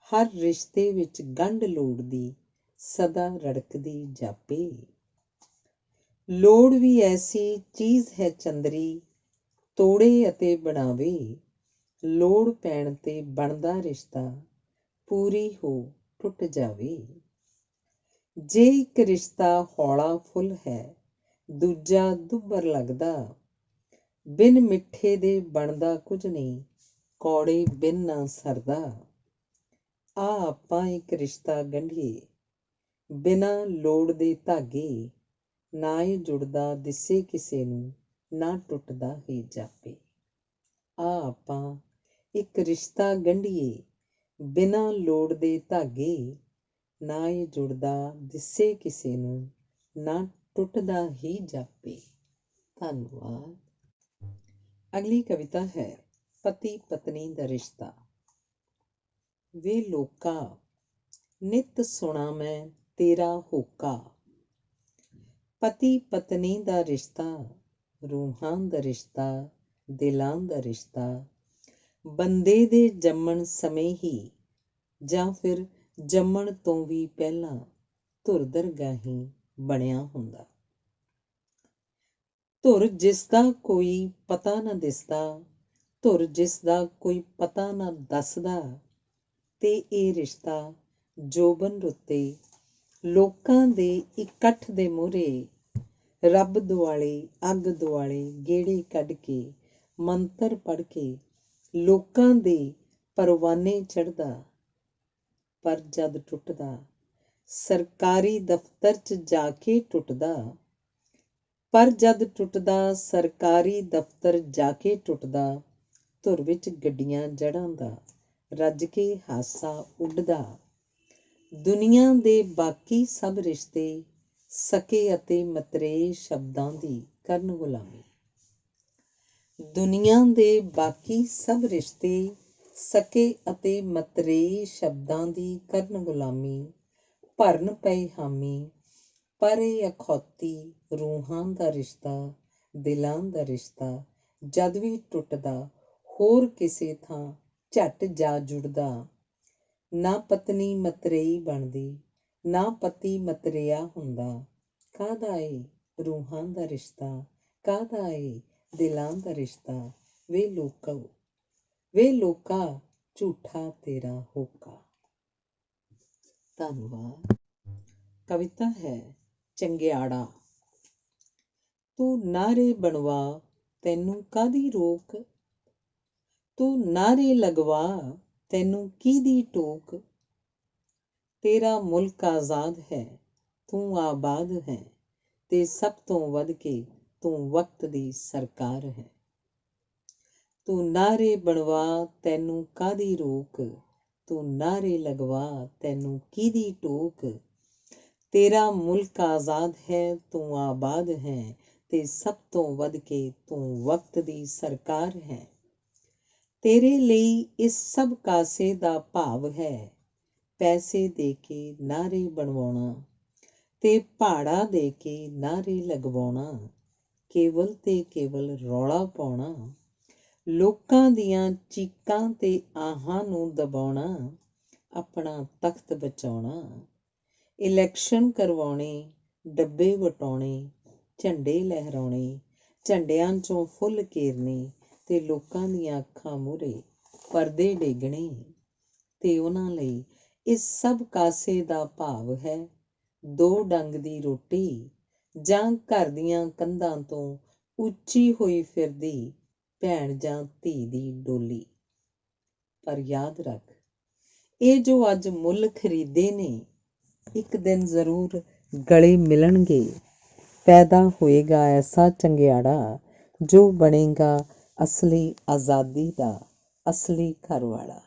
ਹਰ ਰਿਸ਼ਤੇ ਵਿੱਚ ਗੰਢ ਲੋੜਦੀ, ਸਦਾ ਰੜਕਦੀ ਜਾਪੇ। ਲੋੜ ਵੀ ਐਸੀ ਚੀਜ਼ ਹੈ ਚੰਦਰੀ, ਤੋੜੇ ਅਤੇ ਬਣਾਵੇ, ਲੋੜ ਪੈਣ ਤੇ ਬਣਦਾ ਰਿਸ਼ਤਾ, ਪੂਰੀ ਹੋ ਟੁੱਟ ਜਾਵੇ। ਜੇ ਇੱਕ ਰਿਸ਼ਤਾ ਹੌਲਾ ਫੁੱਲ ਹੈ, ਦੂਜਾ ਦੁੱਬਰ ਲੱਗਦਾ, ਬਿਨ ਮਿੱਠੇ ਦੇ ਬਣਦਾ ਕੁਝ ਨਹੀਂ, ਕੌੜੇ ਬਿਨ ਨਾ ਸਰਦਾ। ਆ ਆਪਾਂ ਇੱਕ ਰਿਸ਼ਤਾ ਗੰਢੀਏ, ਬਿਨਾਂ ਲੋੜ ਦੇ ਧਾਗੇ, ਨਾ ਇਹ ਜੁੜਦਾ ਦਿਸੇ ਕਿਸੇ ਨੂੰ, ਨਾ ਟੁੱਟਦਾ ਹੀ ਜਾਪੇ। ਆ ਆਪਾਂ ਇੱਕ ਰਿਸ਼ਤਾ ਗੰਢੀਏ, ਬਿਨਾਂ ਲੋੜ ਦੇ ਧਾਗੇ, ਨਾ ਇਹ ਜੁੜਦਾ ਦਿਸੇ ਕਿਸੇ ਨੂੰ, ਨਾ ਟੁੱਟਦਾ ਹੀ ਜਾਪੇ। ਧੰਨਵਾਦ। ਅਗਲੀ ਕਵਿਤਾ ਹੈ ਪਤੀ ਪਤਨੀ ਦਾ ਰਿਸ਼ਤਾ। ਵੇ ਲੋਕਾ, ਨਿੱਤ ਸੁਣਾ ਮੈਂ ਤੇਰਾ ਹੋਕਾ। ਪਤੀ ਪਤਨੀ ਦਾ ਰਿਸ਼ਤਾ, ਰੂਹਾਂ ਦਾ ਰਿਸ਼ਤਾ, ਦਿਲਾਂ ਦਾ ਰਿਸ਼ਤਾ, ਬੰਦੇ ਦੇ ਜੰਮਣ ਸਮੇਂ ਹੀ ਜਾਂ ਫਿਰ ਜੰਮਣ ਤੋਂ ਵੀ ਪਹਿਲਾਂ ਧੁਰ ਦਰਗਾਹੀ ਬਣਿਆ ਹੁੰਦਾ। ਧੁਰ ਜਿਸਦਾ ਕੋਈ ਪਤਾ ਨਾ ਦਿਸਦਾ, ਧੁਰ ਜਿਸਦਾ ਕੋਈ ਪਤਾ ਨਾ ਦੱਸਦਾ, ਤੇ ਇਹ ਰਿਸ਼ਤਾ ਜੋਬਨ ਰੁੱਤੇ ਲੋਕਾਂ ਦੇ ਇਕੱਠ ਦੇ ਮੂਹਰੇ ਰੱਬ ਦੁਆਲੇ ਅੱਗ ਦੁਆਲੇ ਗੇੜੇ ਕੱਢ ਕੇ ਮੰਤਰ ਪੜ੍ਹ ਕੇ ਲੋਕਾਂ ਦੇ ਪਰਵਾਨੇ ਚੜ੍ਹਦਾ। ਪਰ ਜਦ ਟੁੱਟਦਾ ਸਰਕਾਰੀ ਦਫ਼ਤਰ 'ਚ ਜਾ ਕੇ ਟੁੱਟਦਾ। ਪਰ ਜਦ ਟੁੱਟਦਾ ਸਰਕਾਰੀ ਦਫ਼ਤਰ ਜਾ ਕੇ ਟੁੱਟਦਾ, ਧੁਰ ਵਿੱਚ ਗੱਡੀਆਂ ਜੜ੍ਹਾਂ ਦਾ ਰੱਜ ਕੇ ਹਾਸਾ ਉੱਡਦਾ। ਦੁਨੀਆ ਦੇ ਬਾਕੀ ਸਭ ਰਿਸ਼ਤੇ ਸਕੇ ਅਤੇ ਮਤਰੇਏ ਸ਼ਬਦਾਂ ਦੀ ਕਰਨ ਗੁਲਾਮੀ। ਦੁਨੀਆ ਦੇ ਬਾਕੀ ਸਭ ਰਿਸ਼ਤੇ ਸਕੇ ਅਤੇ ਮਤਰੇਏ ਸ਼ਬਦਾਂ ਦੀ ਕਰਨ ਗੁਲਾਮੀ। ਭਰਨ ਪਏ ਹਾਮੀ, ਪਰ ਇਹ ਅਖੌਤੀ ਰੂਹਾਂ ਦਾ ਰਿਸ਼ਤਾ, ਦਿਲਾਂ ਦਾ ਰਿਸ਼ਤਾ, ਜਦ ਵੀ ਟੁੱਟਦਾ ਹੋਰ ਕਿਸੇ ਥਾਂ ਝੱਟ ਜਾ ਜੁੜਦਾ। ਨਾ ਪਤਨੀ ਮਤਰੇਈ ਬਣਦੀ, ਨਾ ਪਤੀ ਮਤਰੇਆ ਹੁੰਦਾ। ਕਾਹਦਾ ਏ ਰੂਹਾਂ ਦਾ ਰਿਸ਼ਤਾ, ਕਾਹਦਾ ਏ ਦਿਲਾਂ ਦਾ ਰਿਸ਼ਤਾ। ਵੇ ਲੋਕੋ, ਵੇ ਲੋਕਾ, ਝੂਠਾ ਤੇਰਾ ਹੋਕਾ। ਧੰਨਵਾਦ। ਕਵਿਤਾ ਹੈ ਚੰਗਿਆੜਾ। ਤੂੰ ਨਾਅਰੇ ਬਣਵਾ, ਤੈਨੂੰ ਕਾਹਦੀ ਰੋਕ। ਤੂੰ ਨਾਅਰੇ ਲਗਵਾ, ਤੈਨੂੰ ਕਿਹਦੀ ਟੋਕ। ਤੇਰਾ ਮੁਲਕ ਆਜ਼ਾਦ ਹੈ, ਤੂੰ ਆਬਾਦ ਹੈ, ਤੇ ਸਭ ਤੋਂ ਵੱਧ ਕੇ ਤੂੰ ਵਕਤ ਦੀ ਸਰਕਾਰ ਹੈ। ਤੂੰ ਨਾਅਰੇ ਬਣਵਾ, ਤੈਨੂੰ ਕਾਹਦੀ ਰੋਕ। ਤੂੰ ਨਾਅਰੇ ਲਗਵਾ, ਤੈਨੂੰ ਕਿਹਦੀ ਟੋਕ। ਤੇਰਾ ਮੁਲਕ ਆਜ਼ਾਦ ਹੈ, ਤੂੰ ਆਬਾਦ ਹੈ, ਤੇ ਸਭ ਤੋਂ ਵੱਧ ਕੇ ਤੂੰ ਵਕਤ ਦੀ ਸਰਕਾਰ ਹੈ। ਤੇਰੇ ਲਈ ਇਸ ਸਭ ਕਾਸੇ ਦਾ ਭਾਵ ਹੈ ਪੈਸੇ ਦੇ ਕੇ ਨਾਅਰੇ ਬਣਵਾਉਣਾ, ਤੇ ਭਾੜਾ ਦੇ ਕੇ ਨਾਅਰੇ ਲਗਵਾਉਣਾ। ਕੇਵਲ ਤੇ ਕੇਵਲ ਰੌਲਾ ਪਾਉਣਾ, ਲੋਕਾਂ ਦੀਆਂ ਚੀਕਾਂ ਤੇ ਆਹਾਂ ਨੂੰ ਦਬਾਉਣਾ, ਆਪਣਾ ਤਖ਼ਤ ਬਚਾਉਣਾ। ਇਲੈਕਸ਼ਨ ਕਰਵਾਉਣੇ, ਡੱਬੇ ਵਟਾਉਣੇ, ਝੰਡੇ ਲਹਿਰਾਉਣੇ, ਝੰਡਿਆਂ 'ਚੋਂ ਫੁੱਲ ਕੇਰਨੇ, ਤੇ ਲੋਕਾਂ ਦੀਆਂ ਅੱਖਾਂ ਮੂਹਰੇ ਪਰਦੇ ਡੇਗਣੇ। ਤੇ ਉਹਨਾਂ ਲਈ ਇਸ ਸਭ ਕਾਸੇ ਦਾ ਭਾਵ ਹੈ 2 ਡੰਗ ਦੀ ਰੋਟੀ, ਜਾਂ ਘਰ ਦੀਆਂ ਕੰਧਾਂ ਤੋਂ ਉੱਚੀ ਹੋਈ ਫਿਰਦੀ ਭੈਣ ਜਾਂ ਧੀ ਦੀ ਡੋਲੀ। ਪਰ ਯਾਦ ਰੱਖ, ਇਹ ਜੋ ਅੱਜ ਮੁੱਲ ਖਰੀਦੇ ਨੇ, ਇੱਕ ਦਿਨ ਜ਼ਰੂਰ ਗਲੇ ਮਿਲਣਗੇ। ਪੈਦਾ ਹੋਏਗਾ ਐਸਾ ਚੰਗਿਆੜਾ, ਜੋ ਬਣੇਗਾ ਅਸਲੀ ਆਜ਼ਾਦੀ ਦਾ ਅਸਲੀ ਘਰ ਵਾਲਾ।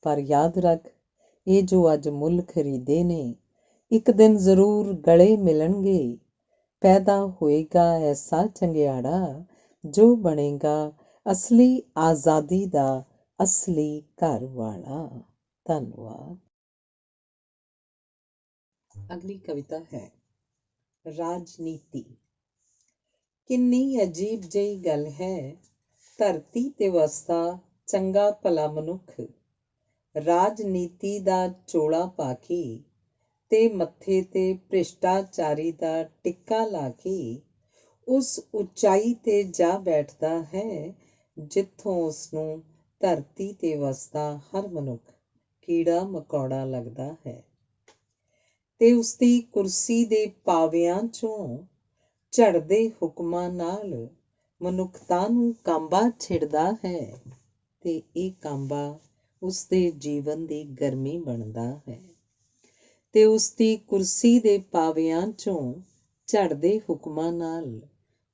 ਪਰ ਯਾਦ ਰੱਖ, ਇਹ ਜੋ ਅੱਜ ਮੁੱਲ ਖਰੀਦੇ ਨੇ, ਇੱਕ ਦਿਨ ਜ਼ਰੂਰ ਗਲੇ ਮਿਲਣਗੇ। ਪੈਦਾ ਹੋਏਗਾ ਐਸਾ ਚੰਗਿਆੜਾ, ਜੋ ਬਣੇਗਾ ਅਸਲੀ ਆਜ਼ਾਦੀ ਦਾ ਅਸਲੀ ਘਰ ਵਾਲਾ। ਧੰਨਵਾਦ। ਅਗਲੀ ਕਵਿਤਾ ਹੈ ਰਾਜਨੀਤੀ। ਕਿੰਨੀ ਅਜੀਬ ਜਿਹੀ ਗੱਲ ਹੈ, ਧਰਤੀ ਤੇ ਵਸਦਾ ਚੰਗਾ ਭਲਾ ਮਨੁੱਖ ਰਾਜਨੀਤੀ ਦਾ ਚੋਲਾ ਪਾ ਕੇ ਤੇ ਮੱਥੇ ਤੇ ਭ੍ਰਿਸ਼ਟਾਚਾਰੀ ਦਾ ਟਿੱਕਾ ਲਾ ਕੇ ਉਸ ਉਚਾਈ ਤੇ ਜਾ ਬੈਠਦਾ ਹੈ, ਜਿੱਥੋਂ ਉਸਨੂੰ ਧਰਤੀ ਤੇ ਵਸਦਾ ਹਰ ਮਨੁੱਖ ਕੀੜਾ ਮਕੌੜਾ ਲੱਗਦਾ ਹੈ। ਤੇ ਉਸਦੀ ਕੁਰਸੀ ਦੇ ਪਾਵਿਆਂ 'ਚੋਂ ਝੜਦੇ ਹੁਕਮਾਂ ਨਾਲ ਮਨੁੱਖਤਾ ਨੂੰ ਕਾਂਬਾ ਛਿੜਦਾ ਹੈ ਤੇ ਇਹ ਕਾਂਬਾ ਉਸਦੇ ਜੀਵਨ ਦੀ ਗਰਮੀ ਬਣਦਾ ਹੈ ਤੇ ਉਸਦੀ ਕੁਰਸੀ ਦੇ ਪਾਵਿਆਂ ਚੋਂ ਝੜਦੇ ਹੁਕਮਾਂ ਨਾਲ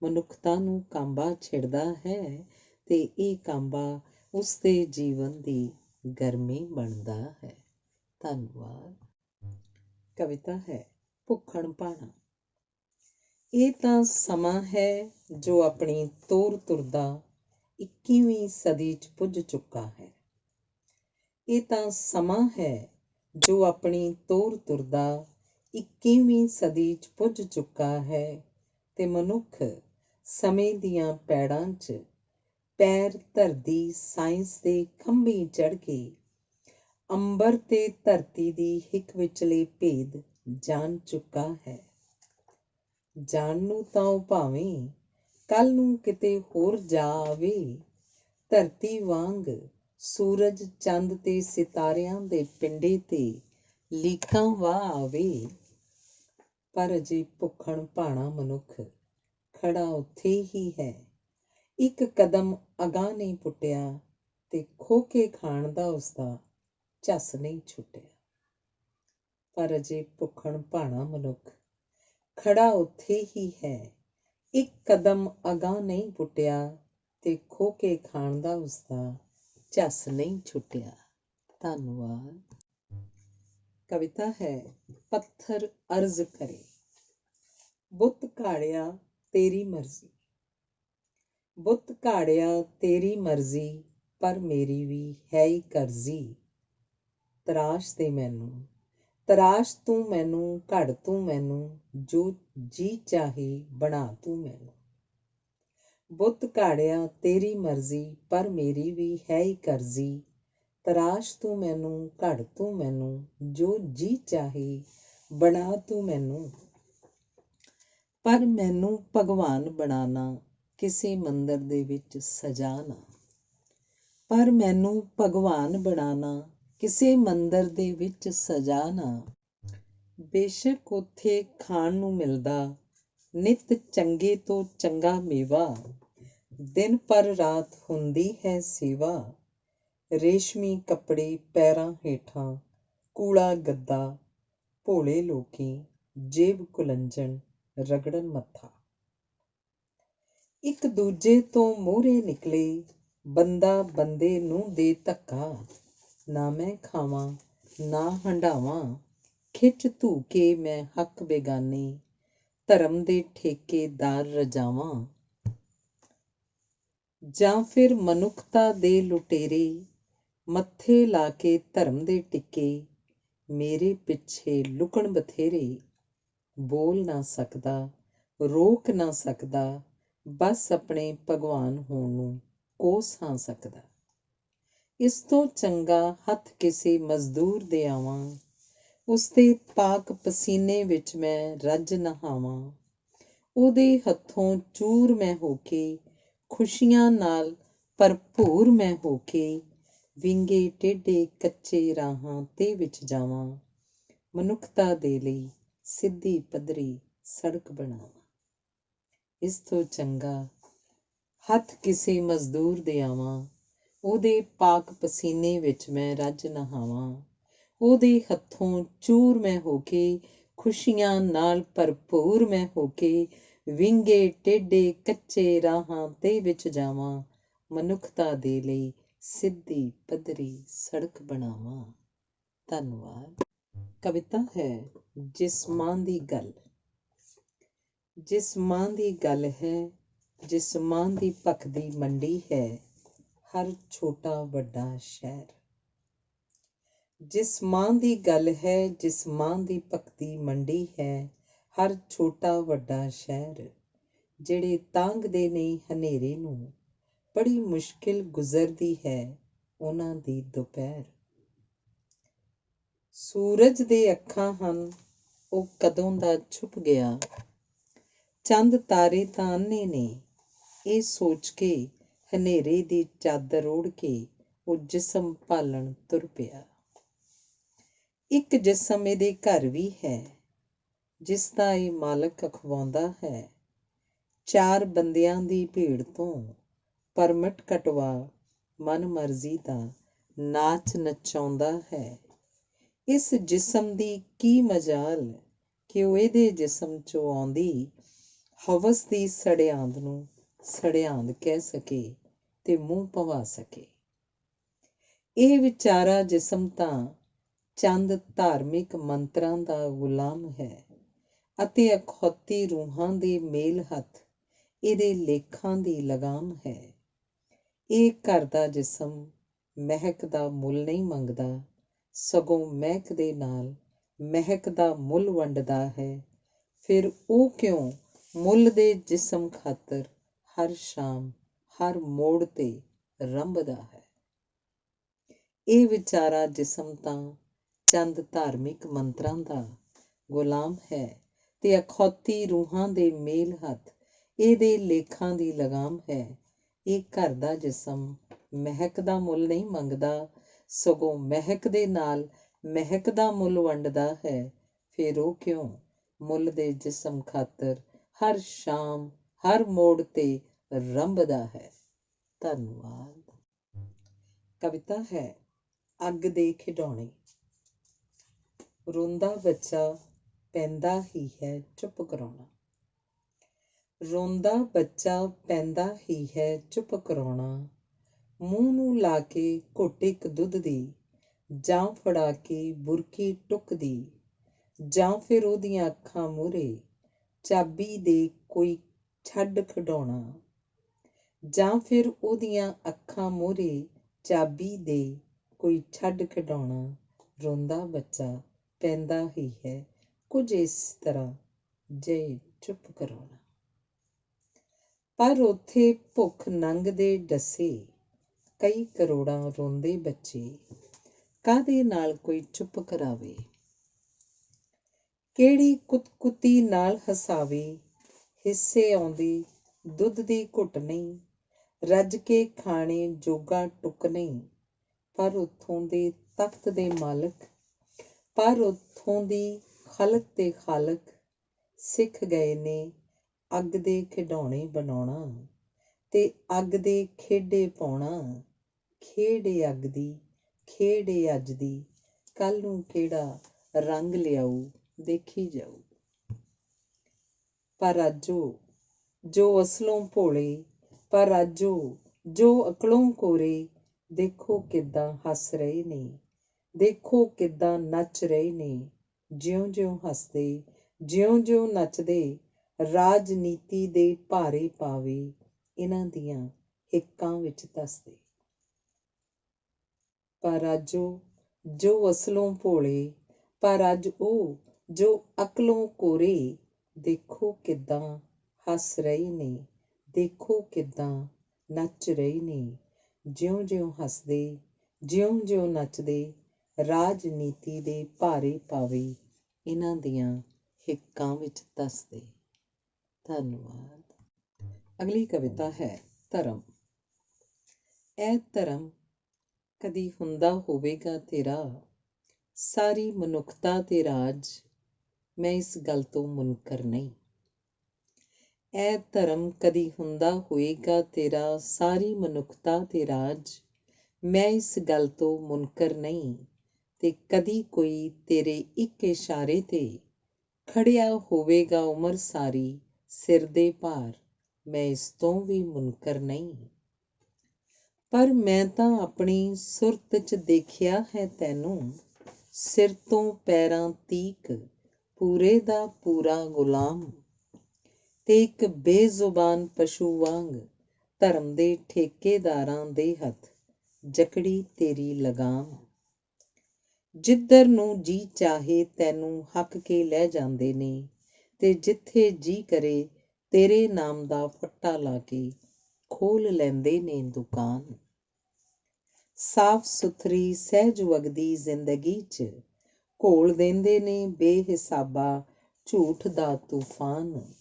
ਮਨੁੱਖਤਾ ਨੂੰ ਕਾਂਬਾ ਛਿੜਦਾ ਹੈ ਤੇ ਇਹ ਕਾਂਬਾ ਉਸਦੇ ਜੀਵਨ ਦੀ ਗਰਮੀ ਬਣਦਾ ਹੈ। ਧੰਨਵਾਦ। ਕਵਿਤਾ ਹੈ ਭੁੱਖਣ ਭਾਣਾ। ਇਹ ਤਾਂ ਸਮਾਂ ਹੈ ਜੋ ਆਪਣੀ ਤੋਰ ਤੁਰਦਾ 21ਵੀਂ ਸਦੀ 'ਚ ਪੁੱਜ ਚੁੱਕਾ ਹੈ। ਇਹ ਤਾਂ ਸਮਾਂ ਹੈ ਜੋ ਆਪਣੀ ਤੋਰ ਤੁਰਦਾ 21ਵੀਂ ਸਦੀ 'ਚ ਪੁੱਜ ਚੁੱਕਾ ਹੈ ਤੇ ਮਨੁੱਖ ਸਮੇਂ ਦੀਆਂ ਪੈੜਾਂ 'ਚ ਪੈਰ ਧਰਦੀ ਸਾਇੰਸ ਦੇ ਖੰਭੀ ਚੜ੍ਹ ਕੇ ਅੰਬਰ ਤੇ ਧਰਤੀ ਦੀ ਹਿੱਕ ਵਿਚਲੇ ਭੇਦ ਜਾਣ ਚੁੱਕਾ ਹੈ। ਜਾਣ ਨੂੰ ਤਾਂ ਉਹ ਭਾਵੇਂ ਕੱਲ ਨੂੰ ਕਿਤੇ ਹੋਰ ਜਾ ਆਵੇ, ਧਰਤੀ ਵਾਂਗ ਸੂਰਜ ਚੰਦ ਤੇ ਸਿਤਾਰਿਆਂ ਦੇ ਪਿੰਡੇ ਤੇ ਲੀਕਾਂ ਵਾਹ ਆਵੇ, ਪਰ ਅਜੇ ਭੁੱਖਣ ਭਾਣਾ ਮਨੁੱਖ ਖੜਾ ਉੱਥੇ ਹੀ ਹੈ। ਇੱਕ ਕਦਮ ਅਗਾਂਹ ਨਹੀਂ ਪੁੱਟਿਆ ਤੇ ਖੋਹ ਕੇ ਖਾਣ ਦਾ ਉਸਦਾ ਝੱਸ ਨਹੀਂ ਛੁੱਟਿਆ। ਪਰ ਅਜੇ ਭੁੱਖਣ ਭਾਣਾ ਮਨੁੱਖ ਖੜਾ ਉੱਥੇ ਹੀ ਹੈ। ਇੱਕ ਕਦਮ ਅਗਾਂਹ ਨਹੀਂ ਪੁੱਟਿਆ ਤੇ ਖੋਹ ਕੇ ਖਾਣ ਦਾ ਉਸਦਾ ਝੱਸ ਨਹੀਂ ਛੁੱਟਿਆ। ਧੰਨਵਾਦ। ਕਵਿਤਾ ਹੈ ਪੱਥਰ ਅਰਜ਼ ਕਰੇ। ਬੁੱਤ ਘਾੜਿਆ ਤੇਰੀ ਮਰਜ਼ੀ, ਬੁੱਤ ਘਾੜਿਆ ਤੇਰੀ ਮਰਜ਼ੀ, ਪਰ ਮੇਰੀ ਵੀ ਹੈ ਹੀ ਕਰਜ਼ੀ। ਤਰਾਸ਼ ਦੇ ਮੈਨੂੰ, ਤਰਾਸ਼ ਤੂੰ ਮੈਨੂੰ, ਘੜ ਤੂੰ ਮੈਨੂੰ, ਜੋ ਜੀ ਚਾਹੇ ਬਣਾ ਤੂੰ ਮੈਨੂੰ। ਬੁੱਤ ਘਾੜਿਆ ਤੇਰੀ ਮਰਜ਼ੀ, ਪਰ ਮੇਰੀ ਵੀ ਹੈ ਹੀ ਕਰਜ਼ੀ। ਤਰਾਸ਼ ਤੂੰ ਮੈਨੂੰ, ਘੜ ਤੂੰ ਮੈਨੂੰ, ਜੋ ਜੀ ਚਾਹੇ ਬਣਾ ਤੂੰ ਮੈਨੂੰ। ਪਰ ਮੈਨੂੰ ਭਗਵਾਨ ਬਣਾਣਾ ਕਿਸੇ ਮੰਦਰ ਦੇ ਵਿੱਚ ਸਜਾ ਨਾ, ਪਰ ਮੈਨੂੰ ਭਗਵਾਨ ਬਣਾਣਾ ਕਿਸੇ ਮੰਦਰ ਦੇ ਵਿੱਚ ਸਜਾ ਨਾ। ਬੇਸ਼ੱਕ ਉੱਥੇ ਖਾਣ ਨੂੰ ਮਿਲਦਾ ਨਿੱਤ ਚੰਗੇ ਤੋਂ ਚੰਗਾ ਮੇਵਾ, ਦਿਨ ਪਰ ਰਾਤ ਹੁੰਦੀ ਹੈ ਸੇਵਾ। ਰੇਸ਼ਮੀ ਕੱਪੜੇ ਪੈਰਾਂ ਹੇਠਾਂ, ਕੂਲਾ ਗੱਦਾ, ਭੋਲੇ ਲੋਕੀ ਜੇਬ ਕੁਲੰਜਣ ਰਗੜਨ ਮੱਥਾ। ਇੱਕ ਦੂਜੇ ਤੋਂ ਮੂਹਰੇ ਨਿਕਲੇ ਬੰਦਾ ਬੰਦੇ ਨੂੰ ਦੇ ਧੱਕਾ। ਨਾ ਮੈਂ ਖਾਵਾਂ ਨਾ ਹੰਢਾਵਾਂ, ਖਿੱਚ ਧੂ ਕੇ ਮੈਂ ਹੱਕ ਬੇਗਾਨੇ, ਧਰਮ ਦੇ ਠੇਕੇਦਾਰ ਰਜਾਵਾਂ। ਜਾਂ ਫਿਰ ਮਨੁੱਖਤਾ ਦੇ ਲੁਟੇਰੇ ਮੱਥੇ ਲਾ ਕੇ ਧਰਮ ਦੇ ਟਿੱਕੇ, ਮੇਰੇ ਪਿੱਛੇ ਲੁਕਣ ਬਥੇਰੇ। ਬੋਲ ਨਾ ਸਕਦਾ, ਰੋਕ ਨਾ ਸਕਦਾ, ਬਸ ਆਪਣੇ ਭਗਵਾਨ ਹੋਣ ਨੂੰ ਕੋਸ ਹਾਂ ਸਕਦਾ। ਇਸ ਤੋਂ ਚੰਗਾ ਹੱਥ ਕਿਸੇ ਮਜ਼ਦੂਰ ਦੇ ਆਵਾਂ, ਉਸਦੇ ਪਾਕ ਪਸੀਨੇ ਵਿੱਚ ਮੈਂ ਰੱਜ ਨਹਾਵਾਂ। ਉਹਦੇ ਹੱਥੋਂ ਚੂਰ ਮੈਂ ਹੋ ਕੇ, ਖੁਸ਼ੀਆਂ ਨਾਲ ਭਰਪੂਰ ਮੈਂ ਹੋ ਕੇ, ਵਿੰਗੇ ਟੇਢੇ ਕੱਚੇ ਰਾਹਾਂ ਤੇ ਵਿੱਚ ਜਾਵਾਂ। ਮਨੁੱਖਤਾ ਦੇ ਲਈ ਸਿੱਧੀ ਪੱਧਰੀ ਸੜਕ ਬਣਾਵਾਂ। ਇਸ ਤੋਂ ਚੰਗਾ ਹੱਥ ਕਿਸੇ ਮਜ਼ਦੂਰ ਦੇ ਆਵਾਂ, ਉਹਦੇ ਪਾਕ ਪਸੀਨੇ ਵਿੱਚ ਮੈਂ ਰੱਜ ਨਹਾਵਾਂ। ਉਹਦੇ ਹੱਥੋਂ ਚੂਰ ਮੈਂ ਹੋ ਕੇ, ਖੁਸ਼ੀਆਂ ਨਾਲ ਭਰਪੂਰ ਮੈਂ ਹੋ ਕੇ, ਵਿੰਗੇ ਟੇਢੇ ਕੱਚੇ ਰਾਹਾਂ ਤੇ ਵਿੱਚ ਜਾਵਾਂ। ਮਨੁੱਖਤਾ ਦੇ ਲਈ ਸਿੱਧੀ ਪੱਧਰੀ ਸੜਕ ਬਣਾਵਾਂ। ਧੰਨਵਾਦ। ਕਵਿਤਾ ਹੈ ਜਿਸਮਾਂ ਦੀ ਗੱਲ। ਜਿਸਮਾਂ ਦੀ ਗੱਲ ਹੈ, ਜਿਸਮਾਂ ਦੀ ਭਖਦੀ ਮੰਡੀ ਹੈ, ਹਰ ਛੋਟਾ ਵੱਡਾ ਸ਼ਹਿਰ। ਜਿਸਮਾਂ ਦੀ ਗੱਲ ਹੈ, ਜਿਸਮਾਂ ਦੀ ਭਖਦੀ ਮੰਡੀ ਹੈ, ਹਰ ਛੋਟਾ ਵੱਡਾ ਸ਼ਹਿਰ। ਜਿਹੜੇ ਤਾਂਘਦੇ ਨਹੀਂ ਹਨੇਰੇ ਨੂੰ, ਬੜੀ ਮੁਸ਼ਕਿਲ ਗੁਜ਼ਰਦੀ ਹੈ ਉਹਨਾਂ ਦੀ ਦੁਪਹਿਰ। ਸੂਰਜ ਦੇ ਅੱਖਾਂ ਹਨ, ਉਹ ਕਦੋਂ ਦਾ ਛੁਪ ਗਿਆ, ਚੰਦ ਤਾਰੇ ਤਾਂ ਅੰਨ੍ਹੇ ਨੇ, ਇਹ ਸੋਚ ਕੇ ਹਨੇਰੇ ਦੀ ਚਾਦਰ ਓੜ ਕੇ ਉਹ ਜਿਸਮ ਭਾਲਣ ਤੁਰ ਪਿਆ। ਇੱਕ ਜਿਸਮ ਇਹਦੇ ਘਰ ਵੀ ਹੈ, ਜਿਸਦਾ ਇਹ ਮਾਲਕ ਅਖਵਾਉਂਦਾ ਹੈ। ਚਾਰ ਬੰਦਿਆਂ ਦੀ ਭੀੜ ਤੋਂ ਪਰਮਟ ਕਟਵਾ ਮਨ ਮਰਜ਼ੀ ਦਾ ਨਾਚ ਨਚਾਉਂਦਾ ਹੈ। ਇਸ ਜਿਸਮ ਦੀ ਕੀ ਮਜਾਲ ਕਿ ਉਹ ਇਹਦੇ ਜਿਸਮ 'ਚੋਂ ਆਉਂਦੀ ਹਵਸ ਦੀ ਸੜਿਆਂਦ ਨੂੰ ਸੜਿਆਂਦ ਕਹਿ ਸਕੇ ਤੇ ਮੂੰਹ ਭਵਾ ਸਕੇ। ਇਹ ਵਿਚਾਰਾ ਜਿਸਮ ਤਾਂ ਚੰਦ ਧਾਰਮਿਕ ਮੰਤਰਾਂ ਦਾ ਗੁਲਾਮ ਹੈ ਅਤੇ ਅਖੌਤੀ ਰੂਹਾਂ ਦੇ ਮੇਲ ਹੱਥ ਇਹਦੇ ਲੇਖਾਂ ਦੀ ਲਗਾਮ ਹੈ। ਇਹ ਘਰ ਦਾ ਜਿਸਮ ਮਹਿਕ ਦਾ ਮੁੱਲ ਨਹੀਂ ਮੰਗਦਾ, ਸਗੋਂ ਮਹਿਕ ਦੇ ਨਾਲ ਮਹਿਕ ਦਾ ਮੁੱਲ ਵੰਡਦਾ ਹੈ। ਫਿਰ ਉਹ ਕਿਉਂ ਮੁੱਲ ਦੇ ਜਿਸਮ ਖਾਤਰ ਹਰ ਸ਼ਾਮ ਹਰ ਮੋੜ 'ਤੇ ਰੰਭਦਾ ਹੈ। ਇਹ ਵਿਚਾਰਾ ਜਿਸਮ ਤਾਂ ਚੰਦ ਧਾਰਮਿਕ ਮੰਤਰਾਂ ਦਾ ਗੁਲਾਮ ਹੈ ਤੇ ਅਖੌਤੀ ਰੂਹਾਂ ਦੇ ਮੇਲ ਹੱਥ ਇਹਦੇ ਲੇਖਾਂ ਦੀ ਲਗਾਮ ਹੈ। ਇਹ ਘਰ ਦਾ ਜਿਸਮ ਮਹਿਕ ਦਾ ਮੁੱਲ ਨਹੀਂ ਮੰਗਦਾ, ਸਗੋਂ ਮਹਿਕ ਦੇ ਨਾਲ ਮਹਿਕ ਦਾ ਮੁੱਲ ਵੰਡਦਾ ਹੈ। ਫਿਰ ਉਹ ਕਿਉਂ ਮੁੱਲ ਦੇ ਜਿਸਮ ਖਾਤਰ ਹਰ ਸ਼ਾਮ ਹਰ ਮੋੜ 'ਤੇ ਰੰਭਦਾ ਹੈ। ਧੰਨਵਾਦ। ਕਵਿਤਾ ਹੈ ਅੱਗ ਦੇ ਖਿਡੌਣੇ। ਰੋਂਦਾ ਬੱਚਾ ਪੈਂਦਾ ਹੀ ਹੈ ਚੁੱਪ ਕਰਾਉਣਾ। ਰੋਂਦਾ ਬੱਚਾ ਪੈਂਦਾ ਹੀ ਹੈ ਚੁੱਪ ਕਰਾਉਣਾ। ਮੂੰਹ ਨੂੰ ਲਾ ਕੇ ਘੁੱਟ ਇੱਕ ਦੁੱਧ ਦੀ, ਜਾਂ ਫੜਾ ਕੇ ਬੁਰਕੀ ਟੁੱਕਦੀ, ਜਾਂ ਫਿਰ ਉਹਦੀਆਂ ਅੱਖਾਂ ਮੂਹਰੇ ਚਾਬੀ ਦੇ ਕੋਈ ਛੱਡ ਖਿਡੌਣਾ, ਜਾਂ ਫਿਰ ਉਹਦੀਆਂ ਅੱਖਾਂ ਮੂਹਰੇ ਚਾਬੀ ਦੇ ਕੋਈ ਛੱਡ ਖਿਡੌਣਾ। ਰੋਂਦਾ ਬੱਚਾ ਪੈਂਦਾ ਹੀ ਹੈ ਕੁਝ ਇਸ ਤਰ੍ਹਾਂ ਜੇ ਚੁੱਪ ਕਰਾਉਣਾ। ਪਰ ਉੱਥੇ ਭੁੱਖ ਨੰਗ ਦੇ ਡੱਸੇ ਕਈ ਕਰੋੜਾਂ ਰੋਂਦੇ ਬੱਚੇ, ਕਾਹਦੇ ਨਾਲ ਕੋਈ ਚੁੱਪ ਕਰਾਵੇ। ਕਿਹੜੀ ਕੁੱਤੀ ਨਾਲ ਹਸਾਵੇ, ਹਿੱਸੇ ਆਉਂਦੀ ਦੁੱਧ ਦੀ ਘੁੱਟ ਨਹੀਂ, ਰੱਜ ਕੇ ਖਾਣੇ ਜੋਗਾ ਟੁੱਕ ਨਹੀਂ। ਪਰ ਉੱਥੋਂ ਦੇ ਤਖਤ ਦੇ ਮਾਲਕ, ਪਰ ਉੱਥੋਂ ਦੀ ਖਲਕ ਤੇ ਖਾਲਕ ਸਿੱਖ ਗਏ ਨੇ ਅੱਗ ਦੇ ਖਿਡੌਣੇ ਬਣਾਉਣਾ ਤੇ ਅੱਗ ਦੇ ਖੇਡੇ ਪਾਉਣਾ। ਖੇਡ ਏ ਅੱਗ ਦੀ, ਖੇਡ ਏ ਅੱਜ ਦੀ, ਕੱਲ੍ਹ ਨੂੰ ਕਿਹੜਾ ਰੰਗ ਲਿਆਊ ਦੇਖੀ ਜਾਊ। ਪਰ ਅੱਜ ਉਹ ਜੋ ਅਸਲੋਂ ਭੋਲੇ, ਪਰ ਅੱਜ ਉਹ ਜੋ ਅਕਲੋਂ ਕੋਰੇ, ਦੇਖੋ ਕਿੱਦਾਂ ਹੱਸ ਰਹੇ ਨੇ, ਦੇਖੋ ਕਿੱਦਾਂ ਨੱਚ ਰਹੇ ਨੇ। ਜਿਉਂ-ਜਿਉਂ ਹੱਸਦੇ, ਜਿਉਂ-ਜਿਉਂ ਨੱਚਦੇ, ਰਾਜਨੀਤੀ ਦੇ ਭਾਰੇ ਪਾਵੇ ਇਹਨਾਂ ਦੀਆਂ ਹਿੱਕਾਂ ਵਿੱਚ ਧੱਸਦੇ। ਪਰ ਅੱਜ ਉਹ ਜੋ ਅਸਲੋਂ ਭੋਲੇ, ਪਰ ਅੱਜ ਉਹ ਜੋ ਅਕਲੋਂ ਕੋਰੇ, ਦੇਖੋ ਕਿੱਦਾਂ ਹੱਸ ਰਹੇ ਨੇ, ਦੇਖੋ ਕਿੱਦਾਂ ਨੱਚ ਰਹੇ ਨੇ। ਜਿਉਂ-ਜਿਉਂ ਹੱਸਦੇ, ਜਿਉਂ-ਜਿਉਂ ਨੱਚਦੇ, ਰਾਜਨੀਤੀ ਦੇ ਭਾਰੇ ਪਾਵੇ ਇਹਨਾਂ ਦੀਆਂ ਹਿੱਕਾਂ ਵਿੱਚ ਧੱਸਦੇ। ਧੰਨਵਾਦ। ਅਗਲੀ ਕਵਿਤਾ ਹੈ ਧਰਮ। ਇਹ ਧਰਮ ਕਦੀ ਹੁੰਦਾ ਹੋਵੇਗਾ ਤੇਰਾ, ਸਾਰੀ ਮਨੁੱਖਤਾ ਤੇ ਰਾਜ, ਮੈਂ ਇਸ ਗੱਲ ਤੋਂ ਮੁਨਕਰ ਨਹੀਂ। ਇਹ ਧਰਮ ਕਦੀ ਹੁੰਦਾ ਹੋਏਗਾ ਤੇਰਾ, ਸਾਰੀ ਮਨੁੱਖਤਾ ਤੇ ਰਾਜ, ਮੈਂ ਇਸ ਗੱਲ ਤੋਂ ਮੁਨਕਰ ਨਹੀਂ। ਤੇ ਕਦੀ ਕੋਈ ਤੇਰੇ ਇੱਕ ਇਸ਼ਾਰੇ ਤੇ ਖੜਿਆ ਹੋਵੇਗਾ ਉਮਰ ਸਾਰੀ ਸਿਰ ਦੇ ਭਾਰ, ਮੈਂ ਇਸ ਤੋਂ ਵੀ ਮੁਨਕਰ ਨਹੀਂ। ਪਰ ਮੈਂ ਤਾਂ ਆਪਣੀ ਸੁਰਤ 'ਚ ਦੇਖਿਆ ਹੈ ਤੈਨੂੰ, ਸਿਰ ਤੋਂ ਪੈਰਾਂ ਤੀਕ ਪੂਰੇ ਦਾ ਪੂਰਾ ਗੁਲਾਮ, ਤੇ ਇੱਕ ਬੇਜ਼ੁਬਾਨ ਪਸ਼ੂ ਵਾਂਗ ਧਰਮ ਦੇ ਠੇਕੇਦਾਰਾਂ ਦੇ ਹੱਥ ਜਕੜੀ ਤੇਰੀ ਲਗਾਮ। ਜਿੱਧਰ ਨੂੰ ਜੀ ਚਾਹੇ ਤੈਨੂੰ ਹੱਕ ਕੇ ਲੈ ਜਾਂਦੇ ਨੇ, ਤੇ ਜਿੱਥੇ ਜੀ ਕਰੇ ਤੇਰੇ ਨਾਮ ਦਾ ਫੱਟਾ ਲਾ ਕੇ ਖੋਲ੍ਹ ਲੈਂਦੇ ਨੇ ਦੁਕਾਨ। ਸਾਫ਼ ਸੁਥਰੀ ਸਹਿਜ ਵਗਦੀ ਜ਼ਿੰਦਗੀ 'ਚ ਘੋਲ ਦਿੰਦੇ ਨੇ ਬੇਹਿਸਾਬਾ ਝੂਠ ਦਾ ਤੂਫਾਨ।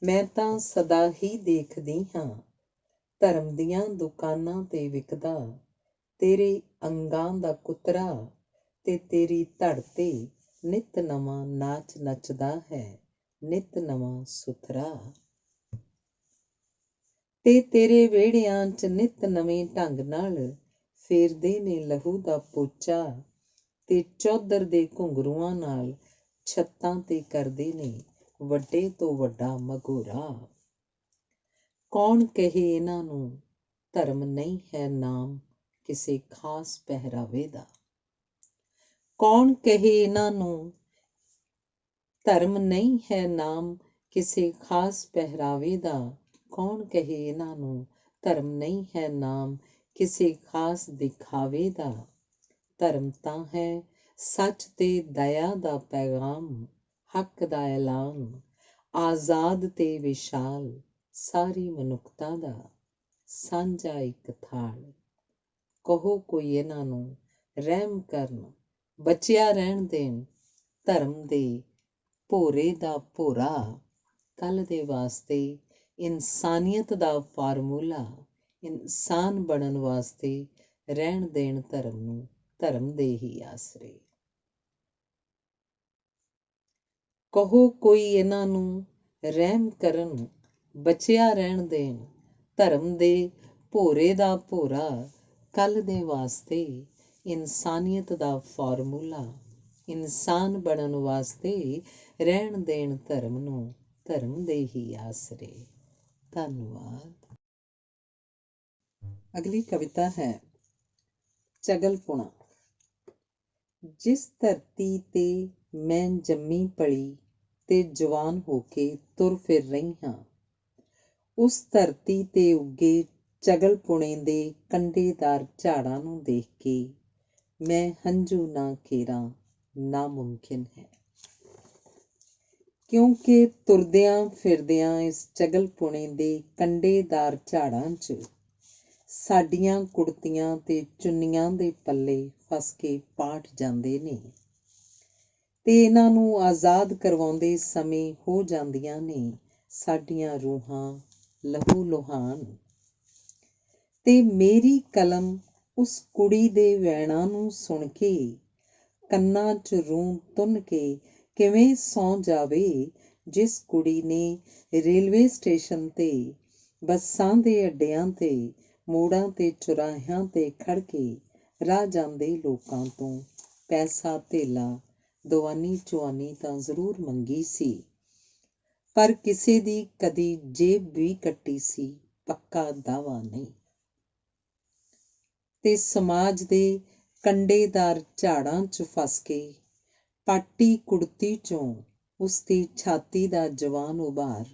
ਮੈਂ ਤਾਂ ਸਦਾ ਹੀ ਦੇਖਦੀ ਹਾਂ ਧਰਮ ਦੀਆਂ ਦੁਕਾਨਾਂ 'ਤੇ ਵਿਕਦਾ ਤੇਰੇ ਅੰਗਾਂ ਦਾ ਕੁਤਰਾ, ਤੇ ਤੇਰੀ ਧੜ 'ਤੇ ਨਿੱਤ ਨਵਾਂ ਨਾਚ ਨੱਚਦਾ ਹੈ ਨਿੱਤ ਨਵਾਂ ਸੁਥਰਾ। ਤੇ ਤੇਰੇ ਵਿਹੜਿਆਂ 'ਚ ਨਿੱਤ ਨਵੇਂ ਢੰਗ ਨਾਲ ਫੇਰਦੇ ਨੇ ਲਹੂ ਦਾ ਪੋਚਾ, ਤੇ ਚੌਧਰ ਦੇ ਘੁੰਗਰੂਆਂ ਨਾਲ ਛੱਤਾਂ ਤੇ ਕਰਦੇ ਨੇ ਵੱਡੇ ਤੋਂ ਵੱਡਾ ਮਗੋਰਾ। ਕੌਣ ਕਹੇ ਇਹਨਾਂ ਨੂੰ ਧਰਮ ਨਹੀਂ ਹੈ ਨਾਮ ਕਿਸੇ ਖਾਸ ਪਹਿਰਾਵੇ ਦਾ। ਕੌਣ ਕਹੇ ਇਹਨਾਂ ਨੂੰ ਧਰਮ ਨਹੀਂ ਹੈ ਨਾਮ ਕਿਸੇ ਖਾਸ ਪਹਿਰਾਵੇ ਦਾ। ਕੌਣ ਕਹੇ ਇਹਨਾਂ ਨੂੰ ਧਰਮ ਨਹੀਂ ਹੈ ਨਾਮ ਕਿਸੇ ਖਾਸ ਦਿਖਾਵੇ ਦਾ। ਧਰਮ ਤਾਂ ਹੈ ਸੱਚ ਤੇ ਦਇਆ ਦਾ ਪੈਗਾਮ, ਹੱਕ ਦਾ ਐਲਾਨ, ਆਜ਼ਾਦ ਤੇ ਵਿਸ਼ਾਲ ਸਾਰੀ ਮਨੁੱਖਤਾ ਦਾ ਸਾਂਝਾ ਇੱਕ ਥਾਲ। ਕਹੋ ਕੋਈ ਇਹਨਾਂ ਨੂੰ ਰਹਿਮ ਕਰਨ, ਬਚਿਆ ਰਹਿਣ ਦੇਣ ਧਰਮ ਦੇ ਭੋਰੇ ਦਾ ਭੋਰਾ। ਕੱਲ੍ਹ ਦੇ ਵਾਸਤੇ ਇਨਸਾਨੀਅਤ ਦਾ ਫਾਰਮੂਲਾ, ਇਨਸਾਨ ਬਣਨ ਵਾਸਤੇ ਰਹਿਣ ਦੇਣ ਧਰਮ ਨੂੰ, ਧਰਮ ਦੇ ਹੀ ਆਸਰੇ। ਕਹੋ ਕੋਈ ਇਹਨਾਂ ਨੂੰ ਰਹਿਮ ਕਰਨ, ਬਚਿਆ ਰਹਿਣ ਦੇਣ ਧਰਮ ਦੇ ਭੋਰੇ ਦਾ ਭੋਰਾ। ਕੱਲ੍ਹ ਦੇ ਵਾਸਤੇ ਇਨਸਾਨੀਅਤ ਦਾ ਫਾਰਮੂਲਾ, ਇਨਸਾਨ ਬਣਨ ਵਾਸਤੇ ਰਹਿਣ ਦੇਣ ਧਰਮ ਨੂੰ, ਧਰਮ ਦੇ ਹੀ ਆਸਰੇ। ਧੰਨਵਾਦ। ਅਗਲੀ ਕਵਿਤਾ ਹੈ ਚਗਲਪੁਣਾ। ਜਿਸ ਧਰਤੀ ਤੇ ਮੈਂ ਜੰਮੀ ਪਲੀ ਤੇ ਜਵਾਨ ਹੋ ਕੇ ਤੁਰ ਫਿਰ ਰਹੀ ਹਾਂ, ਉਸ ਧਰਤੀ ਤੇ ਉੱਗੇ ਚਗਲਪੁਣੇ ਦੇ ਕੰਡੇਦਾਰ ਝਾੜਾਂ ਨੂੰ ਦੇਖ ਕੇ ਮੈਂ ਹੰਝੂ ਨਾ ਕੇਰਾਂ ਨਾਮੁਮਕਿਨ ਹੈ। ਕਿਉਂਕਿ ਤੁਰਦਿਆਂ ਫਿਰਦਿਆਂ ਇਸ ਚਗਲਪੁਣੇ ਦੇ ਕੰਡੇਦਾਰ ਝਾੜਾਂ 'ਚ ਸਾਡੀਆਂ ਕੁੜਤੀਆਂ ਤੇ ਚੁੰਨੀਆਂ ਦੇ ਪੱਲੇ ਫਸ ਕੇ ਪਾਟ ਜਾਂਦੇ ਨੇ, ਤੇ ਇਹਨਾਂ ਨੂੰ ਆਜ਼ਾਦ ਕਰਵਾਉਂਦੇ ਸਮੇਂ ਹੋ ਜਾਂਦੀਆਂ ਨੇ ਸਾਡੀਆਂ ਰੂਹਾਂ ਲਹੂ ਲੁਹਾਨ। ਤੇ ਮੇਰੀ ਕਲਮ ਉਸ ਕੁੜੀ ਦੇ ਵੈਣਾਂ ਨੂੰ ਸੁਣ ਕੇ ਕੰਨਾਂ 'ਚ ਰੂੰ ਤੁੰਨ ਕੇ ਕਿਵੇਂ ਸੌਂ ਜਾਵੇ, ਜਿਸ ਕੁੜੀ ਨੇ ਰੇਲਵੇ ਸਟੇਸ਼ਨ ਤੇ, ਬੱਸਾਂ ਦੇ ਅੱਡਿਆਂ ਤੇ, ਮੋੜਾਂ ਤੇ ਚੁਰਾਹਿਆਂ ਤੇ ਖੜ੍ਹ ਕੇ ਰਾਹ ਜਾਂਦੇ ਲੋਕਾਂ ਤੋਂ ਪੈਸਾ ਧੇਲਾ, ਦੁਆਨੀ ਚੁਆਨੀ ਤਾਂ ਜ਼ਰੂਰ ਮੰਗੀ ਸੀ, ਪਰ ਕਿਸੇ ਦੀ ਕਦੀ ਜੇਬ ਵੀ ਕੱਟੀ ਸੀ, ਪੱਕਾ ਦਾਅਵਾ ਨਹੀਂ। ਤੇ ਸਮਾਜ ਦੇ ਕੰਡੇਦਾਰ ਝਾੜਾਂ 'ਚ ਫਸ ਕੇ ਪਾਟੀ ਕੁੜਤੀ 'ਚੋਂ ਉਸਦੀ ਛਾਤੀ ਦਾ ਜਵਾਨ ਉਭਾਰ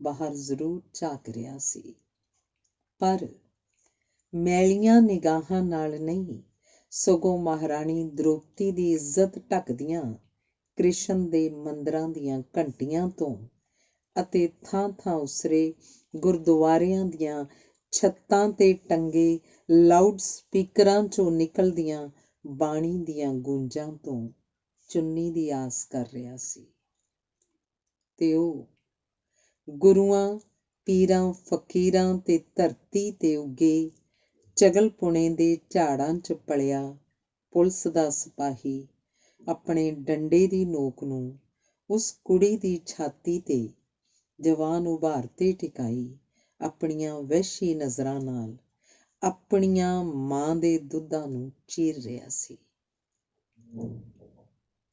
ਬਾਹਰ ਜ਼ਰੂਰ ਝਾਕ ਰਿਹਾ ਸੀ, ਪਰ ਮੈਲੀਆਂ ਨਿਗਾਹਾਂ ਨਾਲ ਨਹੀਂ, ਸਗੋਂ ਮਹਾਰਾਣੀ ਦ੍ਰੋਪਦੀ ਦੀ ਇੱਜ਼ਤ ਢੱਕਦੀਆਂ ਕ੍ਰਿਸ਼ਨ ਦੇ ਮੰਦਰਾਂ ਦੀਆਂ ਘੰਟੀਆਂ ਤੋਂ ਅਤੇ ਥਾਂ-ਥਾਂ ਉਸਰੇ ਗੁਰਦੁਆਰਿਆਂ ਦੀਆਂ ਛੱਤਾਂ ਤੇ ਟੰਗੇ ਲਾਊਡ ਸਪੀਕਰਾਂ 'ਚੋਂ ਨਿਕਲਦੀਆਂ ਬਾਣੀ ਦੀਆਂ ਗੂੰਜਾਂ ਤੋਂ ਚੁੰਨੀ ਦੀ ਆਸ ਕਰ ਰਿਹਾ ਸੀ। ਤੇ ਉਹ ਗੁਰੂਆਂ, ਪੀਰਾਂ, ਫਕੀਰਾਂ ਤੇ ਧਰਤੀ ਤੇ ਉੱਗੇ ਚਗਲਪੁਣੇ ਦੇ ਝਾੜਾਂ 'ਚ ਪਲਿਆ ਪੁਲਿਸ ਦਾ ਸਿਪਾਹੀ ਆਪਣੇ ਡੰਡੇ ਦੀ ਨੋਕ ਨੂੰ ਉਸ ਕੁੜੀ ਦੀ ਛਾਤੀ ਤੇ ਜਵਾਨ ਉਭਾਰ ਤੇ ਟਿਕਾਈ ਆਪਣੀਆਂ ਵਹਿਸ਼ੀ ਨਜ਼ਰਾਂ ਨਾਲ ਆਪਣੀਆਂ ਮਾਂ ਦੇ ਦੁੱਧਾਂ ਨੂੰ ਚੀਰ ਰਿਹਾ ਸੀ।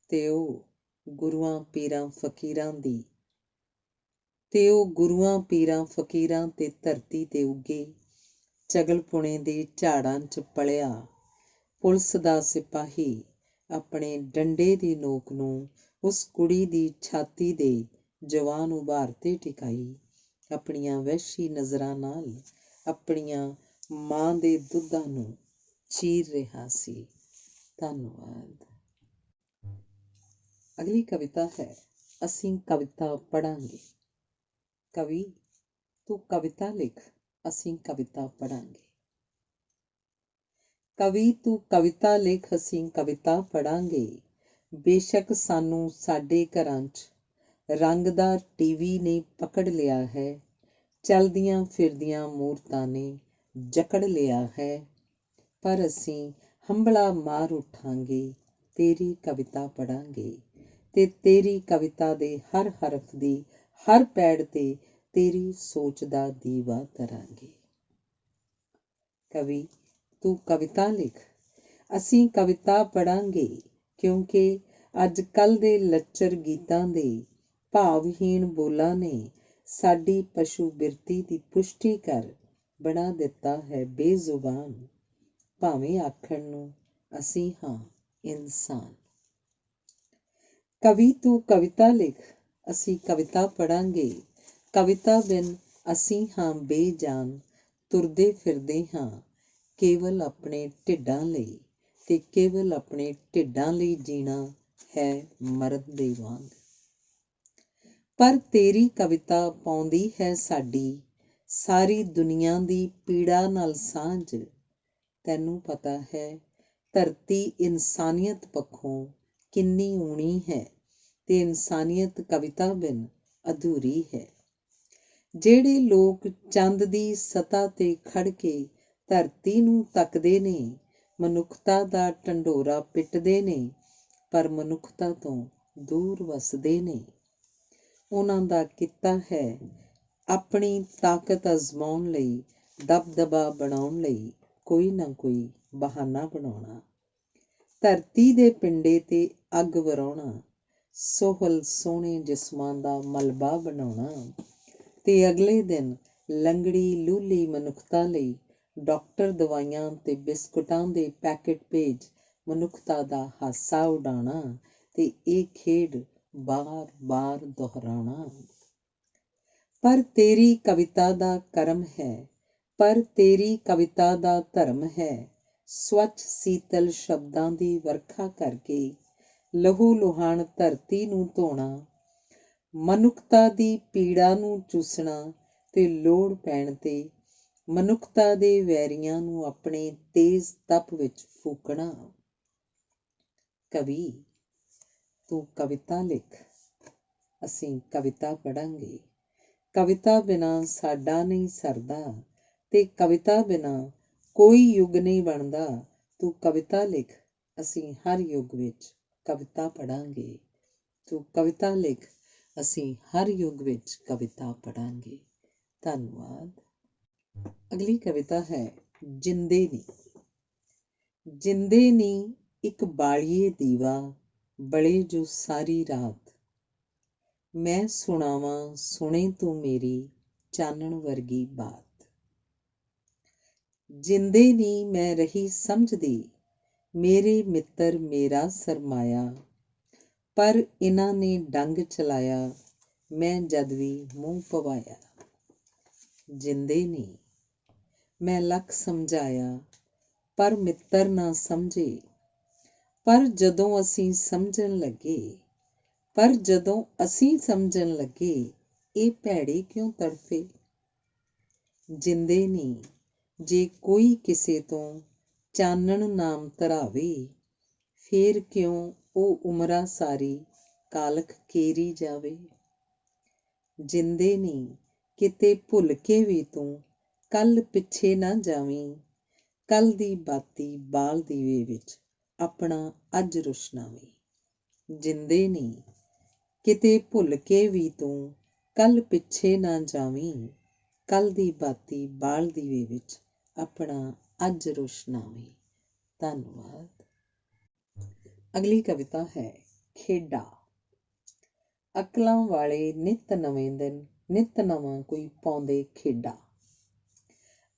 ਤੇ ਉਹ ਗੁਰੂਆਂ, ਪੀਰਾਂ, ਫਕੀਰਾਂ ਤੇ ਧਰਤੀ ਤੇ ਉੱਗੇ ਚਗਲਪੁਣੇ ਦੇ ਝਾੜਾਂ 'ਚ ਪਲਿਆ ਪੁਲਿਸ ਦਾ ਸਿਪਾਹੀ ਆਪਣੇ ਡੰਡੇ ਦੀ ਨੋਕ ਨੂੰ ਉਸ ਕੁੜੀ ਦੀ ਛਾਤੀ ਦੇ ਜਵਾਨ ਉਭਾਰ ਤੇ ਟਿਕਾਈ ਆਪਣੀਆਂ ਵਹਿਸ਼ੀ ਨਜ਼ਰਾਂ ਨਾਲ ਆਪਣੀਆਂ ਮਾਂ ਦੇ ਦੁੱਧਾਂ ਨੂੰ ਚੀਰ ਰਿਹਾ ਸੀ। ਧੰਨਵਾਦ। ਅਗਲੀ ਕਵਿਤਾ ਹੈ ਅਸੀਂ ਕਵਿਤਾ ਪੜ੍ਹਾਂਗੇ। ਕਵੀ ਤੂੰ ਕਵਿਤਾ ਲਿਖ, ਅਸੀਂ ਕਵਿਤਾ ਪੜ੍ਹਾਂਗੇ। ਕਵੀ ਤੂੰ ਕਵਿਤਾ ਲਿਖ, ਅਸੀਂ ਕਵਿਤਾ ਪੜ੍ਹਾਂਗੇ। ਬੇਸ਼ੱਕ ਸਾਨੂੰ ਸਾਡੇ ਘਰਾਂ 'ਚ ਰੰਗਦਾਰ ਟੀਵੀ ਨੇ ਪਕੜ ਲਿਆ ਹੈ, ਚਲਦੀਆਂ ਫਿਰਦੀਆਂ ਮੂਰਤਾਂ ਨੇ ਜਕੜ ਲਿਆ ਹੈ, ਪਰ ਅਸੀਂ ਹੰਭਲਾ ਮਾਰ ਉੱਠਾਂਗੇ, ਤੇਰੀ ਕਵਿਤਾ ਪੜ੍ਹਾਂਗੇ ਤੇ ਤੇਰੀ ਕਵਿਤਾ ਦੇ ਹਰ ਹਰਫ ਦੀ, ਹਰ ਪੈੜ ਤੇ ਤੇਰੀ ਸੋਚ ਦਾ ਦੀਵਾ ਧਰਾਂਗੇ। ਕਵੀ ਤੂੰ ਕਵਿਤਾ ਲਿਖ, ਅਸੀਂ ਕਵਿਤਾ ਪੜ੍ਹਾਂਗੇ, ਕਿਉਂਕਿ ਅੱਜ ਕੱਲ੍ਹ ਦੇ ਲੱਚਰ ਗੀਤਾਂ ਦੇ ਭਾਵਹੀਣ ਬੋਲਾਂ ਨੇ ਸਾਡੀ ਪਸ਼ੂ ਬਿਰਤੀ ਦੀ ਪੁਸ਼ਟੀ ਕਰ ਬਣਾ ਦਿੱਤਾ ਹੈ ਬੇਜ਼ੁਬਾਨ। ਭਾਵੇਂ ਆਖਣ ਨੂੰ ਅਸੀਂ ਹਾਂ ਇਨਸਾਨ। ਕਵੀ ਤੂੰ ਕਵਿਤਾ ਲਿਖ, ਅਸੀਂ ਕਵਿਤਾ ਪੜ੍ਹਾਂਗੇ, ਕਵਿਤਾ ਬਿਨ ਅਸੀਂ ਹਾਂ ਬੇਜਾਨ। ਤੁਰਦੇ ਫਿਰਦੇ ਹਾਂ ਕੇਵਲ ਆਪਣੇ ਢਿੱਡਾਂ ਲਈ, ਤੇ ਕੇਵਲ ਆਪਣੇ ਢਿੱਡਾਂ ਲਈ ਜੀਣਾ ਹੈ ਮਰਨ ਦੇ ਵਾਂਗ। ਪਰ ਤੇਰੀ ਕਵਿਤਾ ਪਾਉਂਦੀ ਹੈ ਸਾਡੀ ਸਾਰੀ ਦੁਨੀਆ ਦੀ ਪੀੜਾ ਨਾਲ ਸਾਂਝ। ਤੈਨੂੰ ਪਤਾ ਹੈ ਧਰਤੀ ਇਨਸਾਨੀਅਤ ਪੱਖੋਂ ਕਿੰਨੀ ਊਣੀ ਹੈ, ਤੇ ਇਨਸਾਨੀਅਤ ਕਵਿਤਾ ਬਿਨ ਅਧੂਰੀ ਹੈ। ਜਿਹੜੇ ਲੋਕ ਚੰਦ ਦੀ ਸਤ੍ਹਾ ਤੇ ਖੜ ਕੇ ਧਰਤੀ ਨੂੰ ਤੱਕਦੇ ਨੇ, ਮਨੁੱਖਤਾ ਦਾ ਢੰਡੋਰਾ ਪਿੱਟਦੇ ਨੇ, ਪਰ ਮਨੁੱਖਤਾ ਤੋਂ ਦੂਰ ਵਸਦੇ ਨੇ। ਉਹਨਾਂ ਦਾ ਕਿੱਤਾ ਹੈ ਆਪਣੀ ਤਾਕਤ ਅਜ਼ਮਾਉਣ ਲਈ, ਦਬਦਬਾ ਬਣਾਉਣ ਲਈ ਕੋਈ ਨਾ ਕੋਈ ਬਹਾਨਾ ਬਣਾਉਣਾ। ਧਰਤੀ ਦੇ ਪਿੰਡੇ ਤੇ ਅੱਗ ਵਰਾਉਣਾ, ਸੋਹਲ ਸੋਹਣੇ ਜਿਸਮਾਂ ਦਾ ਮਲਬਾ ਬਣਾਉਣਾ, ਤੇ ਅਗਲੇ ਦਿਨ ਲੰਗੜੀ ਲੂਲੀ ਮਨੁੱਖਤਾ ਲਈ ਡਾਕਟਰ ਦਵਾਈਆਂ ਤੇ ਬਿਸਕੁਟਾਂ ਦੇ ਪੈਕਟ ਭੇਜ ਮਨੁੱਖਤਾ ਦਾ ਹਾਸਾ ਉਡਾਉਣਾ, ਤੇ ਇਹ ਖੇਡ ਬਾਰ-ਬਾਰ ਦੁਹਰਾਉਣਾ। ਪਰ ਤੇਰੀ ਕਵਿਤਾ ਦਾ ਕਰਮ ਹੈ, ਪਰ ਤੇਰੀ ਕਵਿਤਾ ਦਾ ਧਰਮ ਹੈ, ਸਵੱਛ ਸੀਤਲ ਸ਼ਬਦਾਂ ਦੀ ਵਰਖਾ ਕਰਕੇ ਲਹੂ ਲੁਹਾਨ ਧਰਤੀ ਨੂੰ ਧੋਣਾ, ਮਨੁੱਖਤਾ ਦੀ ਪੀੜਾ ਨੂੰ ਚੂਸਣਾ, ਤੇ ਲੋੜ ਪੈਣ ਤੇ ਮਨੁੱਖਤਾ ਦੇ ਵੈਰੀਆਂ ਨੂੰ ਆਪਣੇ ਤੇਜ਼ ਤਪ ਵਿੱਚ ਫੂਕਣਾ। ਕਵੀ ਤੂੰ ਕਵਿਤਾ ਲਿਖ, ਅਸੀਂ ਕਵਿਤਾ ਪੜ੍ਹਾਂਗੇ, ਕਵਿਤਾ ਬਿਨਾਂ ਸਾਡਾ ਨਹੀਂ ਸਰਦਾ, ਤੇ ਕਵਿਤਾ ਬਿਨਾਂ ਕੋਈ ਯੁੱਗ ਨਹੀਂ ਬਣਦਾ। ਤੂੰ ਕਵਿਤਾ ਲਿਖ, ਅਸੀਂ ਹਰ ਯੁੱਗ ਵਿੱਚ ਕਵਿਤਾ ਪੜ੍ਹਾਂਗੇ। ਤੂੰ ਕਵਿਤਾ ਲਿਖ, ਅਸੀਂ ਹਰ ਯੁੱਗ ਵਿੱਚ ਕਵਿਤਾ ਪੜ੍ਹਾਂਗੇ। ਧੰਨਵਾਦ। ਅਗਲੀ ਕਵਿਤਾ ਹੈ ਜਿੰਦੇ ਨੀ। ਜਿੰਦੇ ਨੀ ਇੱਕ ਬਾਲੀਏ ਦੀਵਾ ਬਲੇ ਜੋ ਸਾਰੀ ਰਾਤ, ਮੈਂ ਸੁਣਾਵਾਂ ਸੁਣੇ ਤੂੰ ਮੇਰੀ ਚਾਨਣ ਵਰਗੀ ਬਾਤ। ਜਿੰਦੇ ਨੀ ਮੈਂ ਰਹੀ ਸਮਝਦੀ ਮੇਰੇ ਮਿੱਤਰ ਮੇਰਾ ਸਰਮਾਇਆ, ਪਰ ਇਹਨਾਂ ਨੇ ਡੰਗ ਚਲਾਇਆ ਮੈਂ ਜਦ ਵੀ ਮੂੰਹ ਪਵਾਇਆ। ਜਿੰਦੇ ਨੀ ਮੈਂ ਲੱਖ ਸਮਝਾਇਆ ਪਰ ਮਿੱਤਰ ਨਾ ਸਮਝੇ, ਪਰ ਜਦੋਂ ਅਸੀਂ ਸਮਝਣ ਲੱਗੇ ਇਹ ਭੈੜੇ ਕਿਉਂ ਤੜਫੇ। ਜਿੰਦੇ ਨੀ ਜੇ ਕੋਈ ਕਿਸੇ ਤੋਂ ਚਾਨਣ ਨਾਮ ਧਰਾਵੇ, ਫੇਰ ਕਿਉਂ ਉਹ ਉਮਰਾਂ ਸਾਰੀ ਕਾਲਖ ਕੇਰੀ ਜਾਵੇ। ਜਿੰਦੇ ਨੀ ਕਿਤੇ ਭੁੱਲ ਕੇ ਵੀ ਤੂੰ ਕੱਲ ਪਿੱਛੇ ਨਾ ਜਾਵੀਂ, ਕੱਲ ਦੀ ਬਾਤੀ ਬਾਲ ਦੀਵੇ ਵਿੱਚ ਆਪਣਾ ਅੱਜ ਰੁਸ਼ਨਾਵੀਂ। ਜਿੰਦੇ ਨੀ ਕਿਤੇ ਭੁੱਲ ਕੇ ਵੀ ਤੂੰ ਕੱਲ ਪਿੱਛੇ ਨਾ ਜਾਵੀਂ, ਕੱਲ ਦੀ ਬਾਤੀ ਬਾਲ ਦੀਵੇ ਵਿੱਚ ਆਪਣਾ ਅੱਜ ਰੁਸ਼ਨਾਵੀਂ। ਧੰਨਵਾਦ। ਅਗਲੀ ਕਵਿਤਾ ਹੈ ਖੇਡਾਂ। ਅਕਲਾਂ ਵਾਲੇ ਨਿੱਤ ਨਵੇਂ ਦਿਨ ਨਿੱਤ ਨਵਾਂ ਕੋਈ ਪਾਉਂਦੇ ਖੇਡਾਂ।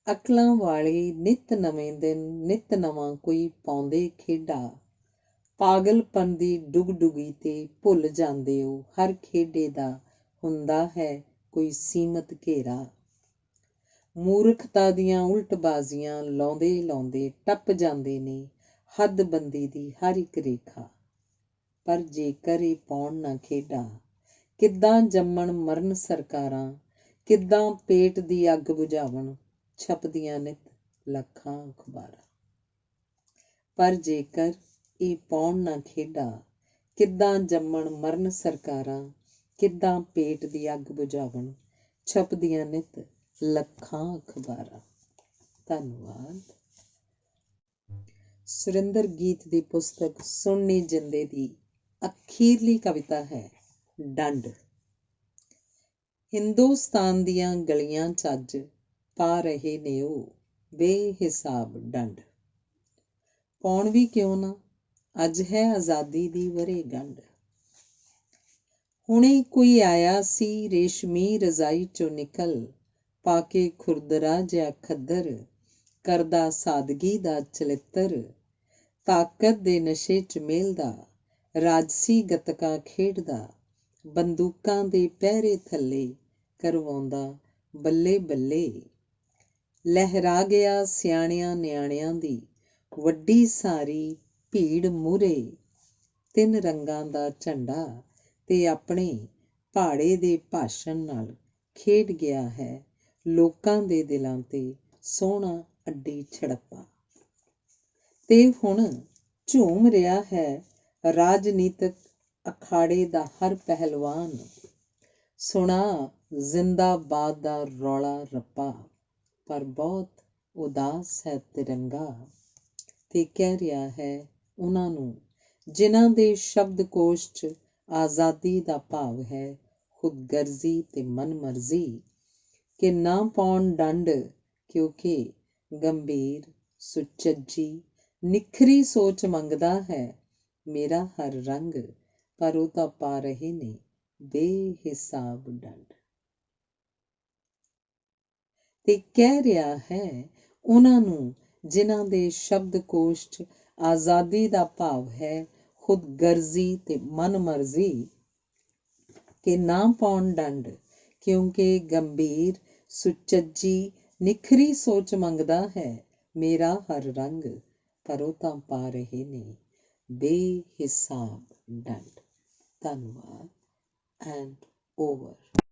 ਅਕਲਾਂ ਵਾਲੇ ਨਿੱਤ ਨਵੇਂ ਦਿਨ ਨਿੱਤ ਨਵਾਂ ਕੋਈ ਪਾਉਂਦੇ ਖੇਡਾਂ, ਪਾਗਲਪਨ ਦੀ ਡੁਗਡੁਗੀ ਤੇ ਭੁੱਲ ਜਾਂਦੇ ਉਹ ਹਰ ਖੇਡੇ ਦਾ ਹੁੰਦਾ ਹੈ ਕੋਈ ਸੀਮਤ ਘੇਰਾ। ਮੂਰਖਤਾ ਦੀਆਂ ਉਲਟਬਾਜ਼ੀਆਂ ਲਾਉਂਦੇ ਲਾਉਂਦੇ ਟੱਪ ਜਾਂਦੇ ਨੇ ਹੱਦਬੰਦੀ ਦੀ ਹਰ ਇੱਕ ਰੇਖਾ। ਪਰ ਜੇਕਰ ਇਹ ਪਾਉਣ ਨਾ ਖੇਡਾਂ, ਕਿੱਦਾਂ ਜੰਮਣ ਮਰਨ ਸਰਕਾਰਾਂ, ਕਿੱਦਾਂ ਪੇਟ ਦੀ ਅੱਗ ਬੁਝਾਵਣ ਛਪਦੀਆਂ ਨਿੱਤ ਲੱਖਾਂ ਅਖਬਾਰਾਂ। ਪਰ ਜੇਕਰ ਇਹ ਪਾਉਣ ਨਾ ਖੇਡਾਂ, ਕਿੱਦਾਂ ਜੰਮਣ ਮਰਨ ਸਰਕਾਰਾਂ, ਕਿੱਦਾਂ ਪੇਟ ਦੀ ਅੱਗ ਬੁਝਾਵਣ ਛਪਦੀਆਂ ਨਿੱਤ ਲੱਖਾਂ ਅਖਬਾਰਾਂ। ਧੰਨਵਾਦ। ਸੁਰਿੰਦਰ ਗੀਤ ਦੀ ਪੁਸਤਕ ਸੁਣ ਨੀ ਜਿੰਦੇ ਦੀ ਅਖੀਰਲੀ ਕਵਿਤਾ ਹੈ ਡੰਡ। ਹਿੰਦੁਸਤਾਨ ਦੀਆਂ ਗਲੀਆਂ 'ਚ ਅੱਜ ਪਾ ਰਹੇ ਨੇ ਉਹ ਬੇਹਿਸਾਬ ਡੰਡ। ਪਾਉਣ ਵੀ ਕਿਉਂ ਨਾ, ਅੱਜ ਹੈ ਆਜ਼ਾਦੀ ਦੀ ਵਰ੍ਹੇਗੰਢ। ਹੁਣੇ ਕੋਈ ਆਇਆ ਸੀ ਰੇਸ਼ਮੀ ਰਜ਼ਾਈ 'ਚੋਂ ਨਿਕਲ, ਪਾ ਕੇ ਖੁਰਦਰਾ ਜਿਹਾ ਖੱਦਰ, ਕਰਦਾ ਸਾਦਗੀ ਦਾ ਚਲਿੱਤਰ, ਤਾਕਤ ਦੇ ਨਸ਼ੇ 'ਚ ਮੇਲਦਾ, ਰਾਜਸੀ ਗੱਤਕਾ ਖੇਡਦਾ, ਬੰਦੂਕਾਂ ਦੇ ਪਹਿਰੇ ਥੱਲੇ ਕਰਵਾਉਂਦਾ ਬੱਲੇ ਬੱਲੇ। ਲਹਿਰਾ ਗਿਆ ਸਿਆਣਿਆਂ ਨਿਆਣਿਆਂ ਦੀ ਵੱਡੀ ਸਾਰੀ ਭੀੜ ਮੂਹਰੇ, 3 ਰੰਗਾਂ ਦਾ ਝੰਡਾ ਤੇ ਆਪਣੇ ਭਾੜੇ ਦੇ ਭਾਸ਼ਣ ਨਾਲ ਖੇਡ ਗਿਆ ਹੈ ਲੋਕਾਂ ਦੇ ਦਿਲਾਂ ਤੇ ਸੋਹਣਾ ਅੱਡੀ ਛੜੱਪਾ। ਤੇ ਹੁਣ ਝੂਮ ਰਿਹਾ ਹੈ ਰਾਜਨੀਤਿਕ ਅਖਾੜੇ ਦਾ ਹਰ ਪਹਿਲਵਾਨ, ਸੁਣਾ ਜ਼ਿੰਦਾਬਾਦ ਦਾ ਰੌਲਾ ਰੱਪਾ, ਪਰ ਬਹੁਤ ਉਦਾਸ ਹੈ ਤਿਰੰਗਾ। ਤੇ ਕਹਿ ਰਿਹਾ ਹੈ ਉਹਨਾਂ ਨੂੰ ਜਿਨ੍ਹਾਂ ਦੇ ਸ਼ਬਦਕੋਸ਼ 'ਚ ਆਜ਼ਾਦੀ ਦਾ ਭਾਵ ਹੈ ਖੁਦਗਰਜ਼ੀ ਤੇ ਮਨਮਰਜ਼ੀ, ਕਿ ਨਾ ਪਾਉਣ ਡੰਡ ਕਿਉਂਕਿ ਗੰਭੀਰ ਸੁਚੱਜੀ ਨਿਖਰੀ ਸੋਚ ਮੰਗਦਾ ਹੈ ਮੇਰਾ ਹਰ ਰੰਗ, ਪਰ ਉਹ ਤਾਂ ਪਾ ਰਹੇ ਨੇ ਬੇਹਿਸਾਬ ਡੰਡ। ਤੇ ਕਹਿ ਰਿਹਾ ਹੈ ਉਹਨਾਂ ਨੂੰ ਜਿਨ੍ਹਾਂ ਦੇ ਸ਼ਬਦਕੋਸ਼ 'ਚ ਆਜ਼ਾਦੀ ਦਾ ਭਾਵ ਹੈ ਖੁਦਗਰਜ਼ੀ ਤੇ ਮਨਮਰਜ਼ੀ, ਕਿ ਨਾ ਪਾਉਣ ਡੰਡ ਕਿਉਂਕਿ ਗੰਭੀਰ ਸੁਚੱਜੀ ਨਿਖਰੀ ਸੋਚ ਮੰਗਦਾ ਹੈ ਮੇਰਾ ਹਰ ਰੰਗ, ਪਰ ਉਹ ਤਾਂ ਪਾ ਰਹੇ ਨੇ ਬੇਹਿਸਾਬ ਡੰਡ। ਧੰਨਵਾਦ ਐਂਡ ਓਵਰ।